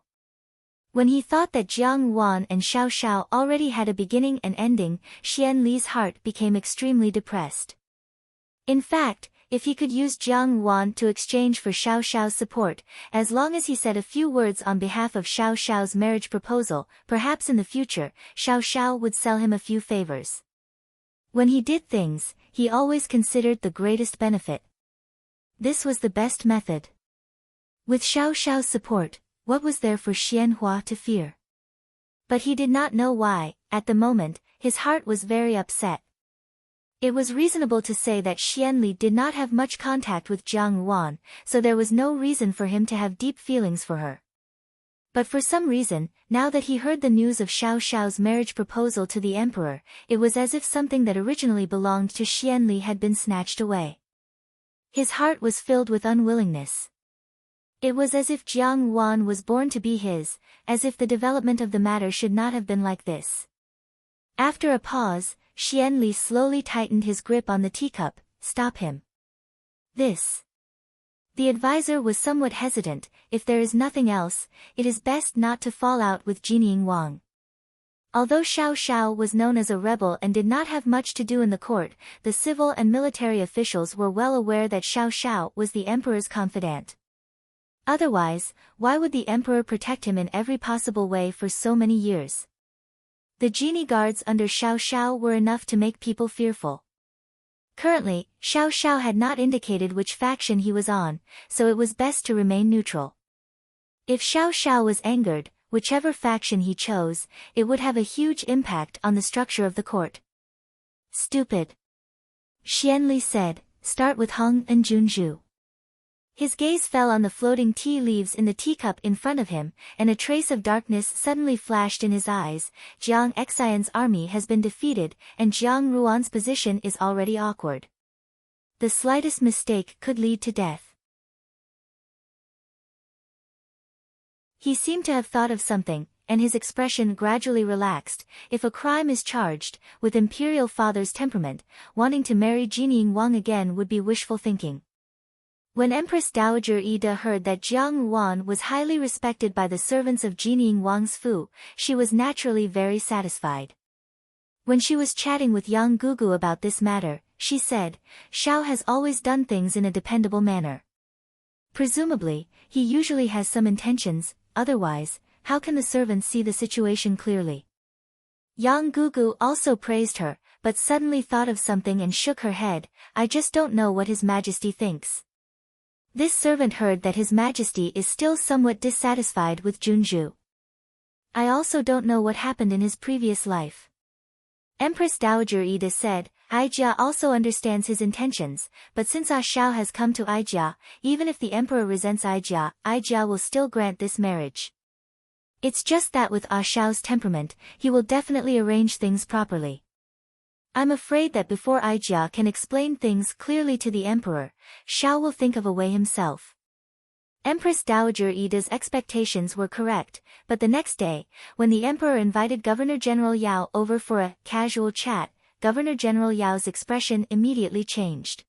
When he thought that Jiang Wan and Xiao Xiao already had a beginning and ending, Xian Li's heart became extremely depressed. In fact, if he could use Jiang Wan to exchange for Xiao Xiao's support, as long as he said a few words on behalf of Xiao Xiao's marriage proposal, perhaps in the future, Xiao Xiao would sell him a few favors. When he did things, he always considered the greatest benefit. This was the best method. With Xiao Xiao's support, what was there for Xianhua to fear? But he did not know why. At the moment, his heart was very upset. It was reasonable to say that Xianli did not have much contact with Jiang Wan, so there was no reason for him to have deep feelings for her. But for some reason, now that he heard the news of Xiao Xiao's marriage proposal to the emperor, it was as if something that originally belonged to Xianli had been snatched away. His heart was filled with unwillingness. It was as if Jiang Wan was born to be his, as if the development of the matter should not have been like this. After a pause, Xianli slowly tightened his grip on the teacup. Stop him. This. The advisor was somewhat hesitant. If there is nothing else, it is best not to fall out with Jinying Wang. Although Xiao Xiao was known as a rebel and did not have much to do in the court, the civil and military officials were well aware that Xiao Xiao was the emperor's confidant. Otherwise, why would the emperor protect him in every possible way for so many years? The genie guards under Xiao Xiao were enough to make people fearful. Currently, Xiao Xiao had not indicated which faction he was on, so it was best to remain neutral. If Xiao Xiao was angered, whichever faction he chose, it would have a huge impact on the structure of the court. Stupid. Xianli said, start with Heng and Junzhu. His gaze fell on the floating tea leaves in the teacup in front of him, and a trace of darkness suddenly flashed in his eyes. Jiang Xian's army has been defeated, and Jiang Ruan's position is already awkward. The slightest mistake could lead to death. He seemed to have thought of something, and his expression gradually relaxed. If a crime is charged, with Imperial Father's temperament, wanting to marry Jinying Wang again would be wishful thinking. When Empress Dowager Ida heard that Jiang Wan was highly respected by the servants of Jinying Wang's Fu, she was naturally very satisfied. When she was chatting with Yang Gugu about this matter, she said, Xiao has always done things in a dependable manner. Presumably, he usually has some intentions, otherwise, how can the servants see the situation clearly? Yang Gugu also praised her, but suddenly thought of something and shook her head. I just don't know what His Majesty thinks. This servant heard that His Majesty is still somewhat dissatisfied with Junzhu. I also don't know what happened in his previous life. Empress Dowager Ida said, Aijia also understands his intentions, but since Xiao has come to Aijia, even if the emperor resents Aijia, Aijia will still grant this marriage. It's just that with Xiao's temperament, he will definitely arrange things properly. I'm afraid that before Aijia can explain things clearly to the emperor, Xiao will think of a way himself. Empress Dowager Ida's expectations were correct, but the next day, when the emperor invited Governor-General Yao over for a casual chat, Governor-General Yao's expression immediately changed.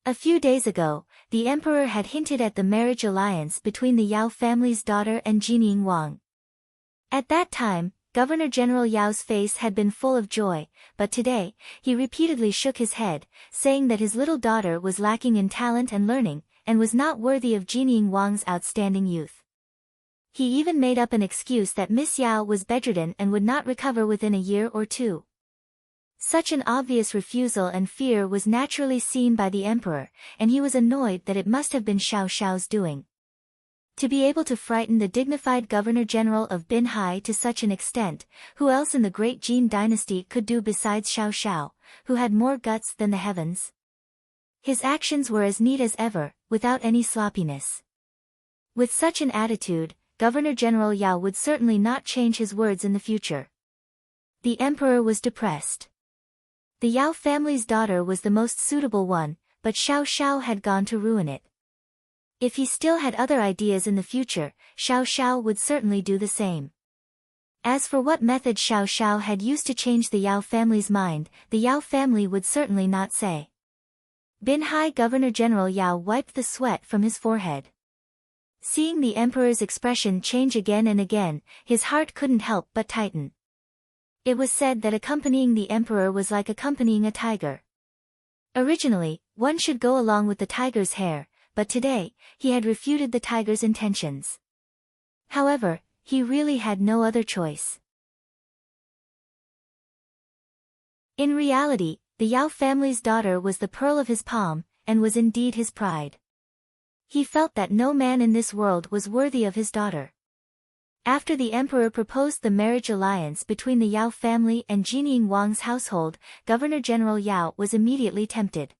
A few days ago, the emperor had hinted at the marriage alliance between the Yao family's daughter and Jinying Wang. At that time, Governor-General Yao's face had been full of joy, but today, he repeatedly shook his head, saying that his little daughter was lacking in talent and learning, and was not worthy of Jinying Wang's outstanding youth. He even made up an excuse that Miss Yao was bedridden and would not recover within a year or two. Such an obvious refusal and fear was naturally seen by the emperor, and he was annoyed that it must have been Xiao Xiao's doing. To be able to frighten the dignified governor-general of Binhai to such an extent, who else in the great Jin dynasty could do besides Xiao Xiao, who had more guts than the heavens? His actions were as neat as ever, without any sloppiness. With such an attitude, Governor-General Yao would certainly not change his words in the future. The emperor was depressed. The Yao family's daughter was the most suitable one, but Xiao Xiao had gone to ruin it. If he still had other ideas in the future, Xiao Xiao would certainly do the same. As for what method Xiao Xiao had used to change the Yao family's mind, the Yao family would certainly not say. Binhai Governor-General Yao wiped the sweat from his forehead. Seeing the emperor's expression change again and again, his heart couldn't help but tighten. It was said that accompanying the emperor was like accompanying a tiger. Originally, one should go along with the tiger's hair, but today, he had refuted the tiger's intentions. However, he really had no other choice. In reality, the Yao family's daughter was the pearl of his palm, and was indeed his pride. He felt that no man in this world was worthy of his daughter. After the emperor proposed the marriage alliance between the Yao family and Jinying Wang's household, Governor-General Yao was immediately tempted.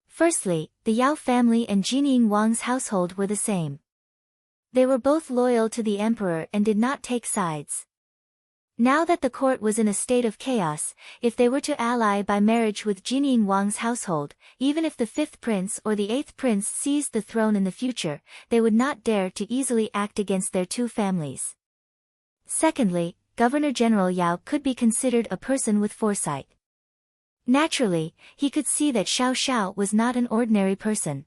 Firstly, the Yao family and Jinying Wang's household were the same. They were both loyal to the emperor and did not take sides. Now that the court was in a state of chaos, if they were to ally by marriage with Jinying Wang's household, even if the 5th prince or the 8th prince seized the throne in the future, they would not dare to easily act against their two families. Secondly, Governor-General Yao could be considered a person with foresight. Naturally, he could see that Xiao Xiao was not an ordinary person.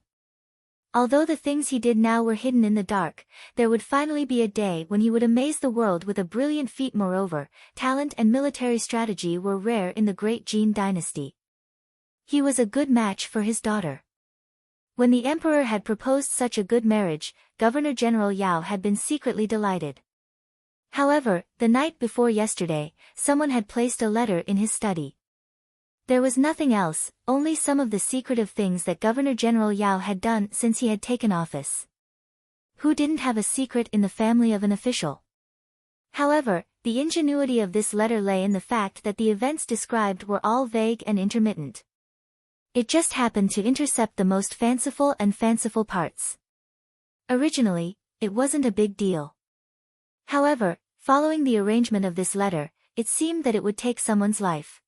Although the things he did now were hidden in the dark, there would finally be a day when he would amaze the world with a brilliant feat. Moreover, talent and military strategy were rare in the great Jin dynasty. He was a good match for his daughter. When the emperor had proposed such a good marriage, Governor-General Yao had been secretly delighted. However, the night before yesterday, someone had placed a letter in his study. There was nothing else, only some of the secretive things that Governor-General Yao had done since he had taken office. Who didn't have a secret in the family of an official? However, the ingenuity of this letter lay in the fact that the events described were all vague and intermittent. It just happened to intercept the most fanciful parts. Originally, it wasn't a big deal. However, following the arrangement of this letter, it seemed that it would take someone's life.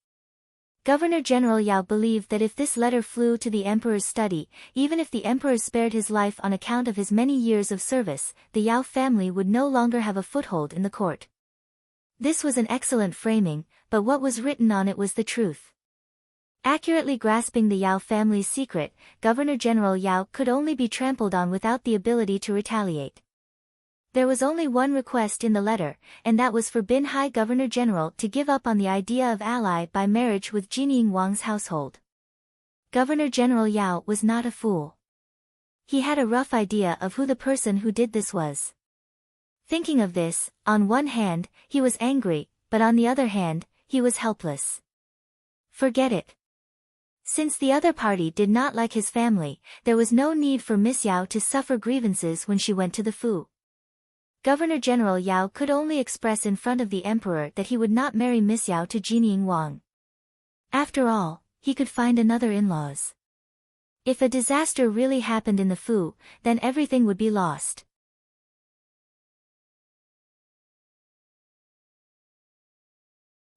Governor-General Yao believed that if this letter flew to the emperor's study, even if the emperor spared his life on account of his many years of service, the Yao family would no longer have a foothold in the court. This was an excellent framing, but what was written on it was the truth. Accurately grasping the Yao family's secret, Governor-General Yao could only be trampled on without the ability to retaliate. There was only one request in the letter, and that was for Binhai Governor-General to give up on the idea of ally by marriage with Jinying Wang's household. Governor-General Yao was not a fool. He had a rough idea of who the person who did this was. Thinking of this, on one hand, he was angry, but on the other hand, he was helpless. Forget it. Since the other party did not like his family, there was no need for Miss Yao to suffer grievances when she went to the Fu. Governor-General Yao could only express in front of the emperor that he would not marry Miss Yao to Jinying Wang. After all, he could find another in-laws. If a disaster really happened in the Fu, then everything would be lost.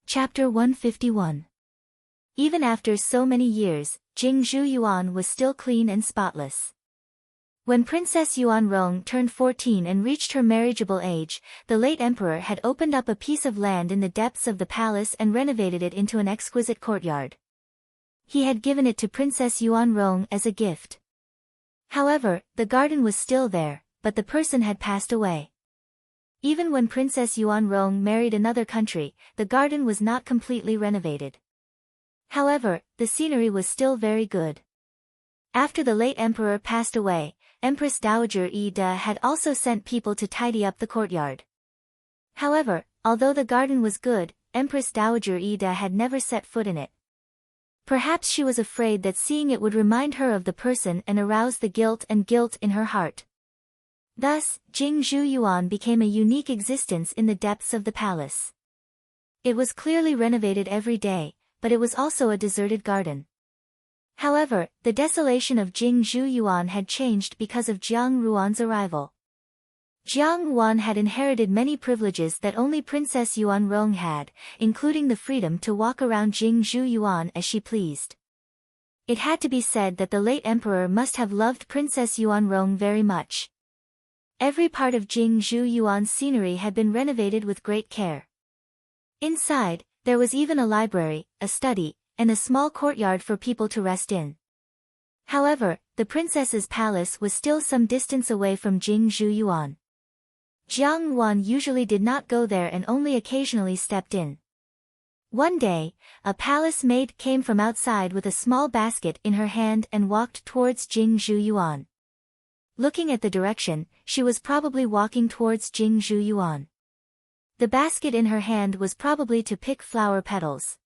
Chapter 151. Even after so many years, Jingzhu Yuan was still clean and spotless. When Princess Yuanrong turned 14 and reached her marriageable age, the late emperor had opened up a piece of land in the depths of the palace and renovated it into an exquisite courtyard. He had given it to Princess Yuanrong as a gift. However, the garden was still there, but the person had passed away. Even when Princess Yuanrong married another country, the garden was not completely renovated. However, the scenery was still very good. After the late emperor passed away, Empress Dowager Yi-de had also sent people to tidy up the courtyard. However, although the garden was good, Empress Dowager Yi-de had never set foot in it. Perhaps she was afraid that seeing it would remind her of the person and arouse the guilt in her heart. Thus, Jingzhu Yuan became a unique existence in the depths of the palace. It was clearly renovated every day, but it was also a deserted garden. However, the desolation of Jingzhu Yuan had changed because of Jiang Ruan's arrival. Jiang Ruan had inherited many privileges that only Princess Yuan Rong had, including the freedom to walk around Jingzhu Yuan as she pleased. It had to be said that the late emperor must have loved Princess Yuan Rong very much. Every part of Jingzhu Yuan's scenery had been renovated with great care. Inside, there was even a library, a study, and a small courtyard for people to rest in. However, the princess's palace was still some distance away from Jingzhu Yuan. Jiang Ruan usually did not go there and only occasionally stepped in. One day, a palace maid came from outside with a small basket in her hand and walked towards Jingzhu Yuan. Looking at the direction, she was probably walking towards Jingzhu Yuan. The basket in her hand was probably to pick flower petals.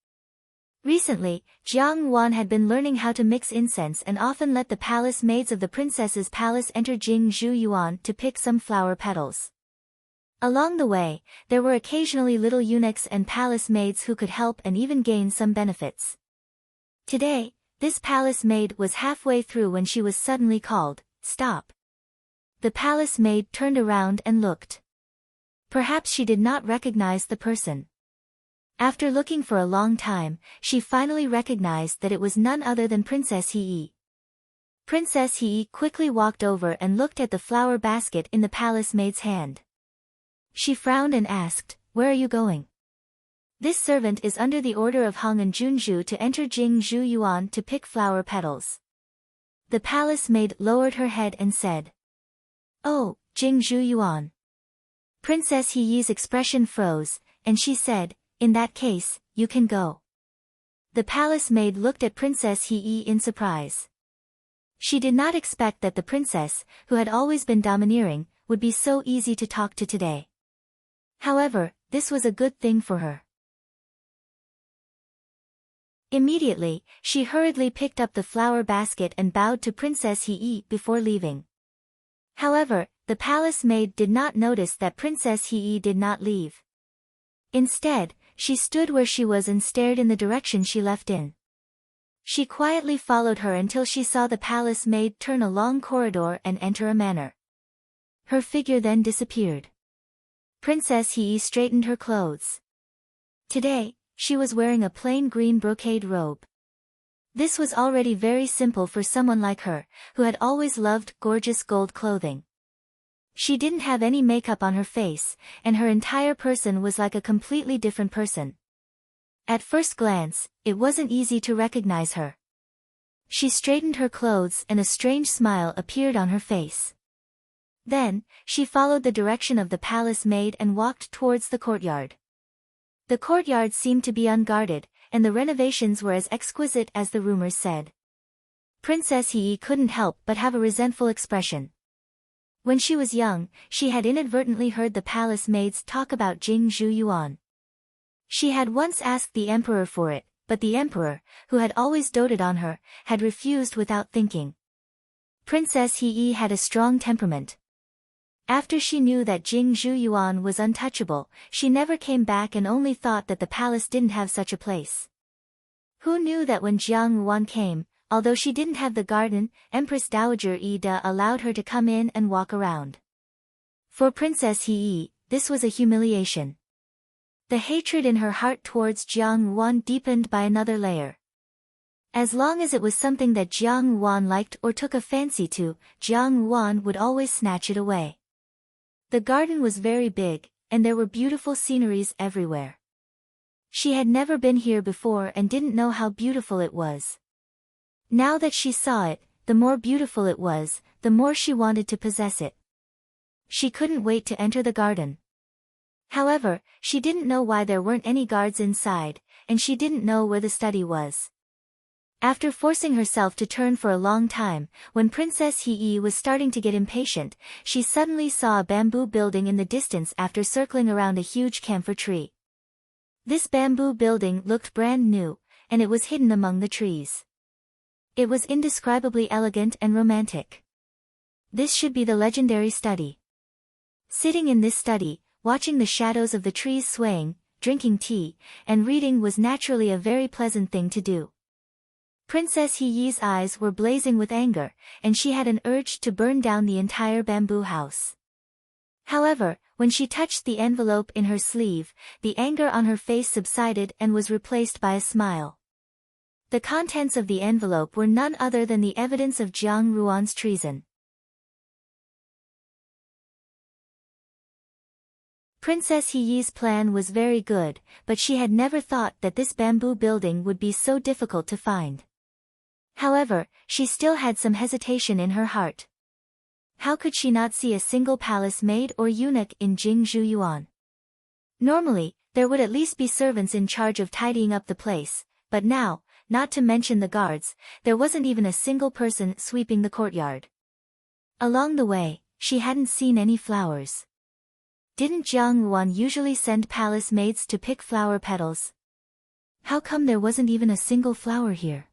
Recently, Jiang Ruan had been learning how to mix incense and often let the palace maids of the princess's palace enter Jingzhu Yuan to pick some flower petals. Along the way, there were occasionally little eunuchs and palace maids who could help and even gain some benefits. Today, this palace maid was halfway through when she was suddenly called, "Stop." The palace maid turned around and looked. Perhaps she did not recognize the person. After looking for a long time, she finally recognized that it was none other than Princess He. Princess He quickly walked over and looked at the flower basket in the palace maid's hand. She frowned and asked, "Where are you going?" "This servant is under the order of Hong and Junzhu to enter Jingzhu Yuan to pick flower petals." The palace maid lowered her head and said, "Oh, Jingzhu Yuan." Princess He's expression froze, and she said, "In that case, you can go." The palace maid looked at Princess He in surprise. She did not expect that the princess, who had always been domineering, would be so easy to talk to today. However, this was a good thing for her. Immediately, she hurriedly picked up the flower basket and bowed to Princess He before leaving. However, the palace maid did not notice that Princess He did not leave. Instead, she stood where she was and stared in the direction she left in. She quietly followed her until she saw the palace maid turn a long corridor and enter a manor. Her figure then disappeared. Princess He straightened her clothes. Today, she was wearing a plain green brocade robe. This was already very simple for someone like her, who had always loved gorgeous gold clothing. She didn't have any makeup on her face, and her entire person was like a completely different person. At first glance, it wasn't easy to recognize her. She straightened her clothes and a strange smile appeared on her face. Then, she followed the direction of the palace maid and walked towards the courtyard. The courtyard seemed to be unguarded, and the renovations were as exquisite as the rumors said. Princess He couldn't help but have a resentful expression. When she was young, she had inadvertently heard the palace maids talk about Jingzhu Yuan. She had once asked the emperor for it, but the emperor, who had always doted on her, had refused without thinking. Princess He had a strong temperament. After she knew that Jingzhu Yuan was untouchable, she never came back and only thought that the palace didn't have such a place. Who knew that when Jiang Ruan came, although she didn't have the garden, Empress Dowager Yi-de allowed her to come in and walk around. For Princess He, this was a humiliation. The hatred in her heart towards Jiang Ruan deepened by another layer. As long as it was something that Jiang Ruan liked or took a fancy to, Jiang Ruan would always snatch it away. The garden was very big, and there were beautiful sceneries everywhere. She had never been here before and didn't know how beautiful it was. Now that she saw it, the more beautiful it was, the more she wanted to possess it. She couldn't wait to enter the garden. However, she didn't know why there weren't any guards inside, and she didn't know where the study was. After forcing herself to turn for a long time, when Princess Hee was starting to get impatient, she suddenly saw a bamboo building in the distance after circling around a huge camphor tree. This bamboo building looked brand new, and it was hidden among the trees. It was indescribably elegant and romantic. This should be the legendary study. Sitting in this study, watching the shadows of the trees swaying, drinking tea, and reading was naturally a very pleasant thing to do. Princess Hee's eyes were blazing with anger, and she had an urge to burn down the entire bamboo house. However, when she touched the envelope in her sleeve, the anger on her face subsided and was replaced by a smile. The contents of the envelope were none other than the evidence of Jiang Ruan's treason. Princess Hee's plan was very good, but she had never thought that this bamboo building would be so difficult to find. However, she still had some hesitation in her heart. How could she not see a single palace maid or eunuch in Jingzhu Yuan? Normally, there would at least be servants in charge of tidying up the place, but now, not to mention the guards, there wasn't even a single person sweeping the courtyard. Along the way, she hadn't seen any flowers. Didn't Jiang Ruan usually send palace maids to pick flower petals? How come there wasn't even a single flower here?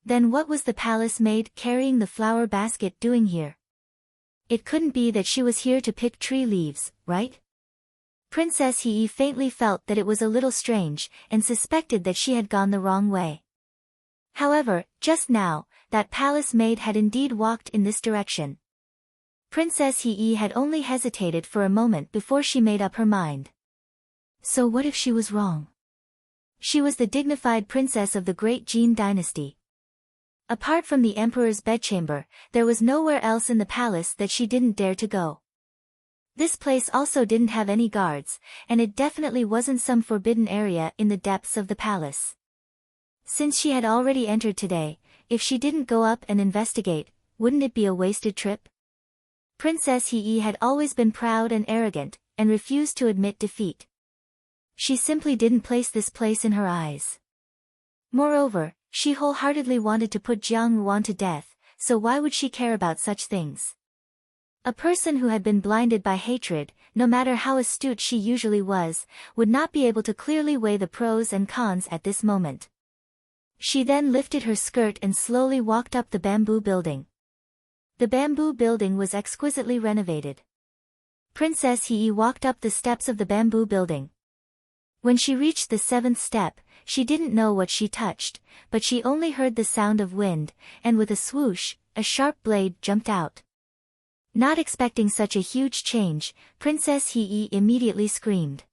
Then what was the palace maid carrying the flower basket doing here? It couldn't be that she was here to pick tree leaves, right? Princess Hee faintly felt that it was a little strange, and suspected that she had gone the wrong way. However, just now, that palace maid had indeed walked in this direction. Princess Hee had only hesitated for a moment before she made up her mind. So what if she was wrong? She was the dignified princess of the great Jin dynasty. Apart from the emperor's bedchamber, there was nowhere else in the palace that she didn't dare to go. This place also didn't have any guards, and it definitely wasn't some forbidden area in the depths of the palace. Since she had already entered today, if she didn't go up and investigate, wouldn't it be a wasted trip? Princess Hee had always been proud and arrogant, and refused to admit defeat. She simply didn't place this place in her eyes. Moreover, she wholeheartedly wanted to put Jiang Ruan to death, so why would she care about such things? A person who had been blinded by hatred, no matter how astute she usually was, would not be able to clearly weigh the pros and cons at this moment. She then lifted her skirt and slowly walked up the bamboo building. The bamboo building was exquisitely renovated. Princess Hee walked up the steps of the bamboo building. When she reached the 7th step, she didn't know what she touched, but she only heard the sound of wind, and with a swoosh, a sharp blade jumped out. Not expecting such a huge change, Princess Hee immediately screamed.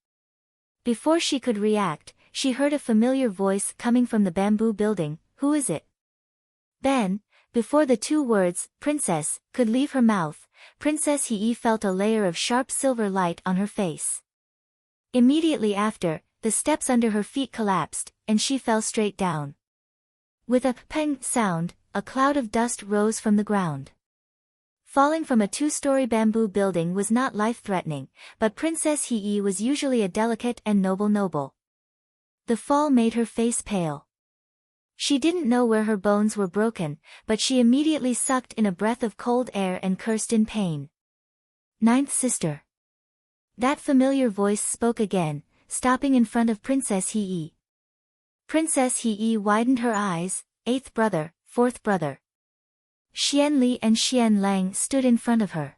Before she could react, she heard a familiar voice coming from the bamboo building. Who is it? Then, before the two words, princess, could leave her mouth, Princess Hee felt a layer of sharp silver light on her face. Immediately after, the steps under her feet collapsed, and she fell straight down. With a peng sound, a cloud of dust rose from the ground. Falling from a 2-story bamboo building was not life-threatening, but Princess Hee was usually a delicate and noble. The fall made her face pale. She didn't know where her bones were broken, but she immediately sucked in a breath of cold air and cursed in pain. 9th sister. That familiar voice spoke again, stopping in front of Princess Hee. Princess Hee widened her eyes. 8th brother, 4th brother. Xian Li and Xian Lang stood in front of her.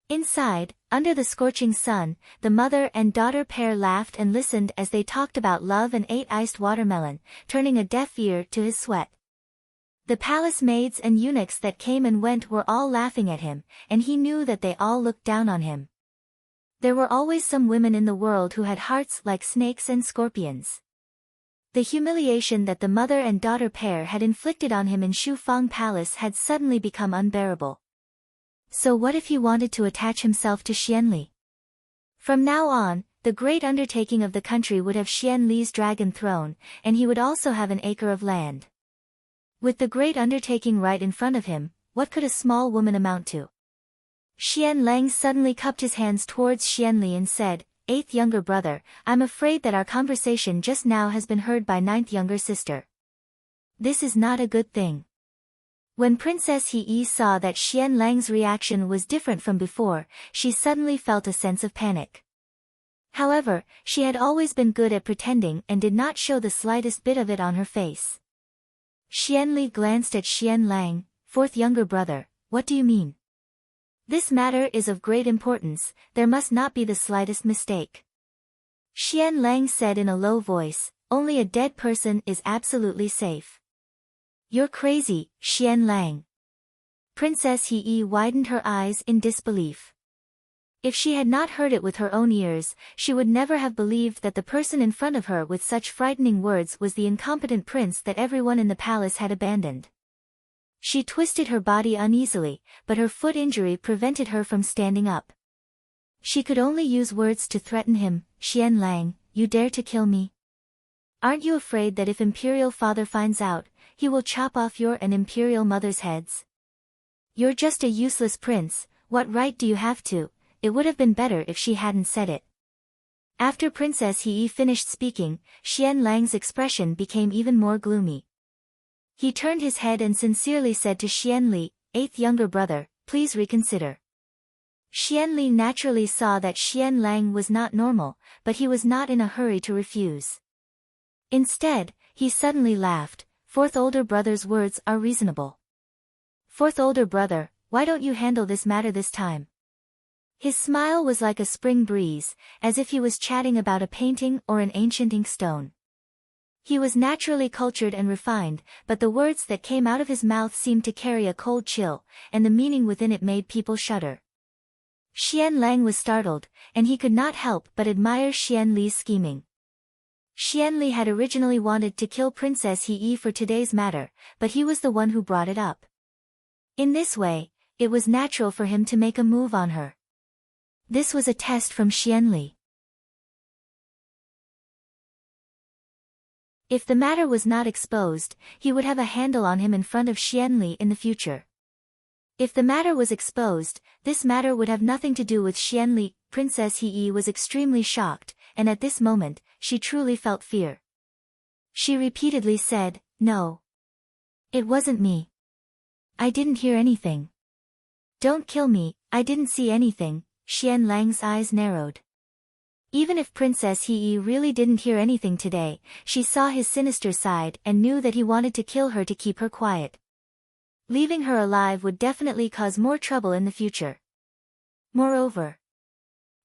Inside, under the scorching sun, the mother and daughter pair laughed and listened as they talked about love and ate iced watermelon, turning a deaf ear to his sweat. The palace maids and eunuchs that came and went were all laughing at him, and he knew that they all looked down on him. There were always some women in the world who had hearts like snakes and scorpions. The humiliation that the mother and daughter pair had inflicted on him in Shufang Palace had suddenly become unbearable. So what if he wanted to attach himself to Xian Li? From now on, the great undertaking of the country would have Xian Li's dragon throne, and he would also have an acre of land. With the great undertaking right in front of him, what could a small woman amount to? Xian Lang suddenly cupped his hands towards Xian Li and said, 8th younger brother, I'm afraid that our conversation just now has been heard by 9th younger sister. This is not a good thing. When Princess He saw that Xian Lang's reaction was different from before, she suddenly felt a sense of panic. However, she had always been good at pretending and did not show the slightest bit of it on her face. Xianli glanced at Xian Lang, 4th younger brother, what do you mean? This matter is of great importance, there must not be the slightest mistake. Xian Lang said in a low voice, only a dead person is absolutely safe. You're crazy, Xian Lang. Princess He widened her eyes in disbelief. If she had not heard it with her own ears, she would never have believed that the person in front of her with such frightening words was the incompetent prince that everyone in the palace had abandoned. She twisted her body uneasily, but her foot injury prevented her from standing up. She could only use words to threaten him, Xian Lang, you dare to kill me? Aren't you afraid that if Imperial Father finds out, he will chop off your and Imperial Mother's heads? You're just a useless prince, what right do you have to? It would have been better if she hadn't said it. After Princess He finished speaking, Xian Lang's expression became even more gloomy. He turned his head and sincerely said to Xianli, 8th younger brother, please reconsider. Xianli naturally saw that Xian Lang was not normal, but he was not in a hurry to refuse. Instead, he suddenly laughed, 4th older brother's words are reasonable. 4th older brother, why don't you handle this matter this time? His smile was like a spring breeze, as if he was chatting about a painting or an ancient inkstone. He was naturally cultured and refined, but the words that came out of his mouth seemed to carry a cold chill, and the meaning within it made people shudder. Xian Lang was startled, and he could not help but admire Xian Li's scheming. Xian Li had originally wanted to kill Princess He for today's matter, but he was the one who brought it up. In this way, it was natural for him to make a move on her. This was a test from Xian Li. If the matter was not exposed, he would have a handle on him in front of Xian Li in the future. If the matter was exposed, this matter would have nothing to do with Xian Li. Princess He was extremely shocked, and at this moment, she truly felt fear. She repeatedly said, no. It wasn't me. I didn't hear anything. Don't kill me, I didn't see anything. Xian Lang's eyes narrowed. Even if Princess He really didn't hear anything today, she saw his sinister side and knew that he wanted to kill her to keep her quiet. Leaving her alive would definitely cause more trouble in the future. Moreover,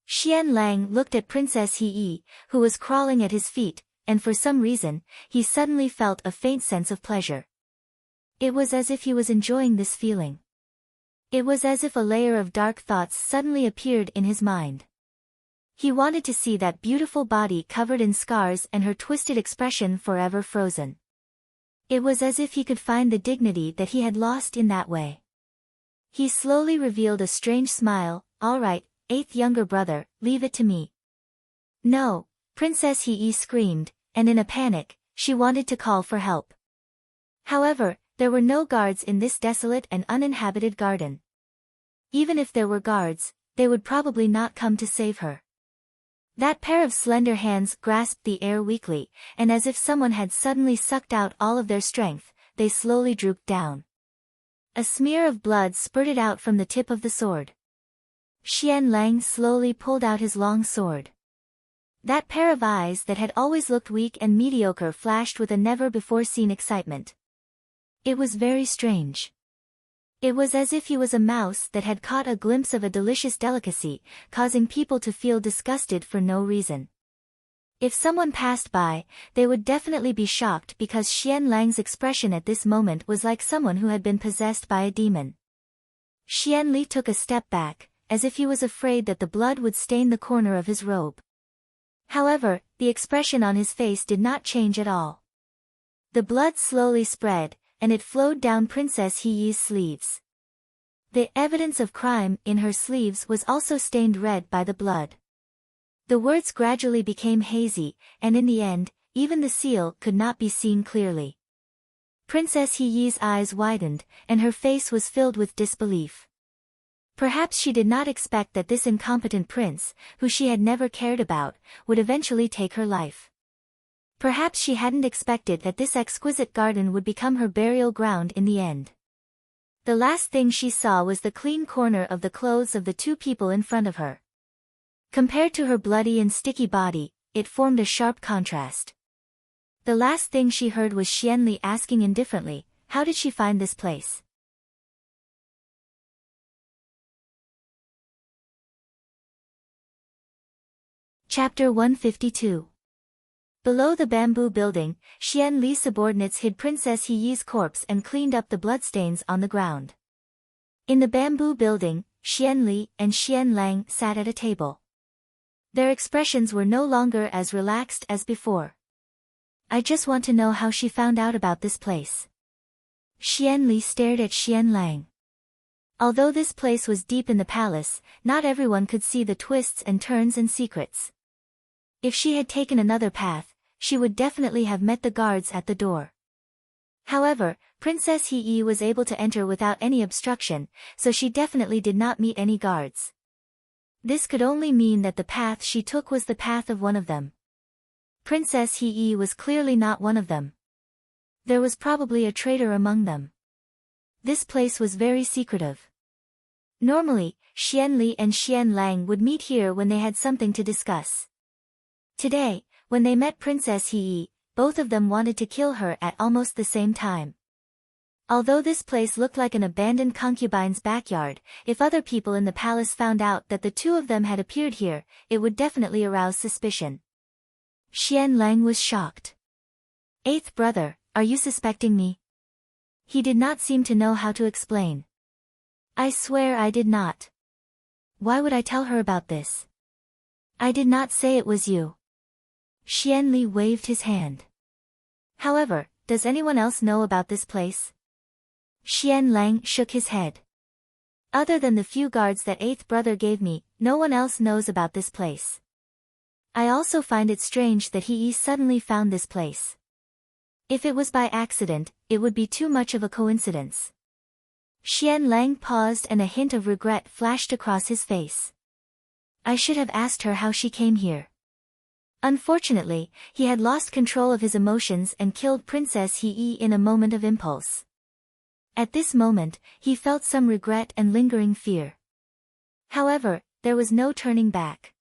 Xian Lang looked at Princess He, who was crawling at his feet, and for some reason, he suddenly felt a faint sense of pleasure. It was as if he was enjoying this feeling. It was as if a layer of dark thoughts suddenly appeared in his mind. He wanted to see that beautiful body covered in scars and her twisted expression forever frozen. It was as if he could find the dignity that he had lost in that way. He slowly revealed a strange smile, all right, 8th younger brother, leave it to me. No, Princess He screamed, and in a panic, she wanted to call for help. However, there were no guards in this desolate and uninhabited garden. Even if there were guards, they would probably not come to save her. That pair of slender hands grasped the air weakly, and as if someone had suddenly sucked out all of their strength, they slowly drooped down. A smear of blood spurted out from the tip of the sword. Xian Lang slowly pulled out his long sword. That pair of eyes that had always looked weak and mediocre flashed with a never-before-seen excitement. It was very strange. It was as if he was a mouse that had caught a glimpse of a delicious delicacy, causing people to feel disgusted for no reason. If someone passed by, they would definitely be shocked because Xian Lang's expression at this moment was like someone who had been possessed by a demon. Xian Li took a step back, as if he was afraid that the blood would stain the corner of his robe. However, the expression on his face did not change at all. The blood slowly spread, and it flowed down Princess He's sleeves. The evidence of crime in her sleeves was also stained red by the blood. The words gradually became hazy, and in the end, even the seal could not be seen clearly. Princess He's eyes widened, and her face was filled with disbelief. Perhaps she did not expect that this incompetent prince, who she had never cared about, would eventually take her life. Perhaps she hadn't expected that this exquisite garden would become her burial ground in the end. The last thing she saw was the clean corner of the clothes of the two people in front of her. Compared to her bloody and sticky body, it formed a sharp contrast. The last thing she heard was Xianli asking indifferently, how did she find this place? Chapter 152. Below the bamboo building, Xian Li's subordinates hid Princess Heyi's corpse and cleaned up the bloodstains on the ground. In the bamboo building, Xian Li and Xian Lang sat at a table. Their expressions were no longer as relaxed as before. I just want to know how she found out about this place. Xian Li stared at Xian Lang. Although this place was deep in the palace, not everyone could see the twists and turns and secrets. If she had taken another path, she would definitely have met the guards at the door. However, Princess Heyi was able to enter without any obstruction, so she definitely did not meet any guards. This could only mean that the path she took was the path of one of them. Princess Heyi was clearly not one of them. There was probably a traitor among them. This place was very secretive. Normally, Xian Li and Xian Lang would meet here when they had something to discuss. Today, when they met Princess Heyi, both of them wanted to kill her at almost the same time. Although this place looked like an abandoned concubine's backyard, if other people in the palace found out that the two of them had appeared here, it would definitely arouse suspicion. Xian Lang was shocked. Eighth brother, are you suspecting me? He did not seem to know how to explain. I swear I did not. Why would I tell her about this? I did not say it was you. Xian Li waved his hand. However, does anyone else know about this place? Xian Lang shook his head. Other than the few guards that eighth brother gave me, no one else knows about this place. I also find it strange that he suddenly found this place. If it was by accident, it would be too much of a coincidence. Xian Lang paused and a hint of regret flashed across his face. I should have asked her how she came here. Unfortunately, he had lost control of his emotions and killed Princess Heyi in a moment of impulse. At this moment, he felt some regret and lingering fear. However, there was no turning back.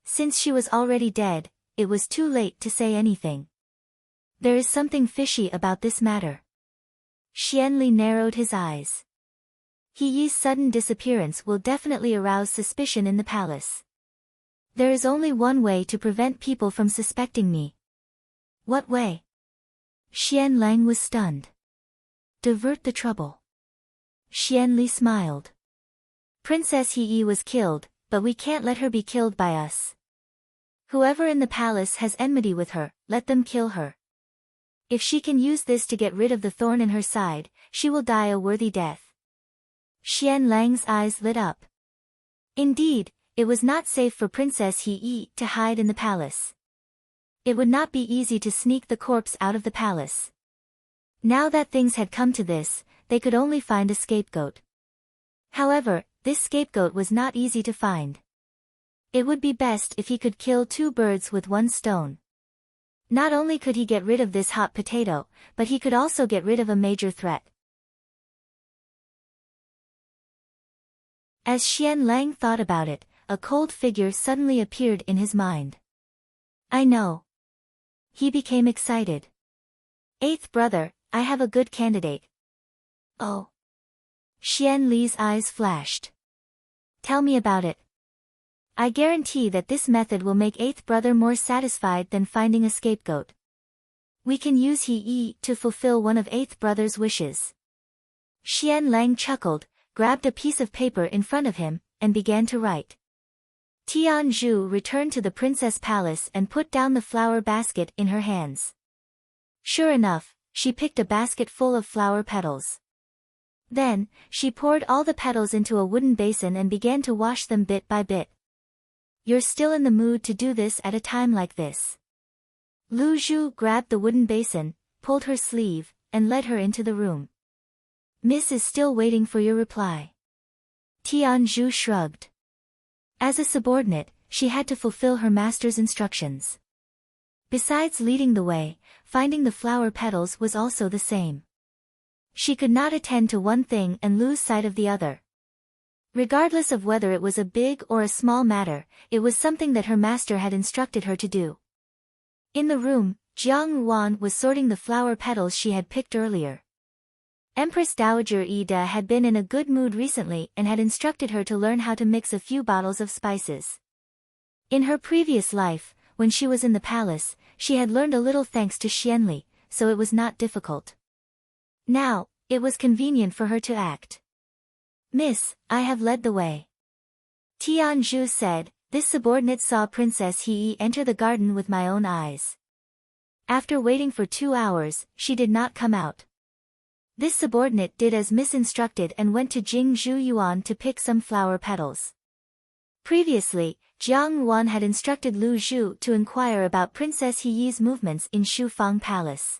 Since she was already dead, it was too late to say anything. There is something fishy about this matter. Xian Li narrowed his eyes. Heyi's sudden disappearance will definitely arouse suspicion in the palace. There is only one way to prevent people from suspecting me. What way? Xian Lang was stunned. Divert the trouble. Xian Li smiled. Princess Heyi was killed, but we can't let her be killed by us. Whoever in the palace has enmity with her, let them kill her. If she can use this to get rid of the thorn in her side, she will die a worthy death. Xian Lang's eyes lit up. Indeed, it was not safe for Princess Heyi to hide in the palace. It would not be easy to sneak the corpse out of the palace. Now that things had come to this, they could only find a scapegoat. However, this scapegoat was not easy to find. It would be best if he could kill two birds with one stone. Not only could he get rid of this hot potato, but he could also get rid of a major threat. As Xian Lang thought about it, a cold figure suddenly appeared in his mind. I know. He became excited. Eighth brother, I have a good candidate. Oh. Xian Li's eyes flashed. Tell me about it. I guarantee that this method will make eighth brother more satisfied than finding a scapegoat. We can use Heyi to fulfill one of eighth brother's wishes. Xian Lang chuckled, grabbed a piece of paper in front of him, and began to write. Tian Zhu returned to the princess palace and put down the flower basket in her hands. Sure enough, she picked a basket full of flower petals. Then, she poured all the petals into a wooden basin and began to wash them bit by bit. You're still in the mood to do this at a time like this. Lu Zhu grabbed the wooden basin, pulled her sleeve, and led her into the room. Miss is still waiting for your reply. Tianzhu shrugged. As a subordinate, she had to fulfill her master's instructions. Besides leading the way, finding the flower petals was also the same. She could not attend to one thing and lose sight of the other. Regardless of whether it was a big or a small matter, it was something that her master had instructed her to do. In the room, Jiang Yuan was sorting the flower petals she had picked earlier. Empress Dowager Ida had been in a good mood recently and had instructed her to learn how to mix a few bottles of spices. In her previous life, when she was in the palace, she had learned a little thanks to Xianli, so it was not difficult. Now, it was convenient for her to act. "Miss, I have led the way." Tianzhu said, "This subordinate saw Princess He enter the garden with my own eyes. After waiting for 2 hours, she did not come out. This subordinate did as Miss instructed and went to Jingzhu Yuan to pick some flower petals." Previously, Jiang Yuan had instructed Lu Zhu to inquire about Princess He's movements in Shufang Palace.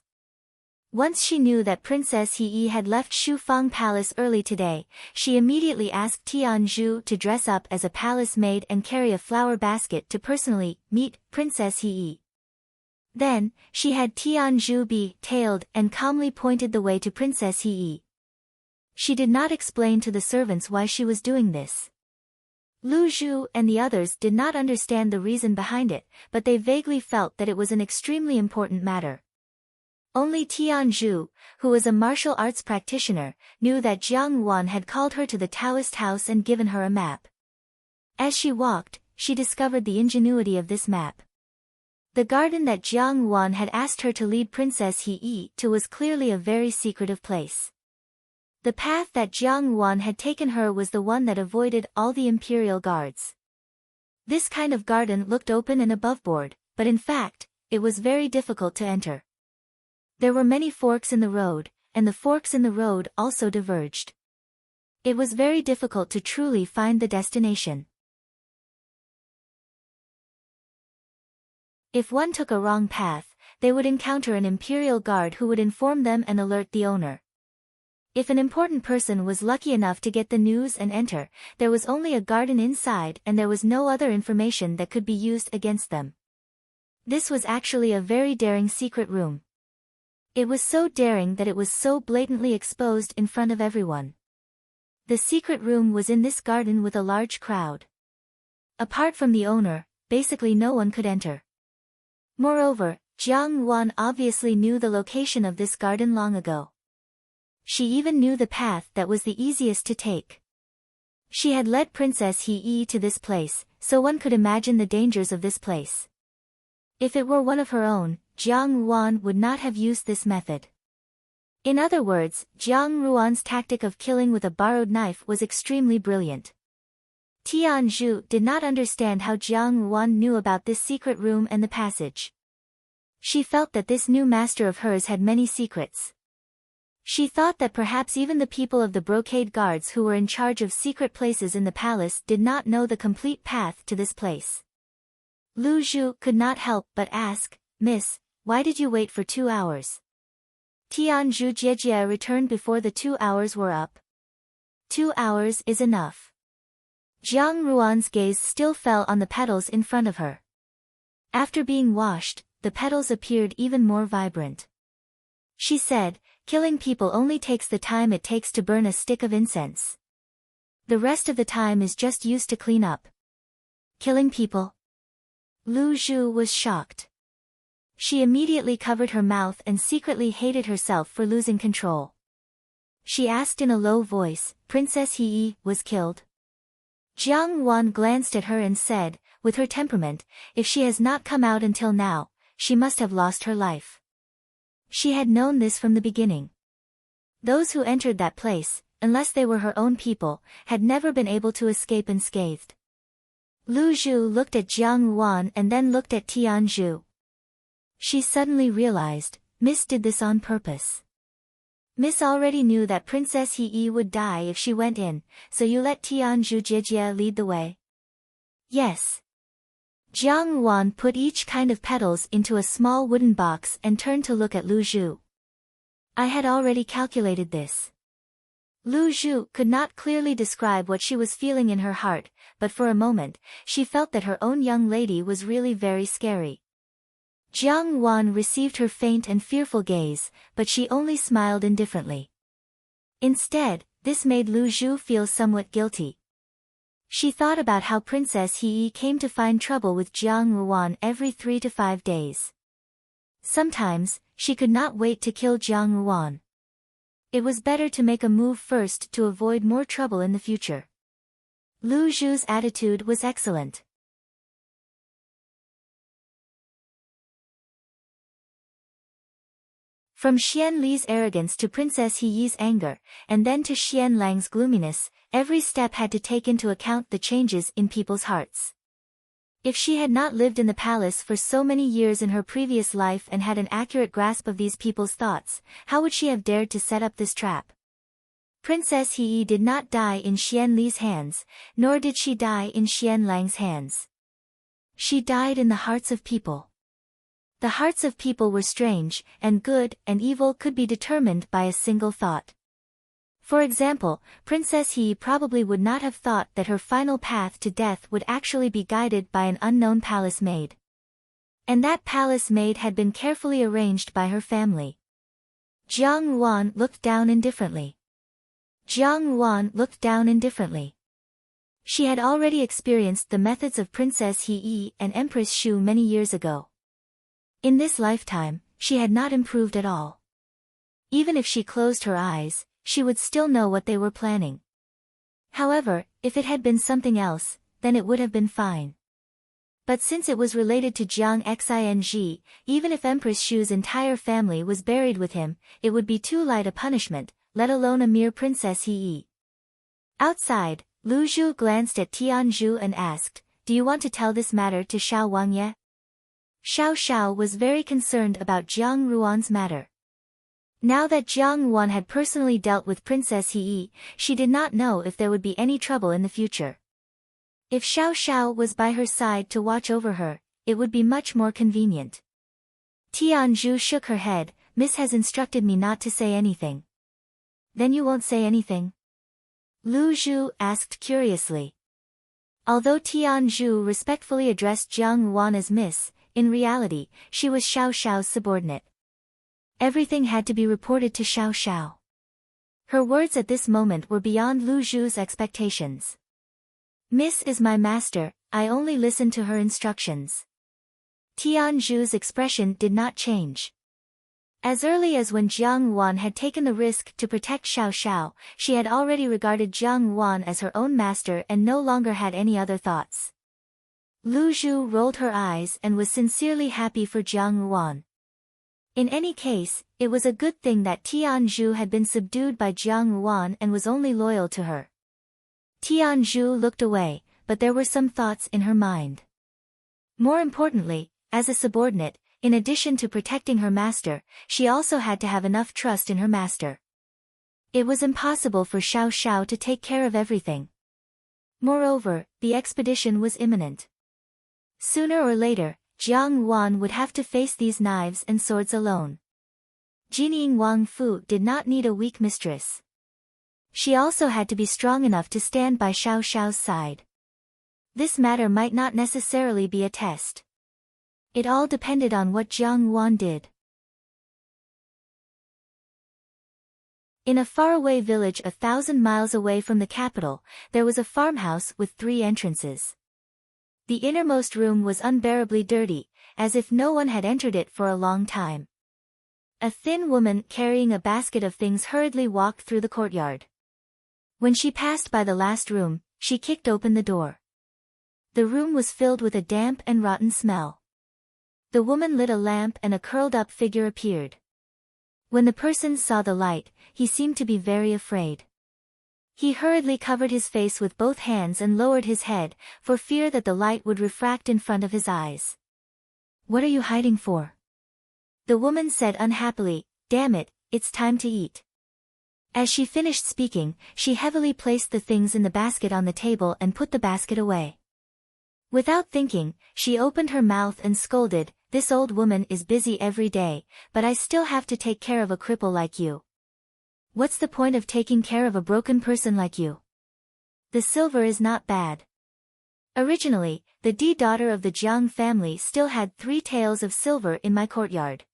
Once she knew that Princess He had left Shufang Palace early today, she immediately asked Tianzhu to dress up as a palace maid and carry a flower basket to personally meet Princess He. Then, she had Tianzhu be tailed and calmly pointed the way to Princess He. She did not explain to the servants why she was doing this. Lu Zhu and the others did not understand the reason behind it, but they vaguely felt that it was an extremely important matter. Only Tianzhu, who was a martial arts practitioner, knew that Jiang Yuan had called her to the Taoist house and given her a map. As she walked, she discovered the ingenuity of this map. The garden that Jiang Yuan had asked her to lead Princess He to was clearly a very secretive place. The path that Jiang Yuan had taken her was the one that avoided all the imperial guards. This kind of garden looked open and aboveboard, but in fact, it was very difficult to enter. There were many forks in the road, and the forks in the road also diverged. It was very difficult to truly find the destination. If one took a wrong path, they would encounter an imperial guard who would inform them and alert the owner. If an important person was lucky enough to get the news and enter, there was only a garden inside and there was no other information that could be used against them. This was actually a very daring secret room. It was so daring that it was so blatantly exposed in front of everyone. The secret room was in this garden with a large crowd. Apart from the owner, basically no one could enter. Moreover, Jiang Yuan obviously knew the location of this garden long ago. She even knew the path that was the easiest to take. She had led Princess He to this place, so one could imagine the dangers of this place. If it were one of her own, Jiang Yuan would not have used this method. In other words, Jiang Yuan's tactic of killing with a borrowed knife was extremely brilliant. Tianzhu did not understand how Jiang Yuan knew about this secret room and the passage. She felt that this new master of hers had many secrets. She thought that perhaps even the people of the brocade guards who were in charge of secret places in the palace did not know the complete path to this place. Lu Zhu could not help but ask, "Miss, why did you wait for 2 hours?" Tianzhu Jiejie returned before the 2 hours were up. 2 hours is enough. Jiang Yuan's gaze still fell on the petals in front of her. After being washed, the petals appeared even more vibrant. She said, "Killing people only takes the time it takes to burn a stick of incense. The rest of the time is just used to clean up." Killing people? Lu Zhu was shocked. She immediately covered her mouth and secretly hated herself for losing control. She asked in a low voice, "Princess He was killed?" Jiang Yuan glanced at her and said, with her temperament, if she has not come out until now, she must have lost her life. She had known this from the beginning. Those who entered that place, unless they were her own people, had never been able to escape unscathed. Lu Zhu looked at Jiang Yuan and then looked at Tianzhu. She suddenly realized, Miss did this on purpose. Miss already knew that Princess He would die if she went in, so you let Tianzhu Jiejie lead the way? Yes. Jiang Yuan put each kind of petals into a small wooden box and turned to look at Lu Zhu. I had already calculated this. Lu Zhu could not clearly describe what she was feeling in her heart, but for a moment, she felt that her own young lady was really very scary. Jiang Wan received her faint and fearful gaze, but she only smiled indifferently. Instead, this made Lu Zhu feel somewhat guilty. She thought about how Princess He came to find trouble with Jiang Wan every 3 to 5 days. Sometimes, she could not wait to kill Jiang Wan. It was better to make a move first to avoid more trouble in the future. Lu Zhu's attitude was excellent. From Xian Li's arrogance to Princess He Yi's anger, and then to Xian Lang's gloominess, every step had to take into account the changes in people's hearts. If she had not lived in the palace for so many years in her previous life and had an accurate grasp of these people's thoughts, how would she have dared to set up this trap? Princess He Yi did not die in Xian Li's hands, nor did she die in Xian Lang's hands. She died in the hearts of people. The hearts of people were strange, and good and evil could be determined by a single thought. For example, Princess He probably would not have thought that her final path to death would actually be guided by an unknown palace maid. And that palace maid had been carefully arranged by her family. Jiang Wan looked down indifferently. Jiang Wan looked down indifferently. She had already experienced the methods of Princess He Yi and Empress Shu many years ago. In this lifetime, she had not improved at all. Even if she closed her eyes, she would still know what they were planning. However, if it had been something else, then it would have been fine. But since it was related to Jiang Xing, even if Empress Shu's entire family was buried with him, it would be too light a punishment, let alone a mere Princess He Yi. Outside, Lu Zhu glanced at Tianzhu and asked, "Do you want to tell this matter to Xiao Wangye?" Xiao Xiao was very concerned about Jiang Ruan's matter. Now that Jiang Wan had personally dealt with Princess He Yi, she did not know if there would be any trouble in the future. If Xiao Xiao was by her side to watch over her, it would be much more convenient. Tianzhu shook her head. "Miss has instructed me not to say anything." "Then you won't say anything?" Lu Zhu asked curiously. Although Tianzhu respectfully addressed Jiang Wan as Miss, in reality, she was Xiao Xiao's subordinate. Everything had to be reported to Xiao Xiao. Her words at this moment were beyond Lu Zhu's expectations. "Miss is my master, I only listen to her instructions." Tianzhu's expression did not change. As early as when Jiang Wan had taken the risk to protect Xiao Xiao, she had already regarded Jiang Wan as her own master and no longer had any other thoughts. Lu Zhu rolled her eyes and was sincerely happy for Jiang Wan. In any case, it was a good thing that Tianzhu had been subdued by Jiang Wan and was only loyal to her. Tianzhu looked away, but there were some thoughts in her mind. More importantly, as a subordinate, in addition to protecting her master, she also had to have enough trust in her master. It was impossible for Xiao Xiao to take care of everything. Moreover, the expedition was imminent. Sooner or later, Jiang Wan would have to face these knives and swords alone. Jining Wang Fu did not need a weak mistress. She also had to be strong enough to stand by Xiao Xiao's side. This matter might not necessarily be a test. It all depended on what Jiang Wan did. In a faraway village 1,000 miles away from the capital, there was a farmhouse with 3 entrances. The innermost room was unbearably dirty, as if no one had entered it for a long time. A thin woman carrying a basket of things hurriedly walked through the courtyard. When she passed by the last room, she kicked open the door. The room was filled with a damp and rotten smell. The woman lit a lamp and a curled-up figure appeared. When the person saw the light, he seemed to be very afraid. He hurriedly covered his face with both hands and lowered his head, for fear that the light would refract in front of his eyes. "What are you hiding for?" The woman said unhappily, "Damn it, it's time to eat." As she finished speaking, she heavily placed the things in the basket on the table and put the basket away. Without thinking, she opened her mouth and scolded, "This old woman is busy every day, but I still have to take care of a cripple like you." What's the point of taking care of a broken person like you? The silver is not bad. Originally, the daughter of the Jiang family still had 3 taels of silver in my courtyard.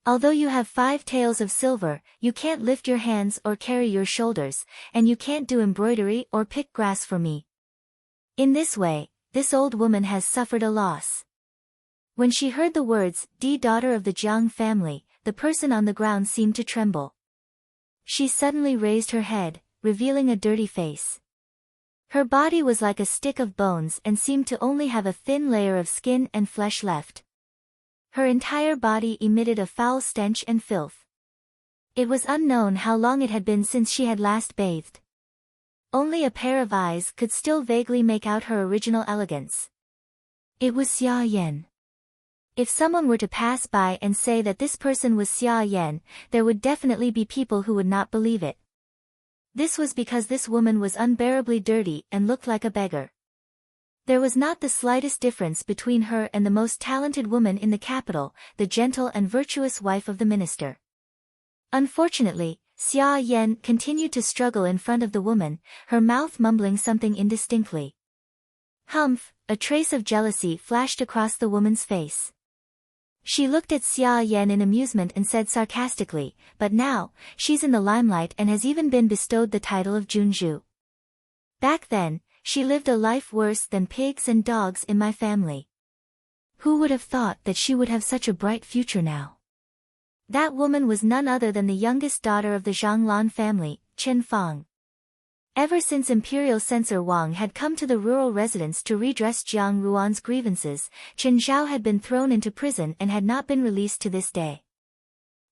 Although you have 5 taels of silver, you can't lift your hands or carry your shoulders, and you can't do embroidery or pick grass for me. In this way, this old woman has suffered a loss. When she heard the words, daughter of the Jiang family, the person on the ground seemed to tremble. She suddenly raised her head, revealing a dirty face. Her body was like a stick of bones and seemed to only have a thin layer of skin and flesh left. Her entire body emitted a foul stench and filth. It was unknown how long it had been since she had last bathed. Only a pair of eyes could still vaguely make out her original elegance. It was Xia Yan. If someone were to pass by and say that this person was Xia Yan, there would definitely be people who would not believe it. This was because this woman was unbearably dirty and looked like a beggar. There was not the slightest difference between her and the most talented woman in the capital, the gentle and virtuous wife of the minister. Unfortunately, Xia Yan continued to struggle in front of the woman, her mouth mumbling something indistinctly. Humph, a trace of jealousy flashed across the woman's face. She looked at Xia Yan in amusement and said sarcastically, but now, she's in the limelight and has even been bestowed the title of Junju. Back then, she lived a life worse than pigs and dogs in my family. Who would have thought that she would have such a bright future now? That woman was none other than the youngest daughter of the Zhanglan family, Chen Fang. Ever since Imperial Censor Wang had come to the rural residence to redress Jiang Ruan's grievances, Chen Zhao had been thrown into prison and had not been released to this day.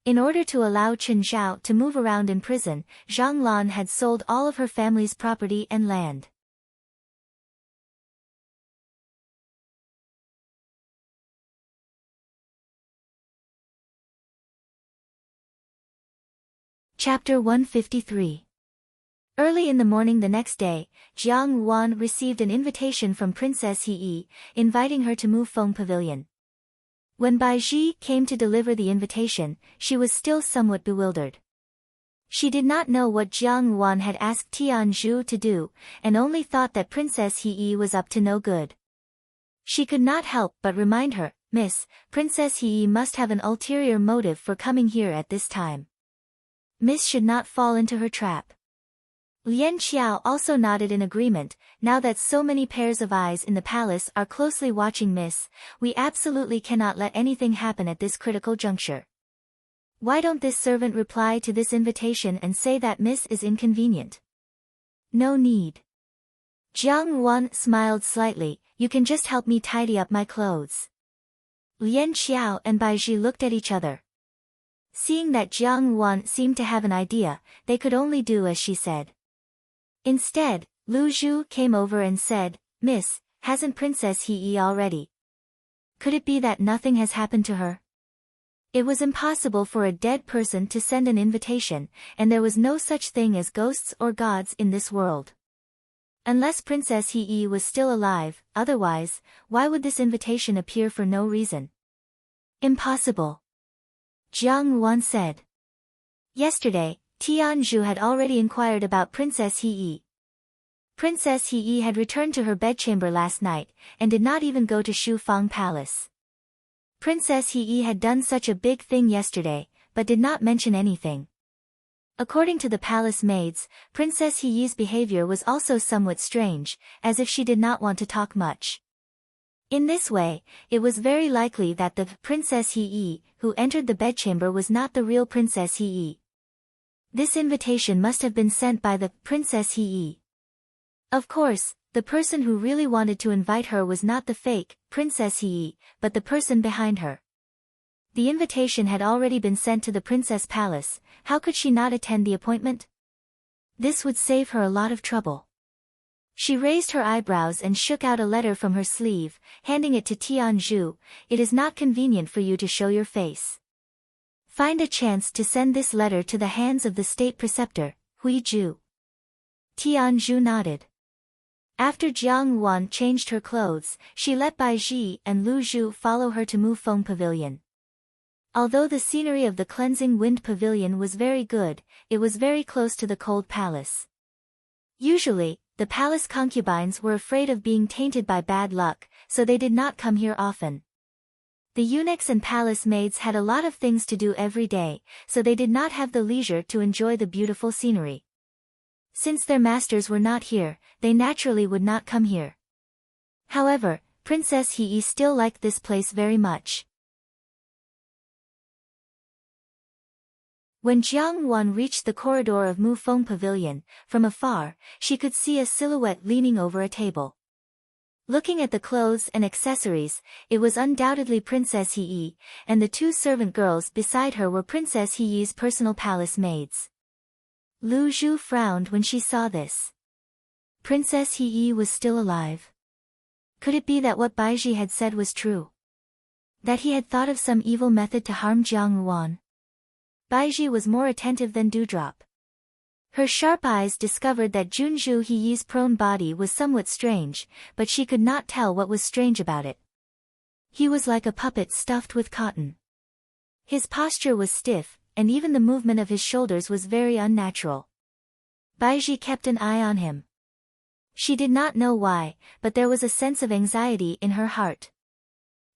In order to allow Chen Zhao to move around in prison, Zhang Lan had sold all of her family's property and land. Chapter 153. Early in the morning the next day, Jiang Ruan received an invitation from Princess He, inviting her to move Feng Pavilion. When Bai Ji came to deliver the invitation, she was still somewhat bewildered. She did not know what Jiang Ruan had asked Tianzhu to do, and only thought that Princess He was up to no good. She could not help but remind her, "Miss, Princess He must have an ulterior motive for coming here at this time. Miss should not fall into her trap." Lian Qiao also nodded in agreement. "Now that so many pairs of eyes in the palace are closely watching Miss, we absolutely cannot let anything happen at this critical juncture. Why don't this servant reply to this invitation and say that Miss is inconvenient?" "No need." Jiang Ruan smiled slightly, "You can just help me tidy up my clothes." Lian Qiao and Bai Ji looked at each other. Seeing that Jiang Ruan seemed to have an idea, they could only do as she said. Instead, Lu Zhu came over and said, "Miss, hasn't Princess He already? Could it be that nothing has happened to her?" It was impossible for a dead person to send an invitation, and there was no such thing as ghosts or gods in this world. Unless Princess He was still alive, otherwise, why would this invitation appear for no reason? Impossible. Jiang Ruan said. Yesterday, Tianzhu had already inquired about Princess He. Princess He had returned to her bedchamber last night, and did not even go to Shu Fang Palace. Princess He had done such a big thing yesterday, but did not mention anything. According to the palace maids, Princess He's behavior was also somewhat strange, as if she did not want to talk much. In this way, it was very likely that the Princess He, who entered the bedchamber was not the real Princess He. This invitation must have been sent by the Princess He. Of course, the person who really wanted to invite her was not the fake Princess He, but the person behind her. The invitation had already been sent to the Princess Palace. How could she not attend the appointment? This would save her a lot of trouble. She raised her eyebrows and shook out a letter from her sleeve, handing it to Tianzhu. "It is not convenient for you to show your face. Find a chance to send this letter to the hands of the state preceptor, Hui Ju." Tianzhu nodded. After Jiang Ruan changed her clothes, she let Bai Ji and Lu Zhu follow her to Mu Feng Pavilion. Although the scenery of the cleansing wind pavilion was very good, it was very close to the cold palace. Usually, the palace concubines were afraid of being tainted by bad luck, so they did not come here often. The eunuchs and palace maids had a lot of things to do every day, so they did not have the leisure to enjoy the beautiful scenery. Since their masters were not here, they naturally would not come here. However, Princess Hee still liked this place very much. When Jiang Wan reached the corridor of Mufeng Pavilion, from afar, she could see a silhouette leaning over a table. Looking at the clothes and accessories, it was undoubtedly Princess Hee, and the two servant girls beside her were Princess Hee's personal palace maids. Lu Zhu frowned when she saw this. Princess Hee was still alive. Could it be that what Baiji had said was true? That he had thought of some evil method to harm Jiang Wan? Baiji was more attentive than Dewdrop. Her sharp eyes discovered that Junzhu Hee's prone body was somewhat strange, but she could not tell what was strange about it. He was like a puppet stuffed with cotton. His posture was stiff, and even the movement of his shoulders was very unnatural. Baiji kept an eye on him. She did not know why, but there was a sense of anxiety in her heart.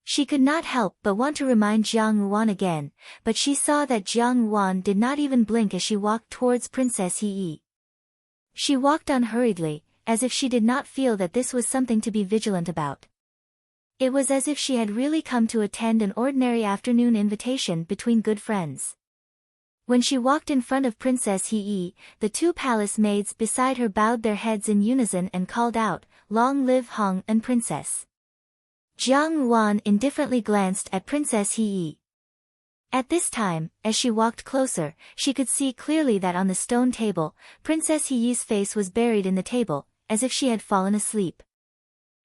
She could not help but want to remind Jiang Wan again, but she saw that Jiang Wan did not even blink as she walked towards Princess Hee. She walked on hurriedly, as if she did not feel that this was something to be vigilant about. It was as if she had really come to attend an ordinary afternoon invitation between good friends. When she walked in front of Princess Hee, the two palace maids beside her bowed their heads in unison and called out, "Long live Hong and Princess." Jiang Wan indifferently glanced at Princess Hee. At this time, as she walked closer, she could see clearly that on the stone table, Princess Hee's face was buried in the table, as if she had fallen asleep.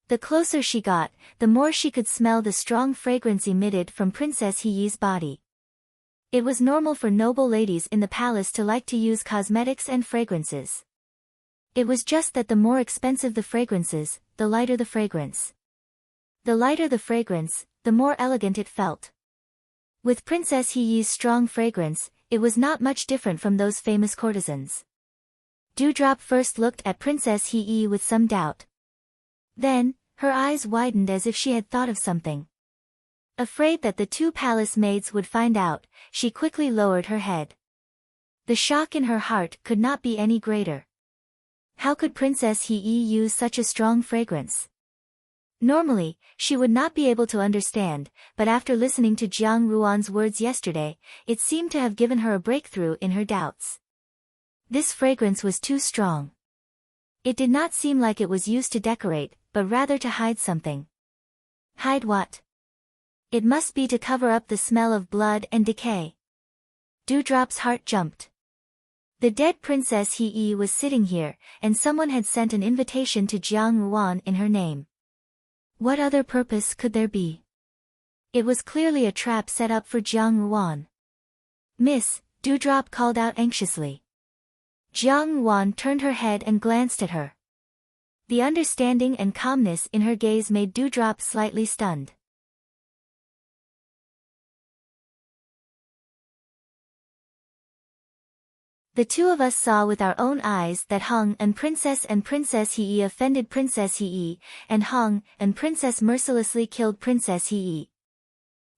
The closer she got, the more she could smell the strong fragrance emitted from Princess Hee's body. It was normal for noble ladies in the palace to like to use cosmetics and fragrances. It was just that the more expensive the fragrances, the lighter the fragrance. The lighter the fragrance, the more elegant it felt. With Princess Hee's strong fragrance, it was not much different from those famous courtesans. Dewdrop first looked at Princess Hee with some doubt. Then, her eyes widened as if she had thought of something. Afraid that the two palace maids would find out, she quickly lowered her head. The shock in her heart could not be any greater. How could Princess Hee use such a strong fragrance? Normally, she would not be able to understand, but after listening to Jiang Ruan's words yesterday, it seemed to have given her a breakthrough in her doubts. This fragrance was too strong. It did not seem like it was used to decorate, but rather to hide something. Hide what? It must be to cover up the smell of blood and decay. Dewdrop's heart jumped. The dead Princess Hee was sitting here, and someone had sent an invitation to Jiang Ruan in her name. What other purpose could there be? It was clearly a trap set up for Jiang Ruan. "Miss," Dewdrop called out anxiously. Jiang Ruan turned her head and glanced at her. The understanding and calmness in her gaze made Dewdrop slightly stunned. The two of us saw with our own eyes that Hong and Princess Hee offended Princess Hee, and Hong and Princess mercilessly killed Princess Hee.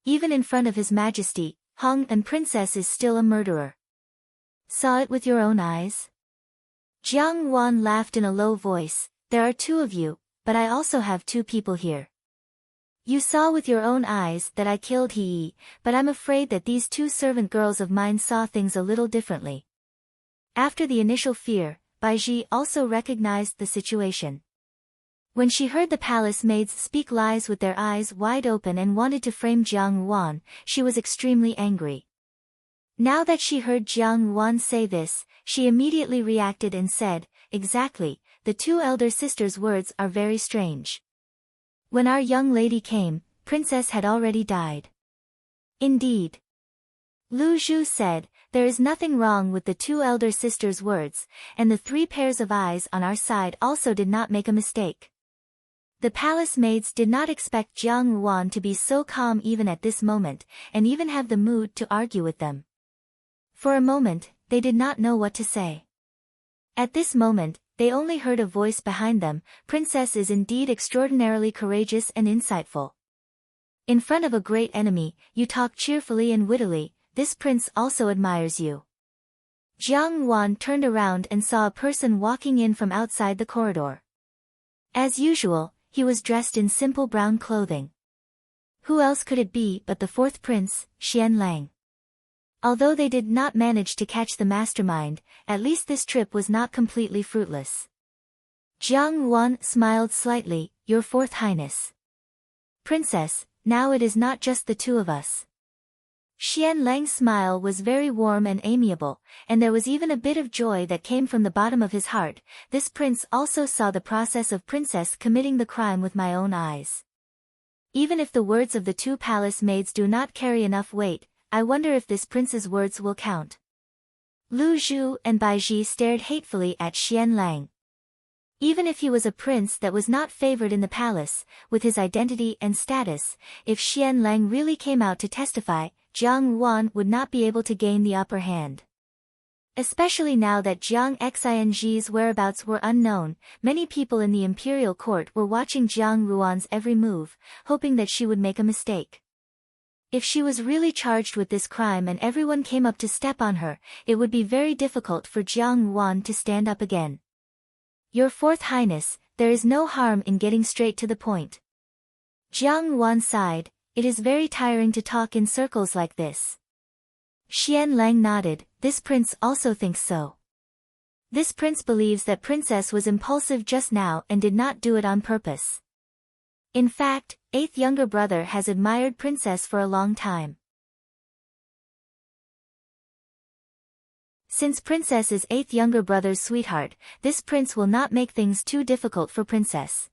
Even in front of His Majesty, Hong and Princess is still a murderer. Saw it with your own eyes? Jiang Wan laughed in a low voice. There are two of you, but I also have two people here. You saw with your own eyes that I killed Hee, but I'm afraid that these two servant girls of mine saw things a little differently. After the initial fear, Baiji also recognized the situation. When she heard the palace maids speak lies with their eyes wide open and wanted to frame Jiang Wan, she was extremely angry. Now that she heard Jiang Wan say this, she immediately reacted and said, "Exactly, the two elder sisters' words are very strange. When our young lady came, Princess had already died." "Indeed," Lu Zhu said, "there is nothing wrong with the two elder sisters' words, and the three pairs of eyes on our side also did not make a mistake. The palace maids did not expect Jiang Ruan to be so calm even at this moment, and even have the mood to argue with them. For a moment, they did not know what to say. At this moment, they only heard a voice behind them. Princess is indeed extraordinarily courageous and insightful. In front of a great enemy, you talk cheerfully and wittily. This prince also admires you. Jiang Ruan turned around and saw a person walking in from outside the corridor. As usual, he was dressed in simple brown clothing. Who else could it be but the fourth prince, Xian Lang? Although they did not manage to catch the mastermind, at least this trip was not completely fruitless. Jiang Ruan smiled slightly. Your fourth highness. Princess, now it is not just the two of us. Xian Lang's smile was very warm and amiable, and there was even a bit of joy that came from the bottom of his heart. This prince also saw the process of princess committing the crime with my own eyes. Even if the words of the two palace maids do not carry enough weight, I wonder if this prince's words will count. Lu Zhu and Bai Ji stared hatefully at Xian Lang. Even if he was a prince that was not favored in the palace, with his identity and status, if Xian Lang really came out to testify, Jiang Ruan would not be able to gain the upper hand. Especially now that Jiang Xing's whereabouts were unknown, many people in the imperial court were watching Jiang Ruan's every move, hoping that she would make a mistake. If she was really charged with this crime and everyone came up to step on her, it would be very difficult for Jiang Ruan to stand up again. Your fourth highness, there is no harm in getting straight to the point. Jiang Ruan sighed. It is very tiring to talk in circles like this. Xian Lang nodded. This prince also thinks so. This prince believes that princess was impulsive just now and did not do it on purpose. In fact, eighth younger brother has admired princess for a long time. Since princess is eighth younger brother's sweetheart, this prince will not make things too difficult for princess.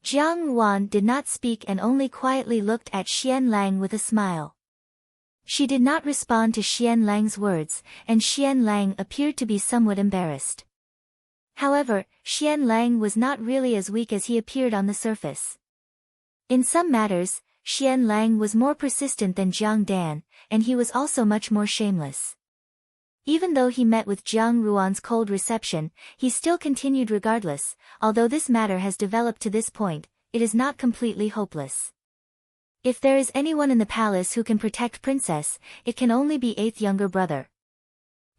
Jiang Ruan did not speak and only quietly looked at Xian Lang with a smile. She did not respond to Xian Lang's words, and Xian Lang appeared to be somewhat embarrassed. However, Xian Lang was not really as weak as he appeared on the surface. In some matters, Xian Lang was more persistent than Jiang Dan, and he was also much more shameless. Even though he met with Jiang Ruan's cold reception, he still continued regardless. Although this matter has developed to this point, it is not completely hopeless. If there is anyone in the palace who can protect princess, it can only be eighth younger brother.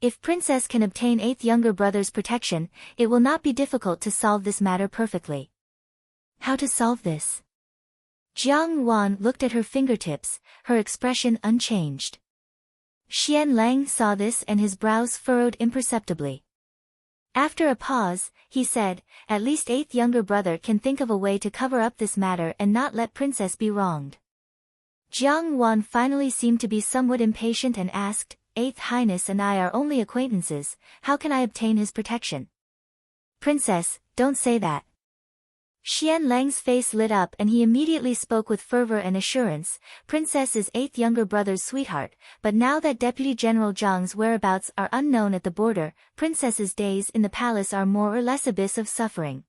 If princess can obtain eighth younger brother's protection, it will not be difficult to solve this matter perfectly. How to solve this? Jiang Ruan looked at her fingertips, her expression unchanged. Xian Lang saw this and his brows furrowed imperceptibly. After a pause, he said, at least eighth younger brother can think of a way to cover up this matter and not let princess be wronged. Jiang Ruan finally seemed to be somewhat impatient and asked, Eighth Highness and I are only acquaintances, how can I obtain his protection? Princess, don't say that. Xian Lang's face lit up and he immediately spoke with fervor and assurance. Princess is eighth younger brother's sweetheart, but now that Deputy General Zhang's whereabouts are unknown at the border, princess's days in the palace are more or less abyss of suffering.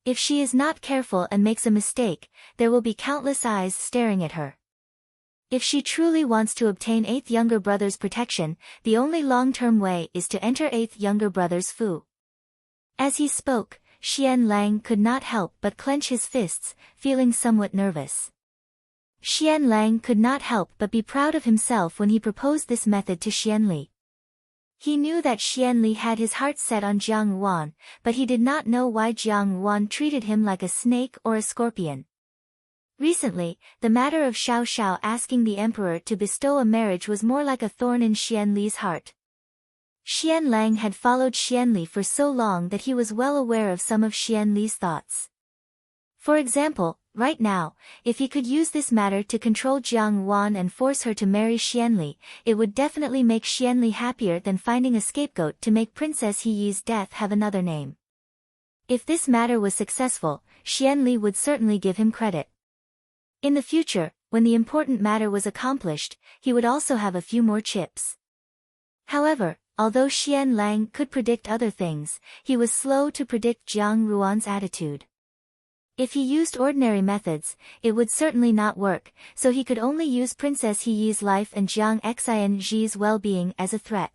If she is not careful and makes a mistake, there will be countless eyes staring at her. If she truly wants to obtain eighth younger brother's protection, the only long-term way is to enter eighth younger brother's fu. As he spoke, Xian Lang could not help but clench his fists, feeling somewhat nervous. Xian Lang could not help but be proud of himself when he proposed this method to Xian Li. He knew that Xian Li had his heart set on Jiang Ruan, but he did not know why Jiang Ruan treated him like a snake or a scorpion. Recently, the matter of Xiao Xiao asking the emperor to bestow a marriage was more like a thorn in Xian Li's heart. Xian Lang had followed Xian Li for so long that he was well aware of some of Xian Li's thoughts. For example, right now, if he could use this matter to control Jiang Ruan and force her to marry Xian Li, it would definitely make Xian Li happier than finding a scapegoat to make Princess He Yi's death have another name. If this matter was successful, Xian Li would certainly give him credit. In the future, when the important matter was accomplished, he would also have a few more chips. However, although Xian Lang could predict other things, he was slow to predict Jiang Ruan's attitude. If he used ordinary methods, it would certainly not work, so he could only use Princess Heyi's life and Jiang Xinji's well-being as a threat.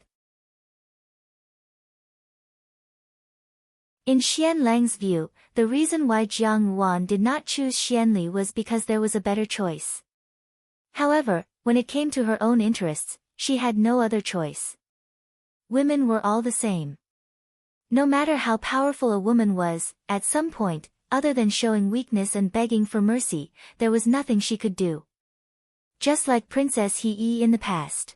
In Xian Lang's view, the reason why Jiang Yuan did not choose Xianli was because there was a better choice. However, when it came to her own interests, she had no other choice. Women were all the same. No matter how powerful a woman was, at some point, other than showing weakness and begging for mercy, there was nothing she could do. Just like Princess Heyi in the past.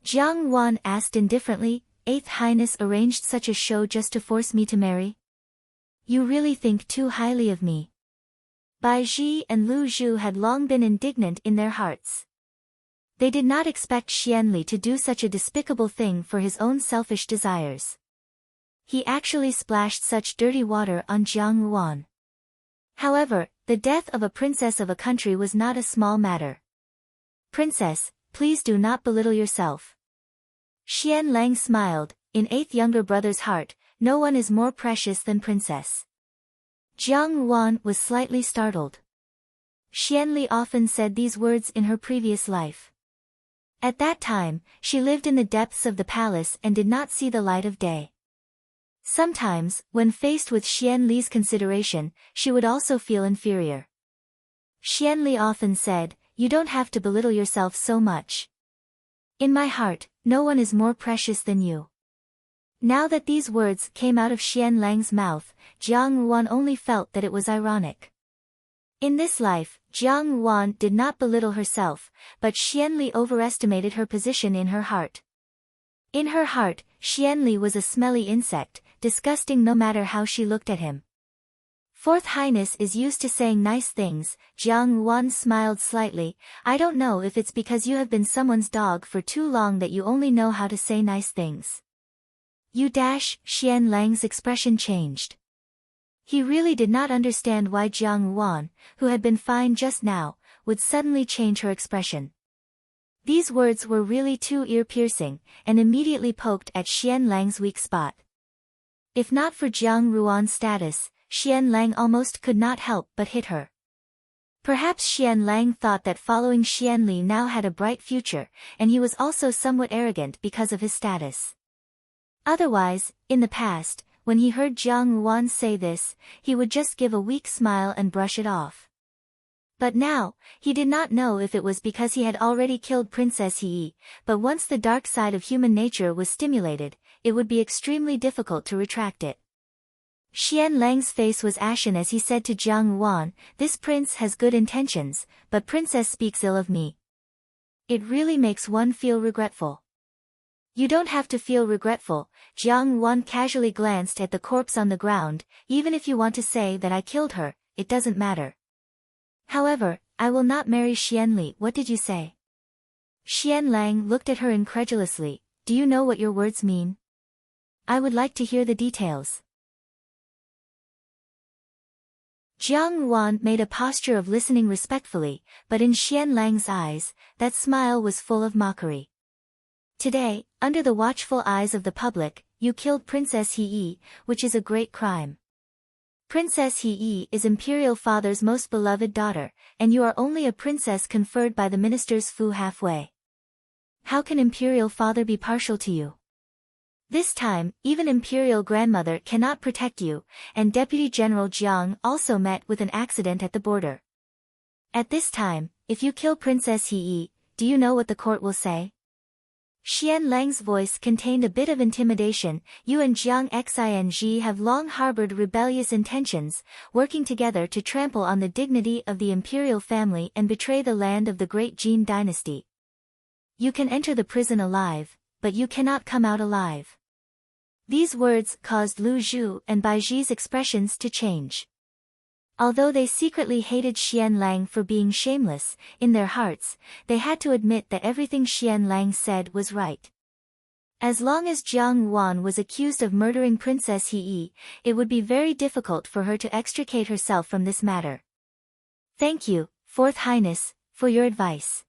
Jiang Yuan asked indifferently, "Eighth Highness arranged such a show just to force me to marry? You really think too highly of me." Bai Ji and Lu Zhu had long been indignant in their hearts. They did not expect Xianli to do such a despicable thing for his own selfish desires. He actually splashed such dirty water on Jiang Yuan. However, the death of a princess of a country was not a small matter. "Princess, please do not belittle yourself." Xian Lang smiled. In eighth younger brother's heart, no one is more precious than Princess. Jiang Yuan was slightly startled. Xianli often said these words in her previous life. At that time, she lived in the depths of the palace and did not see the light of day. Sometimes, when faced with Xianli's consideration, she would also feel inferior. Xianli often said, "You don't have to belittle yourself so much. In my heart, no one is more precious than you." Now that these words came out of Xian Lang's mouth, Jiang Yuan only felt that it was ironic. In this life, Jiang Yuan did not belittle herself, but Xianli overestimated her position in her heart. In her heart, Xianli was a smelly insect, disgusting no matter how she looked at him. "Fourth Highness is used to saying nice things." Jiang Yuan smiled slightly. "I don't know if it's because you have been someone's dog for too long that you only know how to say nice things." Xian Lang's expression changed. He really did not understand why Jiang Yuan, who had been fine just now, would suddenly change her expression. These words were really too ear-piercing, and immediately poked at Xian Lang's weak spot. If not for Jiang Yuan's status, Xian Lang almost could not help but hit her. Perhaps Xian Lang thought that following Xianli now had a bright future, and he was also somewhat arrogant because of his status. Otherwise, in the past, when he heard Jiang Yuan say this, he would just give a weak smile and brush it off. But now, he did not know if it was because he had already killed Princess Heyi, but once the dark side of human nature was stimulated, it would be extremely difficult to retract it. Xian Lang's face was ashen as he said to Jiang Yuan, "This prince has good intentions, but Princess speaks ill of me. It really makes one feel regretful." "You don't have to feel regretful." Jiang Yuan casually glanced at the corpse on the ground. "Even if you want to say that I killed her, it doesn't matter. However, I will not marry Xianli." "What did you say?" Xian Lang looked at her incredulously. "Do you know what your words mean? I would like to hear the details." Jiang Yuan made a posture of listening respectfully, but in Xian Lang's eyes, that smile was full of mockery. "Today, under the watchful eyes of the public, you killed Princess Heyi, which is a great crime. Princess Heyi is Imperial Father's most beloved daughter, and you are only a princess conferred by the minister's Fu halfway. How can Imperial Father be partial to you? This time, even Imperial Grandmother cannot protect you," and Deputy General Jiang also met with an accident at the border. "At this time, if you kill Princess Heyi, do you know what the court will say?" Xian Lang's voice contained a bit of intimidation. "You and Jiang Xinji have long harbored rebellious intentions, working together to trample on the dignity of the imperial family and betray the land of the great Jin dynasty. You can enter the prison alive, but you cannot come out alive." These words caused Lu Zhu and Bai Ji's expressions to change. Although they secretly hated Xian Lang for being shameless, in their hearts, they had to admit that everything Xian Lang said was right. As long as Jiang Yuan was accused of murdering Princess Heyi, it would be very difficult for her to extricate herself from this matter. "Thank you, Fourth Highness, for your advice."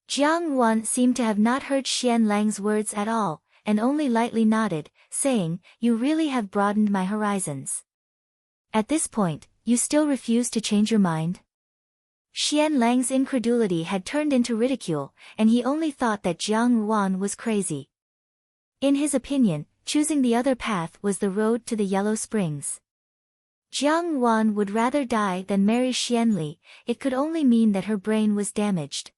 Jiang Yuan seemed to have not heard Xian Lang's words at all, and only lightly nodded, saying, "You really have broadened my horizons." At this point, you still refuse to change your mind? Xian Lang's incredulity had turned into ridicule, and he only thought that Jiang Ruan was crazy. In his opinion, choosing the other path was the road to the Yellow Springs. Jiang Ruan would rather die than marry Xian Li. It could only mean that her brain was damaged.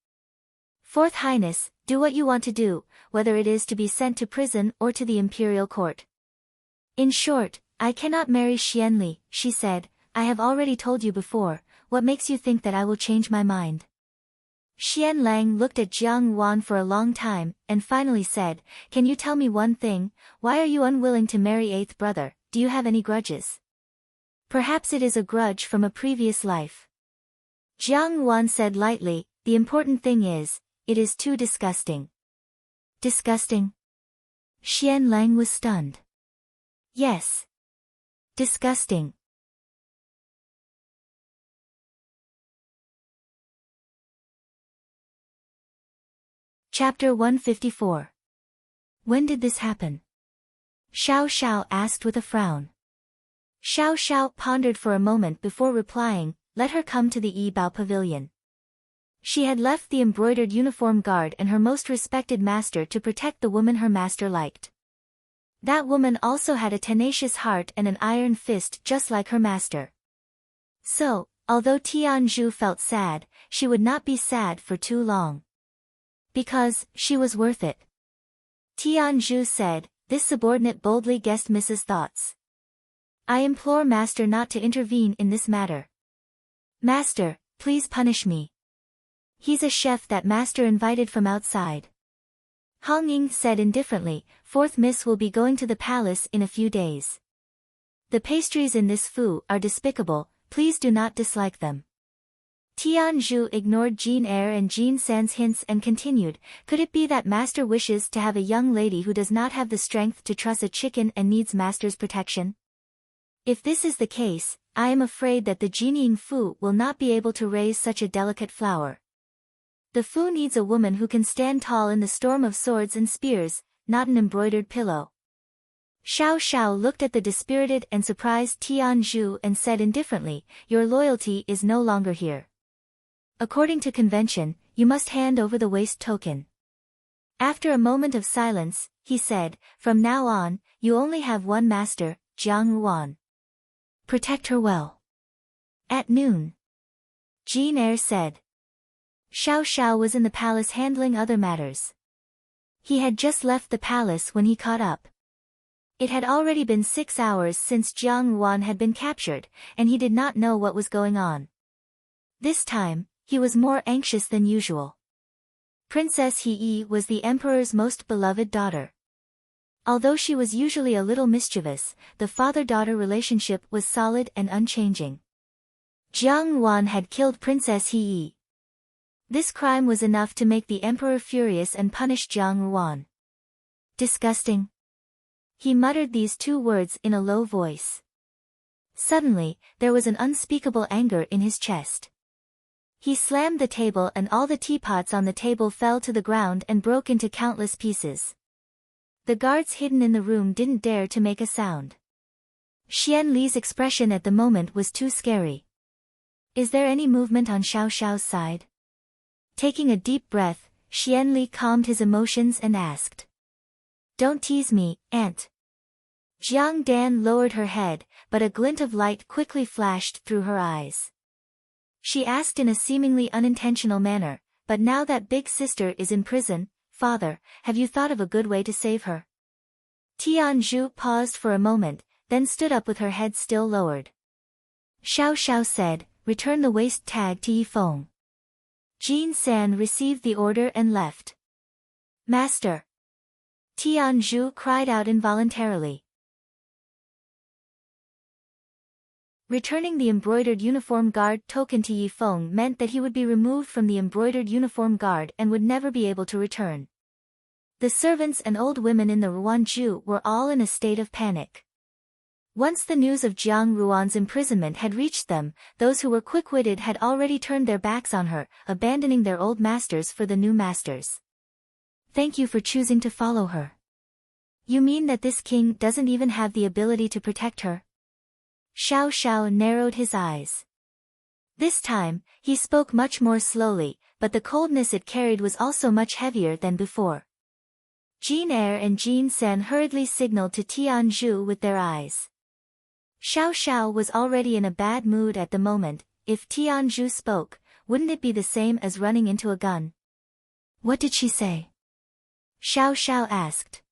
Fourth Highness, do what you want to do, whether it is to be sent to prison or to the imperial court. In short, I cannot marry Xian Li, she said. I have already told you before. What makes you think that I will change my mind? Xian Lang looked at Jiang Ruan for a long time, and finally said, Can you tell me one thing? Why are you unwilling to marry eighth brother? Do you have any grudges? Perhaps it is a grudge from a previous life. Jiang Ruan said lightly, The important thing is, it is too disgusting. Disgusting? Xian Lang was stunned. Yes. Disgusting. Chapter 154. When did this happen? Xiao Xiao asked with a frown. Xiao Xiao pondered for a moment before replying, Let her come to the Yibao pavilion. She had left the embroidered uniform guard and her most respected master to protect the woman her master liked. That woman also had a tenacious heart and an iron fist just like her master. So, although Tianzhu felt sad, she would not be sad for too long. Because, she was worth it. Tianzhu said, This subordinate boldly guessed Mrs. Thoughts. I implore Master not to intervene in this matter. Master, please punish me. He's a chef that Master invited from outside. Hong Ying said indifferently, Fourth Miss will be going to the palace in a few days. The pastries in this fu are despicable, please do not dislike them. Tianzhu ignored Jean Eyre and Jean San's hints and continued, Could it be that Master wishes to have a young lady who does not have the strength to truss a chicken and needs Master's protection? If this is the case, I am afraid that the Jinying Fu will not be able to raise such a delicate flower. The Fu needs a woman who can stand tall in the storm of swords and spears, not an embroidered pillow. Xiao Xiao looked at the dispirited and surprised Tianzhu and said indifferently, Your loyalty is no longer here. According to convention, you must hand over the waist token. After a moment of silence, he said, From now on, you only have one master, Jiang Ruan. Protect her well. At noon. Jean Eyre said. Xiao Xiao was in the palace handling other matters. He had just left the palace when he caught up. It had already been 6 hours since Jiang Ruan had been captured, and he did not know what was going on. This time, he was more anxious than usual. Princess He was the emperor's most beloved daughter. Although she was usually a little mischievous, the father-daughter relationship was solid and unchanging. Jiang Ruan had killed Princess He. This crime was enough to make the emperor furious and punish Jiang Ruan. Disgusting. He muttered these 2 words in a low voice. Suddenly, there was an unspeakable anger in his chest. He slammed the table and all the teapots on the table fell to the ground and broke into countless pieces. The guards hidden in the room didn't dare to make a sound. Xian Li's expression at the moment was too scary. Is there any movement on Xiao Xiao's side? Taking a deep breath, Xian Li calmed his emotions and asked. Don't tease me, Aunt. Jiang Dan lowered her head, but a glint of light quickly flashed through her eyes. She asked in a seemingly unintentional manner, But now that big sister is in prison, Father, have you thought of a good way to save her? Tianzhu paused for a moment, then stood up with her head still lowered. Xiao Xiao said, Return the waist tag to Yifeng. Jean San received the order and left. Master! Tianzhu cried out involuntarily. Returning the embroidered uniform guard token to Yifeng meant that he would be removed from the embroidered uniform guard and would never be able to return. The servants and old women in the Ruanju were all in a state of panic. Once the news of Jiang Ruan's imprisonment had reached them, those who were quick-witted had already turned their backs on her, abandoning their old masters for the new masters. Thank you for choosing to follow her. You mean that this king doesn't even have the ability to protect her? Xiao Xiao narrowed his eyes. This time, he spoke much more slowly, but the coldness it carried was also much heavier than before. Jin Er and Jin Sen hurriedly signaled to Tian Zhu with their eyes. Xiao Xiao was already in a bad mood at the moment. If Tian Zhu spoke, wouldn't it be the same as running into a gun? What did she say? Xiao Xiao asked.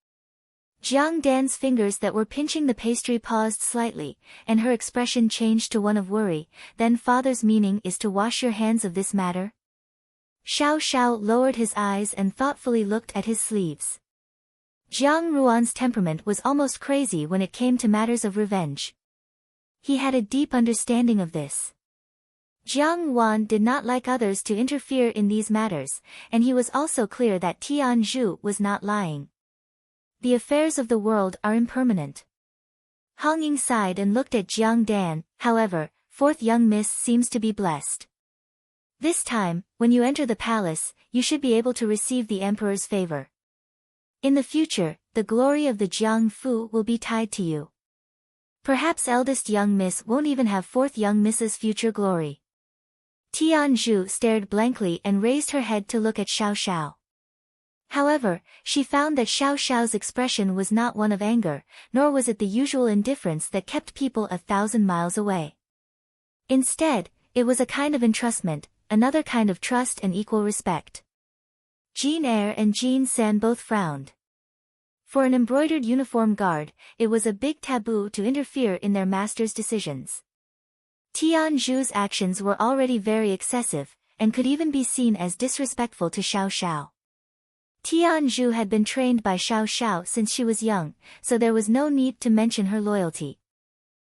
Jiang Dan's fingers that were pinching the pastry paused slightly, and her expression changed to one of worry. Then father's meaning is to wash your hands of this matter? Xiao Xiao lowered his eyes and thoughtfully looked at his sleeves. Jiang Ruan's temperament was almost crazy when it came to matters of revenge. He had a deep understanding of this. Jiang Ruan did not like others to interfere in these matters, and he was also clear that Tian Zhu was not lying. The affairs of the world are impermanent. Hong Ying sighed and looked at Jiang Dan. However, fourth young miss seems to be blessed. This time, when you enter the palace, you should be able to receive the emperor's favor. In the future, the glory of the Jiang Fu will be tied to you. Perhaps eldest young miss won't even have fourth young miss's future glory. Tian Zhu stared blankly and raised her head to look at Xiao Xiao. However, she found that Xiao Xiao's expression was not one of anger, nor was it the usual indifference that kept people 1,000 miles away. Instead, it was a kind of entrustment, another kind of trust and equal respect. Jin Er and Jin Sen both frowned. For an embroidered uniform guard, it was a big taboo to interfere in their master's decisions. Tian Zhu's actions were already very excessive, and could even be seen as disrespectful to Xiao Xiao. Tian Zhu had been trained by Xiao Xiao since she was young, so there was no need to mention her loyalty.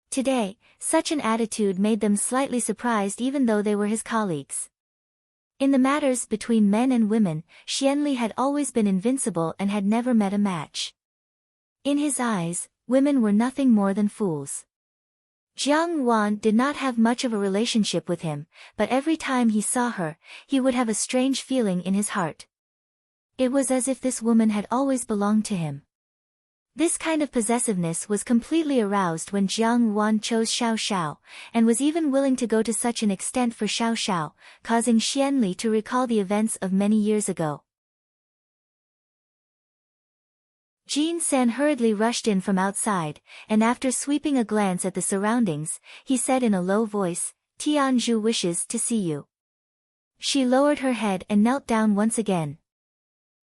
Today, such an attitude made them slightly surprised even though they were his colleagues. In the matters between men and women, Xianli had always been invincible and had never met a match. In his eyes, women were nothing more than fools. Jiang Wan did not have much of a relationship with him, but every time he saw her, he would have a strange feeling in his heart. It was as if this woman had always belonged to him. This kind of possessiveness was completely aroused when Jiang Wan chose Xiao Xiao, and was even willing to go to such an extent for Xiao Xiao, causing Xianli to recall the events of many years ago. Jin Sen hurriedly rushed in from outside, and after sweeping a glance at the surroundings, he said in a low voice, "Tian Zhu wishes to see you." She lowered her head and knelt down once again.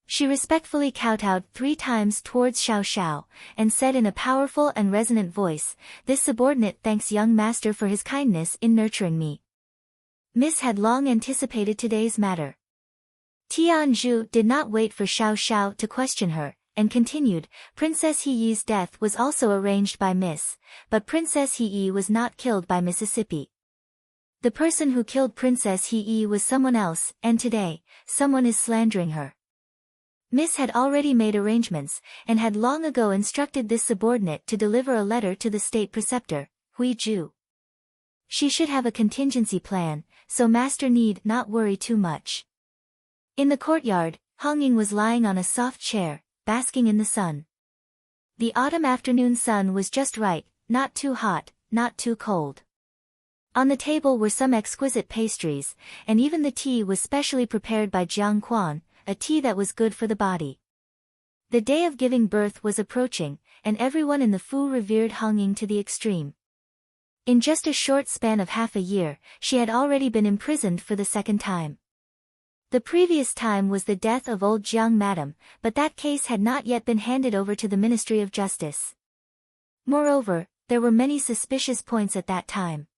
She respectfully kowtowed 3 times towards Xiao Xiao, and said in a powerful and resonant voice, "This subordinate thanks young master for his kindness in nurturing me." Miss had long anticipated today's matter. Tian Zhu did not wait for Xiao Xiao to question her, and continued, "Princess Heyi's death was also arranged by Miss, but Princess Heyi was not killed by Mississippi. The person who killed Princess Heyi was someone else, and today, someone is slandering her." Miss had already made arrangements, and had long ago instructed this subordinate to deliver a letter to the state preceptor, Hui Ju. She should have a contingency plan, so master need not worry too much. In the courtyard, Hong Ying was lying on a soft chair, basking in the sun. The autumn afternoon sun was just right, not too hot, not too cold. On the table were some exquisite pastries, and even the tea was specially prepared by Jiang Quan, a tea that was good for the body. The day of giving birth was approaching, and everyone in the Fu revered Hong Ying to the extreme. In just a short span of half a year, she had already been imprisoned for the second time. The previous time was the death of old Jiang Madam, but that case had not yet been handed over to the Ministry of Justice. Moreover, there were many suspicious points at that time.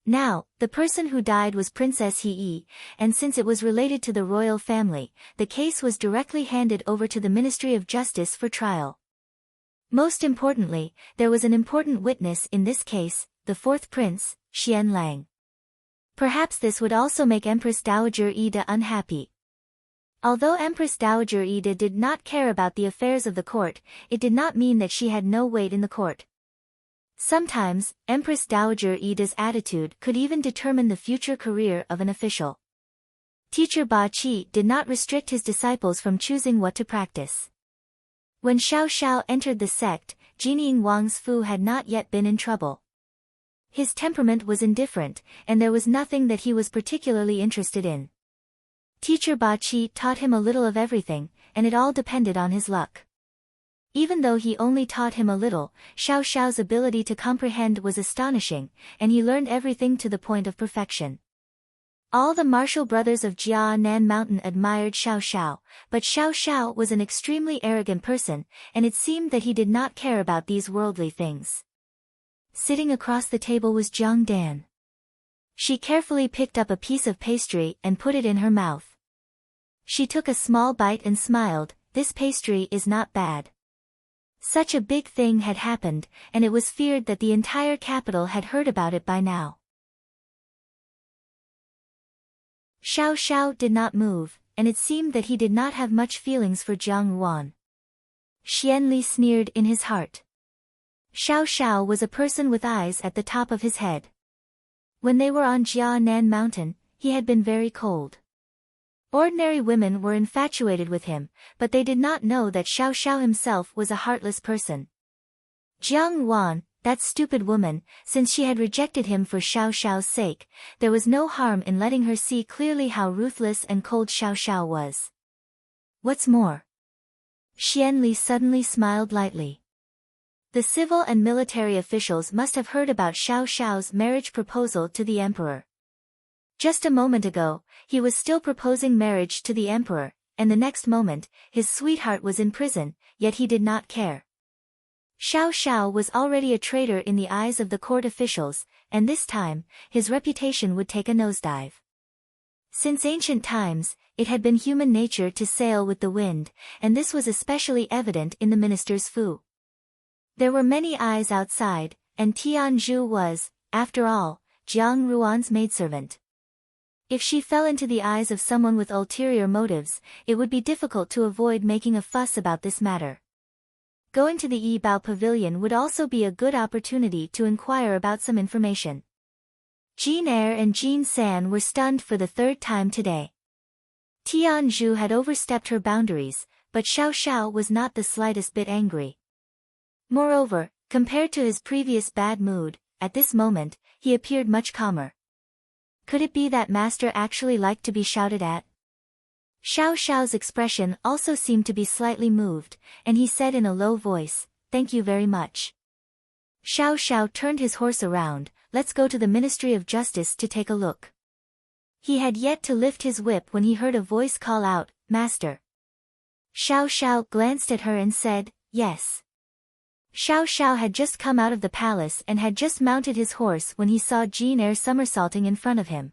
Now, the person who died was Princess Heyi, and since it was related to the royal family, the case was directly handed over to the Ministry of Justice for trial. Most importantly, there was an important witness in this case, the fourth prince, Xian Lang. Perhaps this would also make Empress Dowager Ida unhappy. Although Empress Dowager Ida did not care about the affairs of the court, it did not mean that she had no weight in the court. Sometimes, Empress Dowager Ida's attitude could even determine the future career of an official. Teacher Ba Qi did not restrict his disciples from choosing what to practice. When Xiao Xiao entered the sect, Jinying Wang's Fu had not yet been in trouble. His temperament was indifferent, and there was nothing that he was particularly interested in. Teacher Ba Qi taught him a little of everything, and it all depended on his luck. Even though he only taught him a little, Xiao Xiao's ability to comprehend was astonishing, and he learned everything to the point of perfection. All the martial brothers of Jianan Mountain admired Xiao Xiao, but Xiao Xiao was an extremely arrogant person, and it seemed that he did not care about these worldly things. Sitting across the table was Jiang Dan. She carefully picked up a piece of pastry and put it in her mouth. She took a small bite and smiled. This pastry is not bad. Such a big thing had happened, and it was feared that the entire capital had heard about it by now. Xiao Xiao did not move, and it seemed that he did not have much feelings for Jiang Ruan. Xian Li sneered in his heart. Xiao Xiao was a person with eyes at the top of his head. When they were on Jianan Mountain, he had been very cold. Ordinary women were infatuated with him, but they did not know that Xiao Xiao himself was a heartless person. Jiang Wan, that stupid woman, since she had rejected him for Xiao Xiao's sake, there was no harm in letting her see clearly how ruthless and cold Xiao Xiao was. What's more? Xian Li suddenly smiled lightly. The civil and military officials must have heard about Xiao Xiao's marriage proposal to the emperor. Just a moment ago, he was still proposing marriage to the emperor, and the next moment, his sweetheart was in prison, yet he did not care. Xiao Xiao was already a traitor in the eyes of the court officials, and this time, his reputation would take a nosedive. Since ancient times, it had been human nature to sail with the wind, and this was especially evident in the minister's fu. There were many eyes outside, and Tianzhu was, after all, Jiang Ruan's maidservant. If she fell into the eyes of someone with ulterior motives, it would be difficult to avoid making a fuss about this matter. Going to the Yibao Pavilion would also be a good opportunity to inquire about some information. Jean Eyre and Jean San were stunned for the third time today. Tianzhu had overstepped her boundaries, but Xiao Xiao was not the slightest bit angry. Moreover, compared to his previous bad mood, at this moment, he appeared much calmer. Could it be that master actually liked to be shouted at? Xiao Xiao's expression also seemed to be slightly moved, and he said in a low voice, "Thank you very much." Xiao Xiao turned his horse around. "Let's go to the Ministry of Justice to take a look." He had yet to lift his whip when he heard a voice call out, "Master." Xiao Xiao glanced at her and said, "Yes." Xiao Xiao had just come out of the palace and had just mounted his horse when he saw Jean Eyre somersaulting in front of him.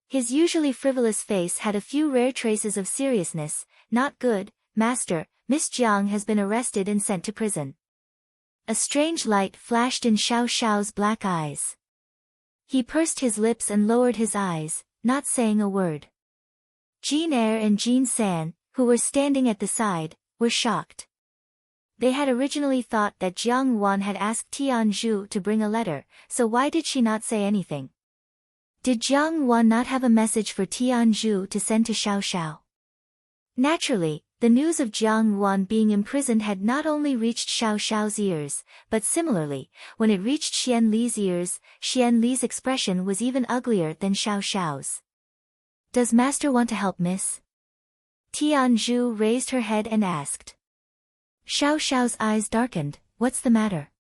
His usually frivolous face had a few rare traces of seriousness. "Not good, master, Miss Jiang has been arrested and sent to prison." A strange light flashed in Xiao Xiao's black eyes. He pursed his lips and lowered his eyes, not saying a word. Jean Eyre and Jean San, who were standing at the side, were shocked. They had originally thought that Jiang Wan had asked Tianzhu to bring a letter, so why did she not say anything? Did Jiang Wan not have a message for Tianzhu to send to Xiao Xiao? Naturally, the news of Jiang Wan being imprisoned had not only reached Xiao Xiao's ears, but similarly, when it reached Xian Li's ears, Xian Li's expression was even uglier than Xiao Xiao's. "Does master want to help, miss?" Tianzhu raised her head and asked. Xiao Xiao's eyes darkened. "What's the matter?"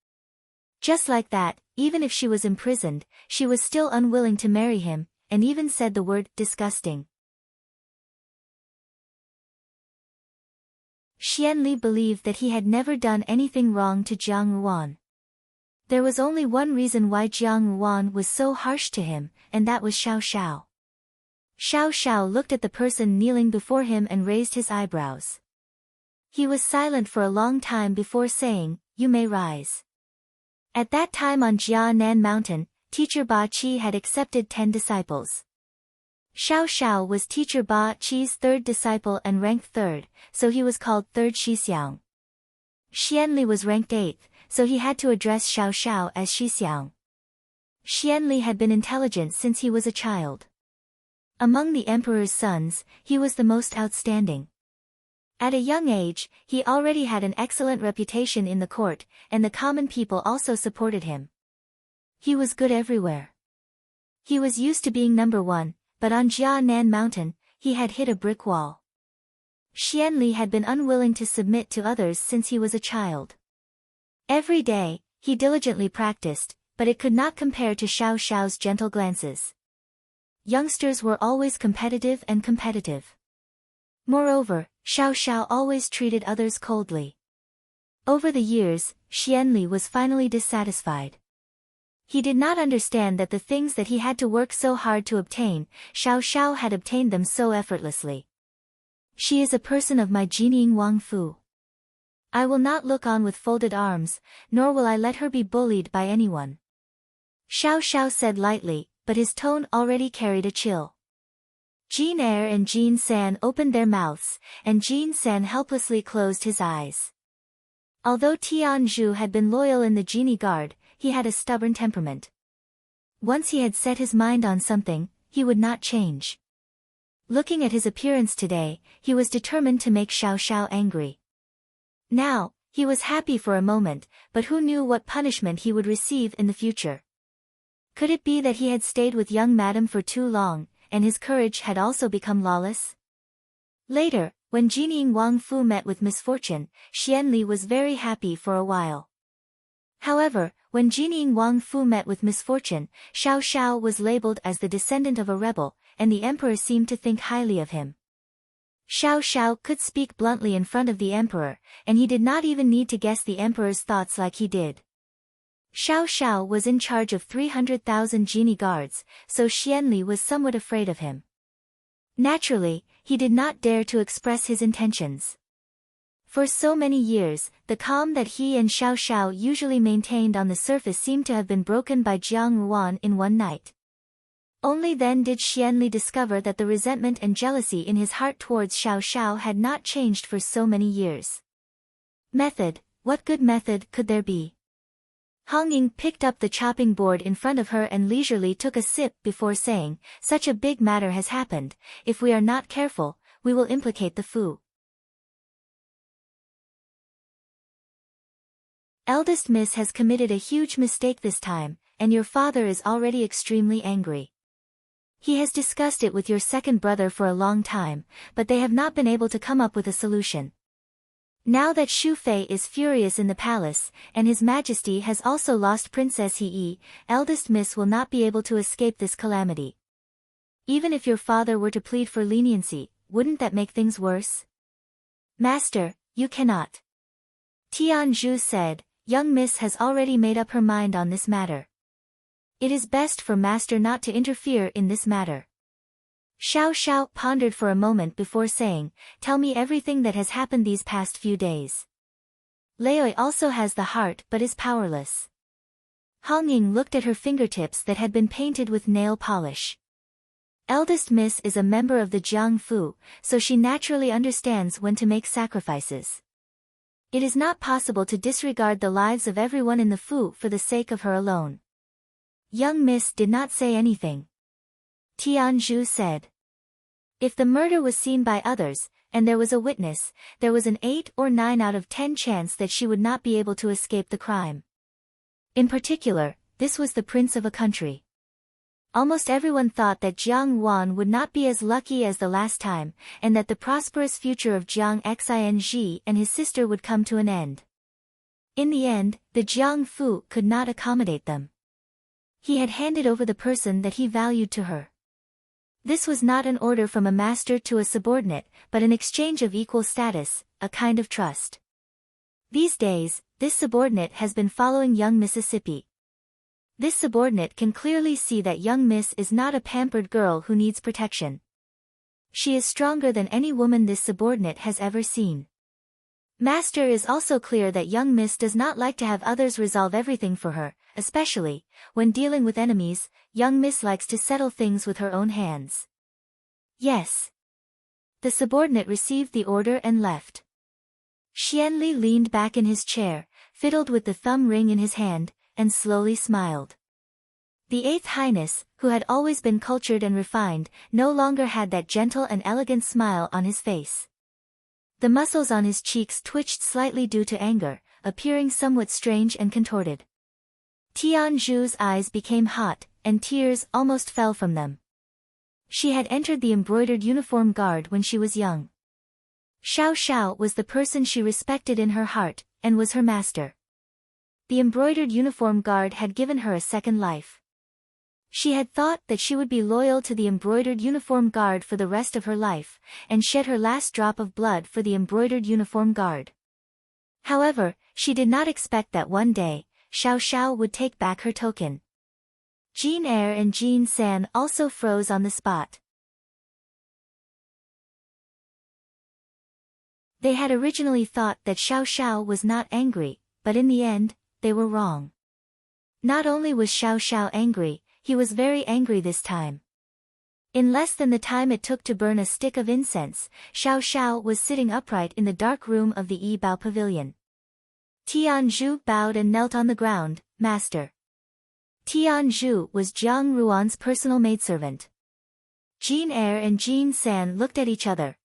Just like that, even if she was imprisoned, she was still unwilling to marry him, and even said the word disgusting. Xian Li believed that he had never done anything wrong to Jiang Ruan. There was only one reason why Jiang Ruan was so harsh to him, and that was Xiao Xiao. Xiao Xiao looked at the person kneeling before him and raised his eyebrows. He was silent for a long time before saying, "You may rise." At that time on Jianan Mountain, Teacher Ba Qi had accepted 10 disciples. Xiao Xiao was Teacher Ba Qi's third disciple and ranked third, so he was called Third Shixiang. Xian Li was ranked 8th, so he had to address Xiao Xiao as Shixiang. Xian Li had been intelligent since he was a child. Among the emperor's sons, he was the most outstanding. At a young age, he already had an excellent reputation in the court, and the common people also supported him. He was good everywhere. He was used to being number one, but on Jianan Mountain, he had hit a brick wall. Xianli had been unwilling to submit to others since he was a child. Every day, he diligently practiced, but it could not compare to Xiao Xiao's gentle glances. Youngsters were always competitive. Moreover, Xiao Xiao always treated others coldly. Over the years, Xianli was finally dissatisfied. He did not understand that the things that he had to work so hard to obtain, Xiao Xiao had obtained them so effortlessly. She is a person of my Jining Wang Fu. I will not look on with folded arms, nor will I let her be bullied by anyone. Xiao Xiao said lightly, but his tone already carried a chill. Jin Er and Jin San opened their mouths, and Jin San helplessly closed his eyes. Although Tian Zhu had been loyal in the Genie Guard, he had a stubborn temperament. Once he had set his mind on something, he would not change. Looking at his appearance today, he was determined to make Xiao Xiao angry. Now, he was happy for a moment, but who knew what punishment he would receive in the future? Could it be that he had stayed with young madam for too long, and his courage had also become lawless? Later, when Jining Wang Fu met with misfortune, Xianli was very happy for a while. However, when Jining Wang Fu met with misfortune, Xiao Xiao was labeled as the descendant of a rebel, and the emperor seemed to think highly of him. Xiao Xiao could speak bluntly in front of the emperor, and he did not even need to guess the emperor's thoughts like he did. Xiao Xiao was in charge of 300,000 genie guards, so Xianli was somewhat afraid of him. Naturally, he did not dare to express his intentions. For so many years, the calm that he and Xiao Xiao usually maintained on the surface seemed to have been broken by Jiang Ruan in one night. Only then did Xianli discover that the resentment and jealousy in his heart towards Xiao Xiao had not changed for so many years. Method, what good method could there be? Hong Ying picked up the chopping board in front of her and leisurely took a sip before saying, "Such a big matter has happened. If we are not careful, we will implicate the Fu. Eldest Miss has committed a huge mistake this time, and your father is already extremely angry. He has discussed it with your second brother for a long time, but they have not been able to come up with a solution. Now that Xu Fei is furious in the palace, and His Majesty has also lost Princess He, Eldest Miss will not be able to escape this calamity. Even if your father were to plead for leniency, wouldn't that make things worse?" "Master, you cannot." Tian Zhu said, "Young Miss has already made up her mind on this matter. It is best for Master not to interfere in this matter." Xiao Xiao pondered for a moment before saying, "Tell me everything that has happened these past few days." "Leoi also has the heart but is powerless." Hong Ying looked at her fingertips that had been painted with nail polish. Eldest Miss is a member of the Jiang Fu, so she naturally understands when to make sacrifices. It is not possible to disregard the lives of everyone in the Fu for the sake of her alone. Young Miss did not say anything. Tian Zhu said, "If the murder was seen by others, and there was a witness, there was an 8 or 9 out of 10 chance that she would not be able to escape the crime. In particular, this was the prince of a country. Almost everyone thought that Jiang Wan would not be as lucky as the last time, and that the prosperous future of Jiang Xinji and his sister would come to an end. In the end, the Jiang Fu could not accommodate them. He had handed over the person that he valued to her. This was not an order from a master to a subordinate, but an exchange of equal status, a kind of trust. These days, this subordinate has been following young Mississippi. This subordinate can clearly see that young Miss is not a pampered girl who needs protection. She is stronger than any woman this subordinate has ever seen. Master is also clear that young Miss does not like to have others resolve everything for her, especially, when dealing with enemies, young Miss likes to settle things with her own hands." "Yes." The subordinate received the order and left. Xianli leaned back in his chair, fiddled with the thumb ring in his hand, and slowly smiled. The Eighth Highness, who had always been cultured and refined, no longer had that gentle and elegant smile on his face. The muscles on his cheeks twitched slightly due to anger, appearing somewhat strange and contorted. Tianzhu's eyes became hot, and tears almost fell from them. She had entered the embroidered uniform guard when she was young. Xiao Xiao was the person she respected in her heart, and was her master. The embroidered uniform guard had given her a second life. She had thought that she would be loyal to the embroidered uniform guard for the rest of her life, and shed her last drop of blood for the embroidered uniform guard. However, she did not expect that one day, Xiao Xiao would take back her token. Jean Eyre and Jean San also froze on the spot. They had originally thought that Xiao Xiao was not angry, but in the end, they were wrong. Not only was Xiao Xiao angry, he was very angry this time. In less than the time it took to burn a stick of incense, Xiao Xiao was sitting upright in the dark room of the Yi Bao Pavilion. Tianzhu bowed and knelt on the ground. Master. Tianzhu was Jiang Ruan's personal maidservant. Jean Eyre and Jean San looked at each other.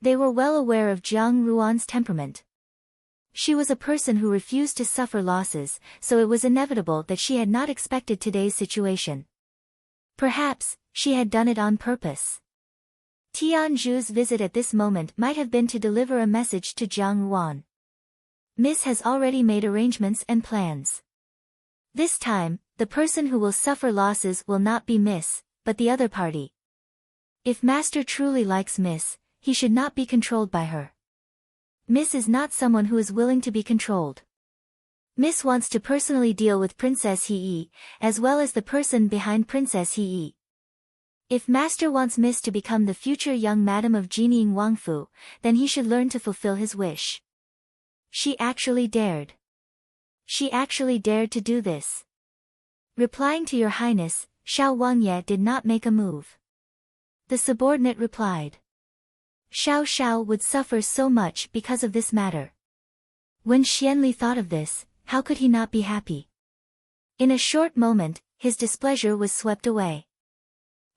They were well aware of Jiang Ruan's temperament. She was a person who refused to suffer losses, so it was inevitable that she had not expected today's situation. Perhaps, she had done it on purpose. Tianzhu's visit at this moment might have been to deliver a message to Jiang Ruan. Miss has already made arrangements and plans. This time, the person who will suffer losses will not be Miss, but the other party. If Master truly likes Miss, he should not be controlled by her. Miss is not someone who is willing to be controlled. Miss wants to personally deal with Princess He, as well as the person behind Princess He. If Master wants Miss to become the future young Madam of Jining Wangfu, then he should learn to fulfill his wish. She actually dared. She actually dared to do this. Replying to Your Highness, Xiao Wangye did not make a move. The subordinate replied. Xiao Xiao would suffer so much because of this matter. When Xianli thought of this, how could he not be happy? In a short moment, his displeasure was swept away.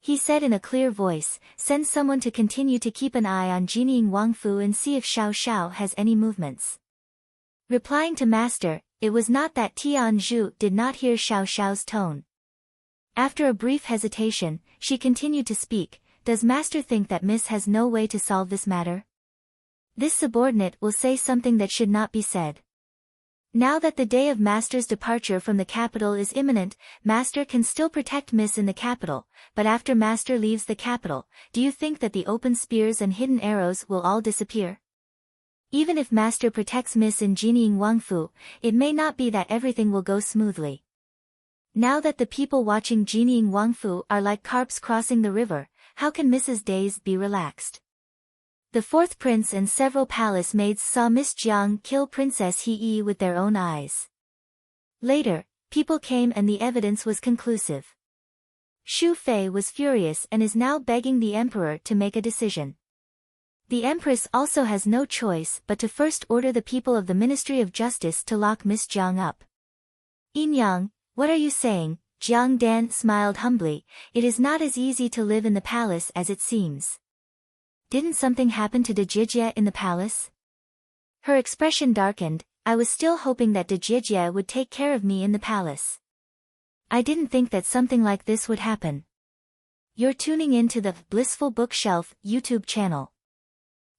He said in a clear voice, send someone to continue to keep an eye on Jining Wangfu and see if Xiao Xiao has any movements. Replying to Master, it was not that Tianzhu did not hear Xiao Xiao's tone. After a brief hesitation, she continued to speak. Does Master think that Miss has no way to solve this matter? This subordinate will say something that should not be said. Now that the day of Master's departure from the capital is imminent, Master can still protect Miss in the capital, but after Master leaves the capital, do you think that the open spears and hidden arrows will all disappear? Even if Master protects Miss in Jining Wangfu, it may not be that everything will go smoothly. Now that the people watching Jining Wangfu are like carps crossing the river, how can Mrs. Days be relaxed? The fourth prince and several palace maids saw Miss Jiang kill Princess He with their own eyes. Later, people came and the evidence was conclusive. Xu Fei was furious and is now begging the emperor to make a decision. The empress also has no choice but to first order the people of the Ministry of Justice to lock Miss Jiang up. Yin Yang, what are you saying? Jiang Dan smiled humbly. It is not as easy to live in the palace as it seems. Didn't something happen to Dejie in the palace? Her expression darkened. I was still hoping that Dejie would take care of me in the palace. I didn't think that something like this would happen. You're tuning in to the Blissful Bookshelf YouTube channel.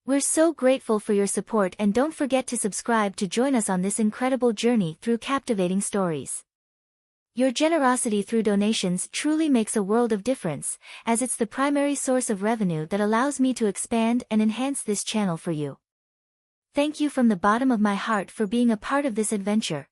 We're so grateful for your support and don't forget to subscribe to join us on this incredible journey through captivating stories. Your generosity through donations truly makes a world of difference, as it's the primary source of revenue that allows me to expand and enhance this channel for you. Thank you from the bottom of my heart for being a part of this adventure.